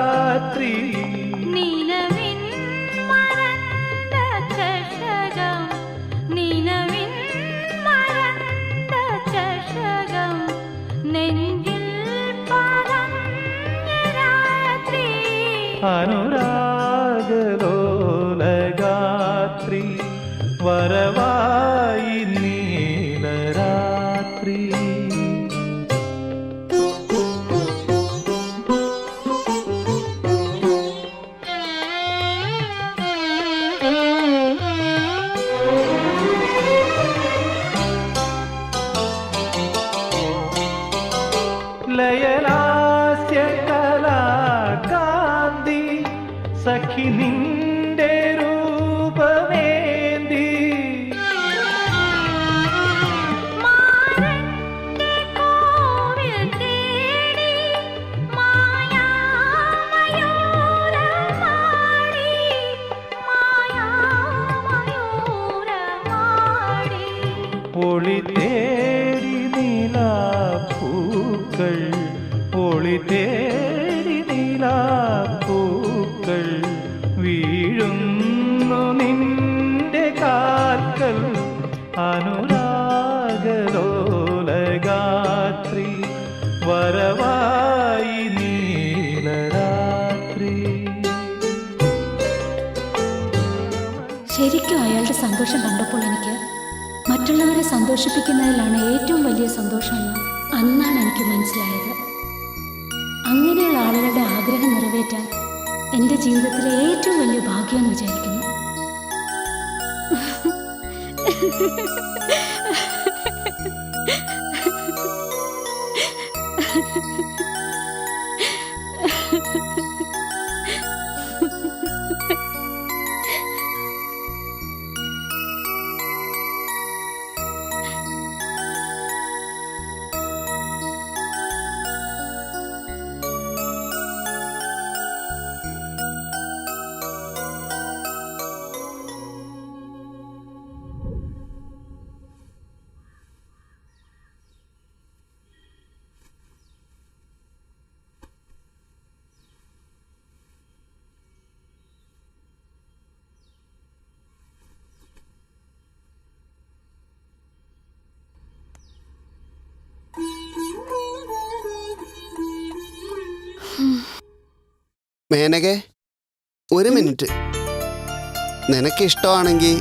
അനുരാഗലോലഗാത്രി വരവായി നീലരാത്രി. ലയലാസ്യ കലാകാന്തി സഖി നിന്റെ രൂപമേന്തി ഒളി തേടി നീലാപ്പൂക്കൾ, ഒളി തേടി നീലാപ്പൂക്കൾ വീഴുന്നു നിന്റെ കാൽക്കൽ. അനുരാഗലോലഗാത്രി വരവായി നീലരാത്രി. ശരിക്കും സന്തോഷം കണ്ടപ്പോൾ എനിക്ക് മറ്റുള്ളവരെ സന്തോഷിപ്പിക്കുന്നതിലാണ് ഏറ്റവും വലിയ സന്തോഷമെന്ന് അന്നാണ് എനിക്ക് മനസ്സിലായത്. അങ്ങനെയുള്ള ആളുകളുടെ ആഗ്രഹം നിറവേറ്റാൻ എൻ്റെ ജീവിതത്തിലെ ഏറ്റവും വലിയ ഭാഗ്യമെന്ന് വിചാരിക്കുന്നു. മേനകെ, ഒരു മിനിറ്റ്. നിനക്ക് ഇഷ്ടമാണെങ്കിൽ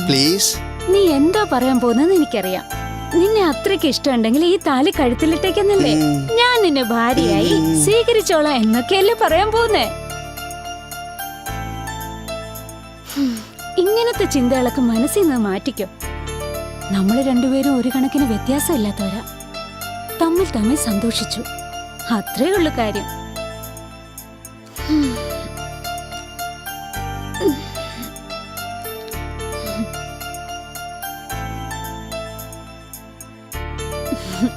പ്ലീസ്. നീ എന്താ പറയാൻ പോകുന്നത് എനിക്കറിയാം. നിന്നെ അത്രയ്ക്ക് ഇഷ്ടമുണ്ടെങ്കിൽ ഈ താലി കഴുത്തിലിട്ടേക്കെന്നല്ലേ ഞാൻ നിന്നെ ഭാര്യയായി സ്വീകരിച്ചോളാം എന്നൊക്കെയല്ലേ പറയാൻ പോകുന്നേ. ഇങ്ങനത്തെ ചിന്തകളൊക്കെ മനസ്സിൽ നിന്ന് മാറ്റിക്കോ. നമ്മൾ രണ്ടുപേരും ഒരു കണക്കിന് വ്യത്യാസമില്ലാത്തവരാ. തമ്മിൽ തമ്മിൽ സന്തോഷിച്ചു, അത്രേ ഉള്ളു കാര്യം.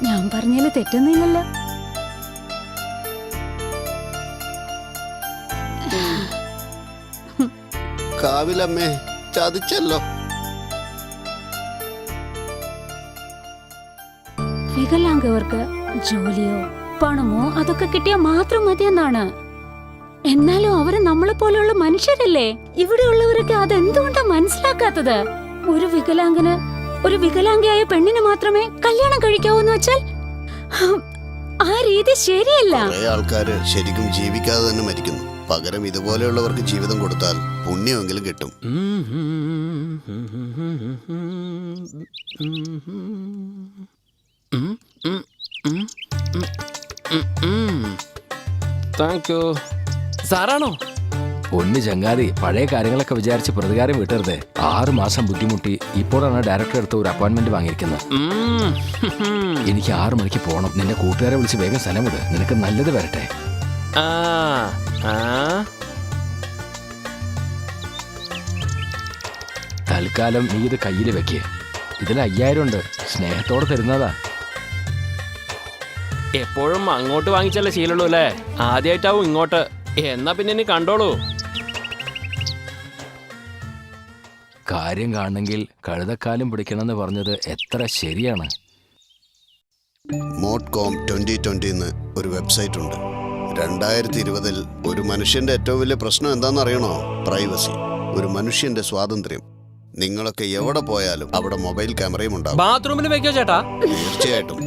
ഞാൻ പറഞ്ഞാല് തെറ്റൊന്നുമില്ലല്ലോ. കാവിലമ്മേ, ചതിച്ചല്ലോ. വികലാംഗവർക്ക് ജോലിയോ പണമോ അതൊക്കെ കിട്ടിയാൽ മാത്രം മതിയെന്നാണ്. എന്നാലും അവര് നമ്മളെ പോലെയുള്ള മനുഷ്യരല്ലേ. ഇവിടെയുള്ളവരൊക്കെ അതെന്തുകൊണ്ടാ മനസ്സിലാക്കാത്തത്? ഒരു വികലാംഗയായ പെണ്ണിന് മാത്രമേ കല്യാണം കഴിക്കാവൂന്ന് വെച്ചാൽ ആ രീതി ശരിയല്ല. കുറെ ആൾക്കാര് ശരിക്കും ജീവിക്കാതെ തന്നെ മരിക്കുന്നു. പകരം ഇതുപോലെയുള്ളവർക്ക് ജീവിതം കൊടുത്താൽ പുണ്യമെങ്കിലും കിട്ടും. Thank you. സാറാണോ? ഒന്ന് ചങ്ങാതി, പഴയ കാര്യങ്ങളൊക്കെ വിചാരിച്ച് പ്രതികാരം വിട്ടരുത്. 6 മാസം ബുദ്ധിമുട്ടി ഇപ്പോഴാണ് ഡയറക്ടർ അടുത്ത് ഒരു അപ്പോയിന്റ്മെന്റ് വാങ്ങിയിരിക്കുന്നത്. എനിക്ക് 6 മണിക്ക് പോകണം. നിന്നെ കൂട്ടുകാരെ വിളിച്ച് വേഗം സ്ഥലം വിട്. നിനക്ക് നല്ലത് വരട്ടെ. തൽക്കാലം നീ ഇത് കയ്യിൽ വെക്ക്. ഇതിൽ 5000 ഉണ്ട്, സ്നേഹത്തോടെ തരുന്നതാ. എപ്പോഴും അങ്ങോട്ട് വാങ്ങിച്ചല്ലേ ശീലമുള്ളൂ അല്ലേ? ആദ്യമായിട്ടാവും ഇങ്ങോട്ട്. എന്നാ പിന്നെ ഇനി കണ്ടോളൂ. കാര്യം കാണണമെങ്കിൽ കഴുതക്കാലും പിടിക്കണമെന്ന് പറഞ്ഞത് എത്ര ശരിയാണ്. മോഡ്കോം 2020 എന്ന് ഒരു വെബ്സൈറ്റ് ഉണ്ട്. 2020 ഒരു മനുഷ്യന്റെ ഏറ്റവും വലിയ പ്രശ്നം എന്താണെന്ന് അറിയണോ? പ്രൈവസി. ഒരു മനുഷ്യന്റെ സ്വാതന്ത്ര്യം. നിങ്ങളൊക്കെ എവിടെ പോയാലും അവിടെ മൊബൈൽ ക്യാമറയും ഉണ്ടാവും. ബാത്റൂമിൽ വെക്കോ ചേട്ടാ? തീർച്ചയായിട്ടും.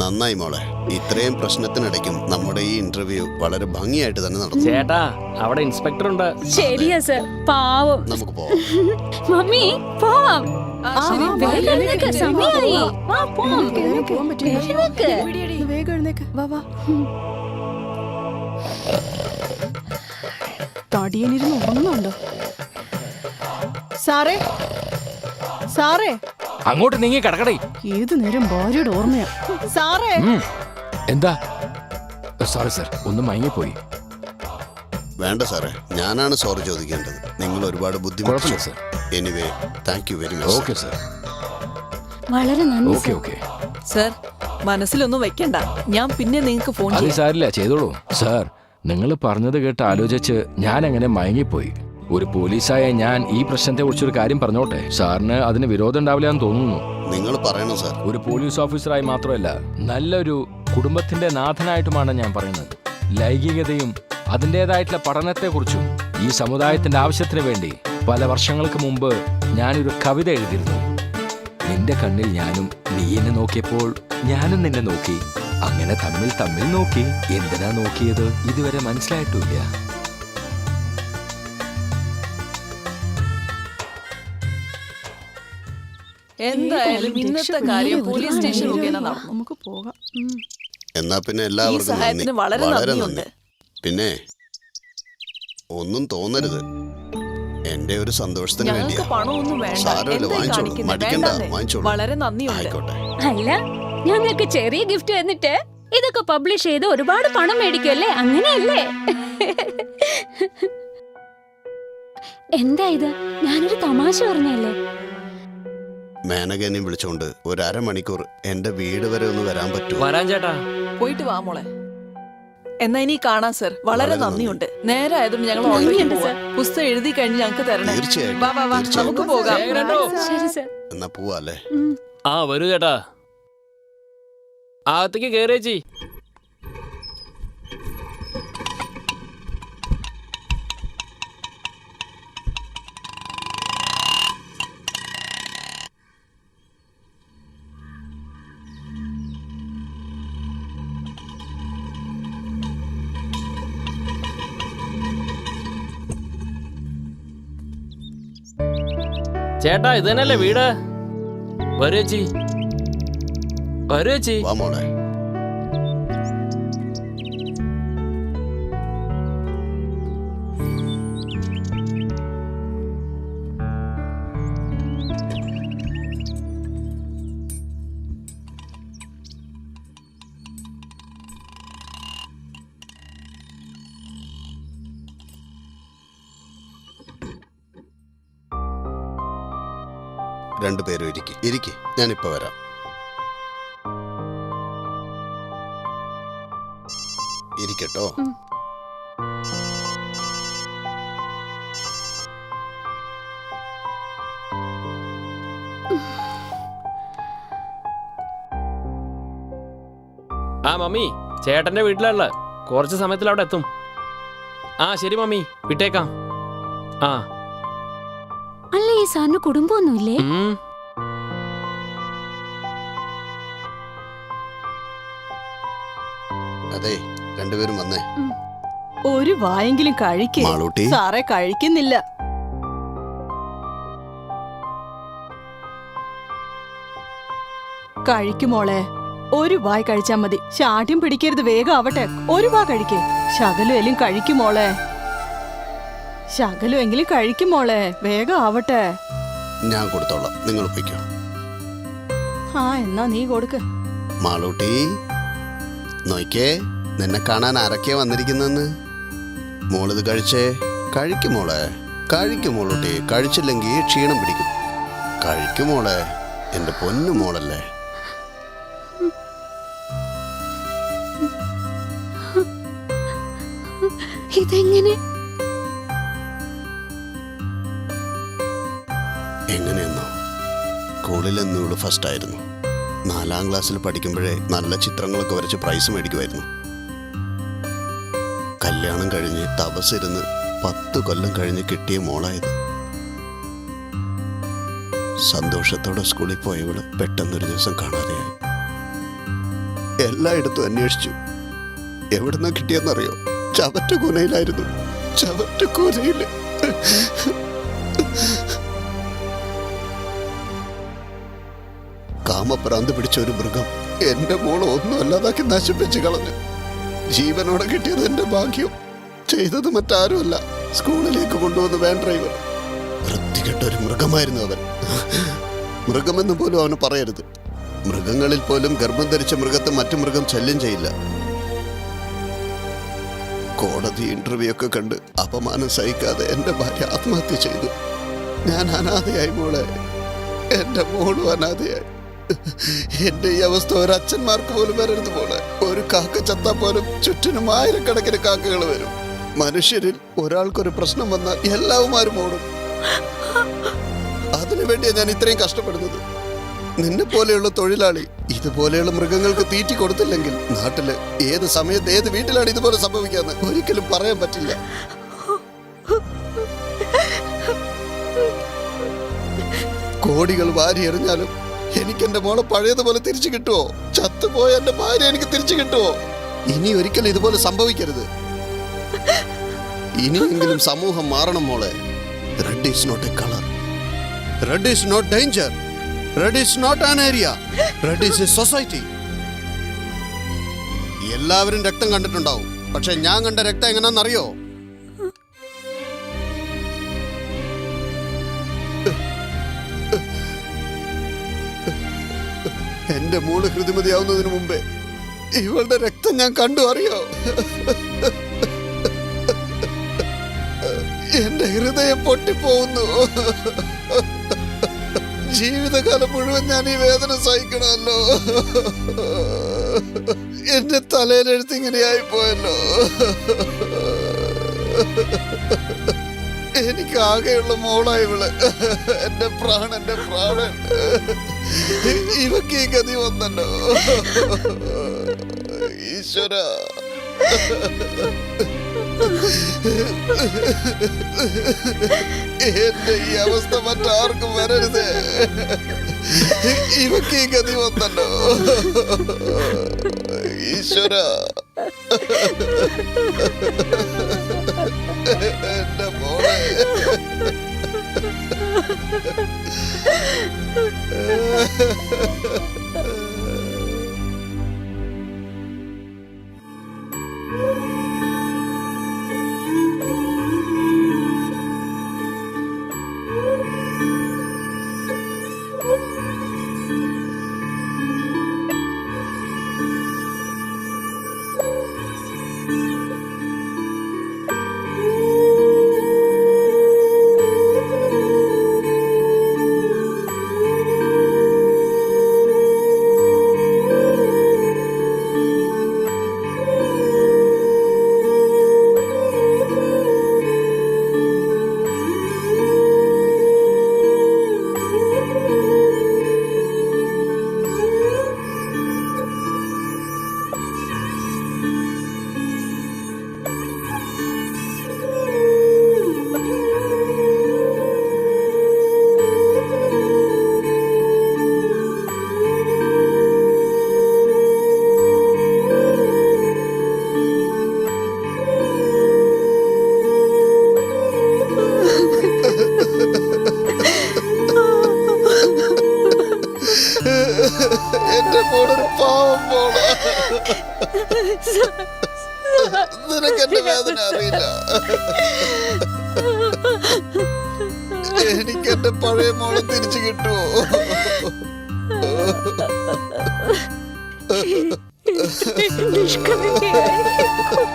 നന്നായി മോളെ. ഇത്രയും പ്രശ്നത്തിനിടയ്ക്കും നമ്മുടെ ഈ ഇന്റർവ്യൂ വളരെ ഭംഗിയായിട്ട് തന്നെ നടന്നു. ചേട്ടാ, അവിടെ ഇൻസ്പെക്ടർ ഉണ്ട്. ശരിയാ സർ, പാവം. നമുക്ക് പോവാം. മമ്മി പോവാം. വേഗം എഴുന്നേക്ക്, സമയമായി. വാ, പോവാം. പോകാൻ പറ്റില്ല. എഴുന്നേക്ക്. വേഗം എഴുന്നേക്ക്. വാ വാ. തടിയനിരുന്ന് ഉറങ്ങുന്നുണ്ടോ? സാറേ, സാറേ. അങ്ങോട്ട് നീങ്ങി കിടക്കടേ. ഏതു നേരം ഭാര്യയുടെ ഓർമ്മയാ. സാറേ. എന്താ? സോറി സർ, ഒന്ന് മയങ്ങിപ്പോയി. വേണ്ട സാറേ, ഞാനാണ് സോറി ചോദിക്കേണ്ടത്. നിങ്ങൾ ഒരുപാട് ബുദ്ധിമുട്ടില്ല sir. Anyway, thank you very much. Okay sir. വളരെ നന്ദി. ഓക്കെ ഓക്കെ സർ, മനസ്സിലൊന്നും വെക്കണ്ട. ഞാൻ പിന്നെ നിങ്ങൾക്ക് ഫോൺ അത് ചെയ്യാം. സാരില്ല, ചെയ്തോളൂ. സാർ, നിങ്ങൾ പറഞ്ഞത് കേട്ട് ആലോചിച്ച് ഞാൻ അങ്ങനെ മയങ്ങിപ്പോയി. ഒരു പോലീസായ ഞാൻ ഈ പ്രശ്നത്തെ കുറിച്ചൊരു കാര്യം പറഞ്ഞോട്ടെ. സാറിന് അതിന് വിരോധം ഉണ്ടാവില്ല എന്ന് തോന്നുന്നു. നിങ്ങൾ പറയണം സാർ. ഒരു പോലീസ് ഓഫീസറായി മാത്രമല്ല, നല്ലൊരു കുടുംബത്തിന്റെ നാഥനായിട്ടുമാണ് ഞാൻ പറയുന്നത്. ലൈംഗികതയും അതിൻ്റെതായിട്ടുള്ള പഠനത്തെക്കുറിച്ചും ഈ സമുദായത്തിന്റെ ആവശ്യത്തിന് വേണ്ടി പല വർഷങ്ങൾക്ക് മുമ്പ് ഞാനൊരു കവിത എഴുതിയിരുന്നു. നിന്റെ കണ്ണിൽ ഞാനും, നീ എന്നെ നോക്കിയപ്പോൾ ഞാനും നിന്നെ നോക്കി, അങ്ങനെ തമ്മിൽ നോക്കി. എന്തിനാ നോക്കിയത് ഇതുവരെ മനസ്സിലായിട്ടില്ല. എന്തായാലും ഇന്നത്തെ കാര്യം പോലീസ് സ്റ്റേഷൻ മുഖേന നടന്നു. നമുക്ക് പോകാം. എന്നാ പിന്നെ ഈ എല്ലാവർക്കും സഹായത്തിന് നന്ദി. വളരെ വളരെ നന്ദിയുണ്ട്. നന്ദി. പിന്നെ ഒന്നും തോന്നരുത്, എന്റെ ഒരു സന്തോഷത്തിന് ഞങ്ങൾക്ക് വേണ്ടിയാ. പണമൊന്നും വേണ്ട. സാരമില്ല, എന്തായി വാങ്ങിച്ചോളൂ. കാണിക്കുന്നത്? മടിക്കണ്ട, വേണ്ടാന്നേ. വാങ്ങിച്ചോളൂ. വളരെ നന്ദിയുണ്ട്. ആയിക്കോട്ടെ. അല്ല ഞങ്ങൾക്ക് ചെറിയ ഗിഫ്റ്റ് തന്നിട്ട് ഇതൊക്കെ പബ്ലിഷ് ചെയ്ത് ഒരുപാട് പണം മേടിക്കുമല്ലേ? അങ്ങനെയല്ലേ? എന്താ ഇത്? ഞാനൊരു തമാശ പറഞ്ഞല്ലേ? മേനകനെ വിളിച്ചോണ്ട് ഒരു അരമണിക്കൂർ എന്റെ വീട് വരെ ഒന്ന് വരാൻ പറ്റുമോ? വരാൻ ചേട്ടാ. പോയിട്ട് വാ മോളെ. എന്നാ ഇനി കാണാം സർ. വളരെ വളരെ നന്ദിയുണ്ട്. നേരെ ആയതുകൊണ്ട് ഞങ്ങൾ ഓട്ടോയ്ക്ക് നന്ദിയുണ്ട് പോവാം. പുസ്തകം എഴുതി കഴിഞ്ഞ് ഞങ്ങൾക്ക് തരണേ. തീർച്ചയായിട്ടും, വാ വാ വാ, തീർച്ചയായിട്ടും. നമുക്ക് പോകാം. ശരി സർ. എന്നാ പോവാല്ലേ? ആ വരൂ ചേട്ടാ. അകത്തേക്ക് കേറിയേച്ചി. ചേട്ടാ ഇത് തന്നെയല്ലേ വീട്? വരൂ ചേച്ചി, വരൂ ചേച്ചി. വാ മോളെ. രണ്ടുപേരും ഇരിക്കെ, ഞാനിപ്പോ വരാം. ഇരിക്കട്ടോ. ആ മമ്മി, ചേട്ടന്റെ വീട്ടിലുള്ള കുറച്ച് സമയത്തിൽ അവിടെ എത്തും. ആ ശരി മമ്മി, വിട്ടേക്കാം. ആ അല്ല ഈ സാറിന് കുടുംബമൊന്നുമില്ലേ? അതെ, രണ്ടുപേരും വന്നേ. ഒരു വായെങ്കിലും കഴിക്കേ. മാളൂട്ടി. സാറേ കഴിക്കുന്നില്ല. കഴിക്കുമോളെ, ഒരു വായ് കഴിച്ചാ മതി. ശാഠ്യം പിടിക്കരുത്, വേഗം ആവട്ടെ. ഒരു വാ കഴിക്കേ. ശകലം എങ്കിലും കഴിക്കുമോളെ. ശകലം എങ്കിലും കഴിക്കുമോളെ, വേഗം ആവട്ടെ. ഞാൻ കൊടുത്തോളാം, നിങ്ങൾ പൊയ്ക്കോ. ആ എന്നാ നീ കൊടുക്ക്. മാളൂട്ടി, നോയിക്കേ, നിന്നെ കാണാൻ ആരൊക്കെയാ വന്നിരിക്കുന്നെന്ന്. മോളിത് കഴിച്ചേ. കഴിക്കുമോളെ, കഴിക്കുമോളൂട്ടി. കഴിച്ചില്ലെങ്കിൽ ക്ഷീണം പിടിക്കും. കഴിക്കുമോളെ, എന്റെ പൊന്നു മോളല്ലേ. ഇതെങ്ങനെ? എങ്ങനെയെന്നോ, സ്കൂളിലെന്നും ഇവള് ഫസ്റ്റ് ആയിരുന്നു. 4ാം ക്ലാസ്സിൽ പഠിക്കുമ്പോഴേ നല്ല ചിത്രങ്ങളൊക്കെ വരച്ച് പ്രൈസ് മേടിക്കുമായിരുന്നു. കല്യാണം കഴിഞ്ഞ് തപസ്സിരുന്ന് 10 കൊല്ലം കഴിഞ്ഞ് കിട്ടിയ മോളായത്. സന്തോഷത്തോടെ സ്കൂളിൽ പോയവള് പെട്ടെന്നൊരു ദിവസം കാണാതെയായി. എല്ലായിടത്തും അന്വേഷിച്ചു. എവിടുന്നാ കിട്ടിയെന്നറിയോ? ചവറ്റുകൂനയിലായിരുന്നു. ചവറ്റുകൂനയില്. കാമപ്രാന്ത് പിടിച്ച ഒരു മൃഗം എന്റെ മോളെ ഒന്നും അല്ലാതാക്കി നശിപ്പിച്ച് കളഞ്ഞു. ജീവനോടെ കിട്ടിയത് എന്റെ ഭാഗ്യം. ചെയ്തത് മറ്റാരുമല്ല, സ്കൂളിലേക്ക് കൊണ്ടുവന്ന വാൻ ഡ്രൈവർ. വൃത്തികെട്ട ഒരു മൃഗമായിരുന്നു അവൻ. മൃഗമെന്ന് പോലും അവന് പറയരുത്. മൃഗങ്ങളിൽ പോലും ഗർഭം ധരിച്ച മൃഗത്തെ മറ്റു മൃഗം ശല്യം ചെയ്യില്ല. കോടതി ഇന്റർവ്യൂ ഒക്കെ കണ്ട് അപമാനം സഹിക്കാതെ എന്റെ ഭാര്യ ആത്മഹത്യ ചെയ്തു. ഞാൻ അനാഥയായി മോളെ. എന്റെ മോളും അനാഥയായി. എന്റെ ഈ അവസ്ഥ ഒരച്ഛന്മാർക്ക് പോലും വരരുത് മോളെ. ഒരു കാക്ക ചത്താ പോലും ചുറ്റിനും 1000കണക്കിന് കാക്കകൾ വരും. മനുഷ്യരിൽ ഒരാൾക്കൊരു പ്രശ്നം വന്നാൽ എല്ലാവരും ഓടും. അതിനു വേണ്ടിയാ ഞാൻ ഇത്രയും കഷ്ടപ്പെടുന്നത്. നിന്നെ പോലെയുള്ള തൊഴിലാളി ഇതുപോലെയുള്ള മൃഗങ്ങൾക്ക് തീറ്റി കൊടുത്തില്ലെങ്കിൽ നാട്ടില് ഏത് സമയത്ത് ഏത് വീട്ടിലാണ് ഇതുപോലെ സംഭവിക്കാന്ന് ഒരിക്കലും പറയാൻ പറ്റില്ല. കോടികൾ വാരി എറിഞ്ഞാലും എനിക്ക് എന്റെ മോളെ പഴയതുപോലെ തിരിച്ചു കിട്ടുമോ? ചത്തുപോയ എന്റെ ഭാര്യ എനിക്ക് തിരിച്ചു കിട്ടുമോ? ഇനി ഒരിക്കലും ഇതുപോലെ സംഭവിക്കരുത്. ഇനിയെങ്കിലും സമൂഹം മാറണം മോളെ. Red is not a colour. Red is not danger. Red is not an area, red is a society. എല്ലാവരും രക്തം കണ്ടിട്ടുണ്ടാവും, പക്ഷെ ഞാൻ കണ്ട രക്തം എങ്ങനെയാണെന്നറിയോ? എന്റെ മോള് ഹൃതിമതിയാവുന്നതിന് മുമ്പേ ഇവളുടെ രക്തം ഞാൻ കണ്ടു, അറിയോ? എന്റെ ഹൃദയം പൊട്ടിപ്പോകുന്നു. ജീവിതകാലം മുഴുവൻ ഞാൻ ഈ വേദന സഹിക്കണമല്ലോ. എന്റെ തലയിലെഴുത്ത് ഇങ്ങനെയായി പോയല്ലോ. എനിക്ക് ആകെയുള്ള മോളായി ഇവള്, എന്റെ പ്രാണൻ. ഇവക്ക് ഈ ഗതി വന്നല്ലോ. ഈശ്വര, എന്റെ ഈ അവസ്ഥ മറ്റാർക്കും വരരുതേ. ഇവക്ക് ഈ ഗതി വന്നല്ലോ. ഈശ്വര, എന്റെ മോളെ. എന്റെ മോളൊരു പാവം മോള. നിനക്ക് എന്റെ വേദന അറിയില്ല. എനിക്ക് എന്റെ പഴയ മോളെ തിരിച്ചു കിട്ടുമോ?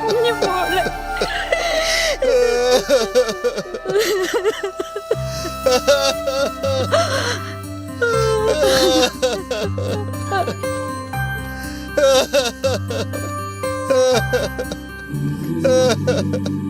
കുഞ്ഞു മോളെ. Ha ha ha.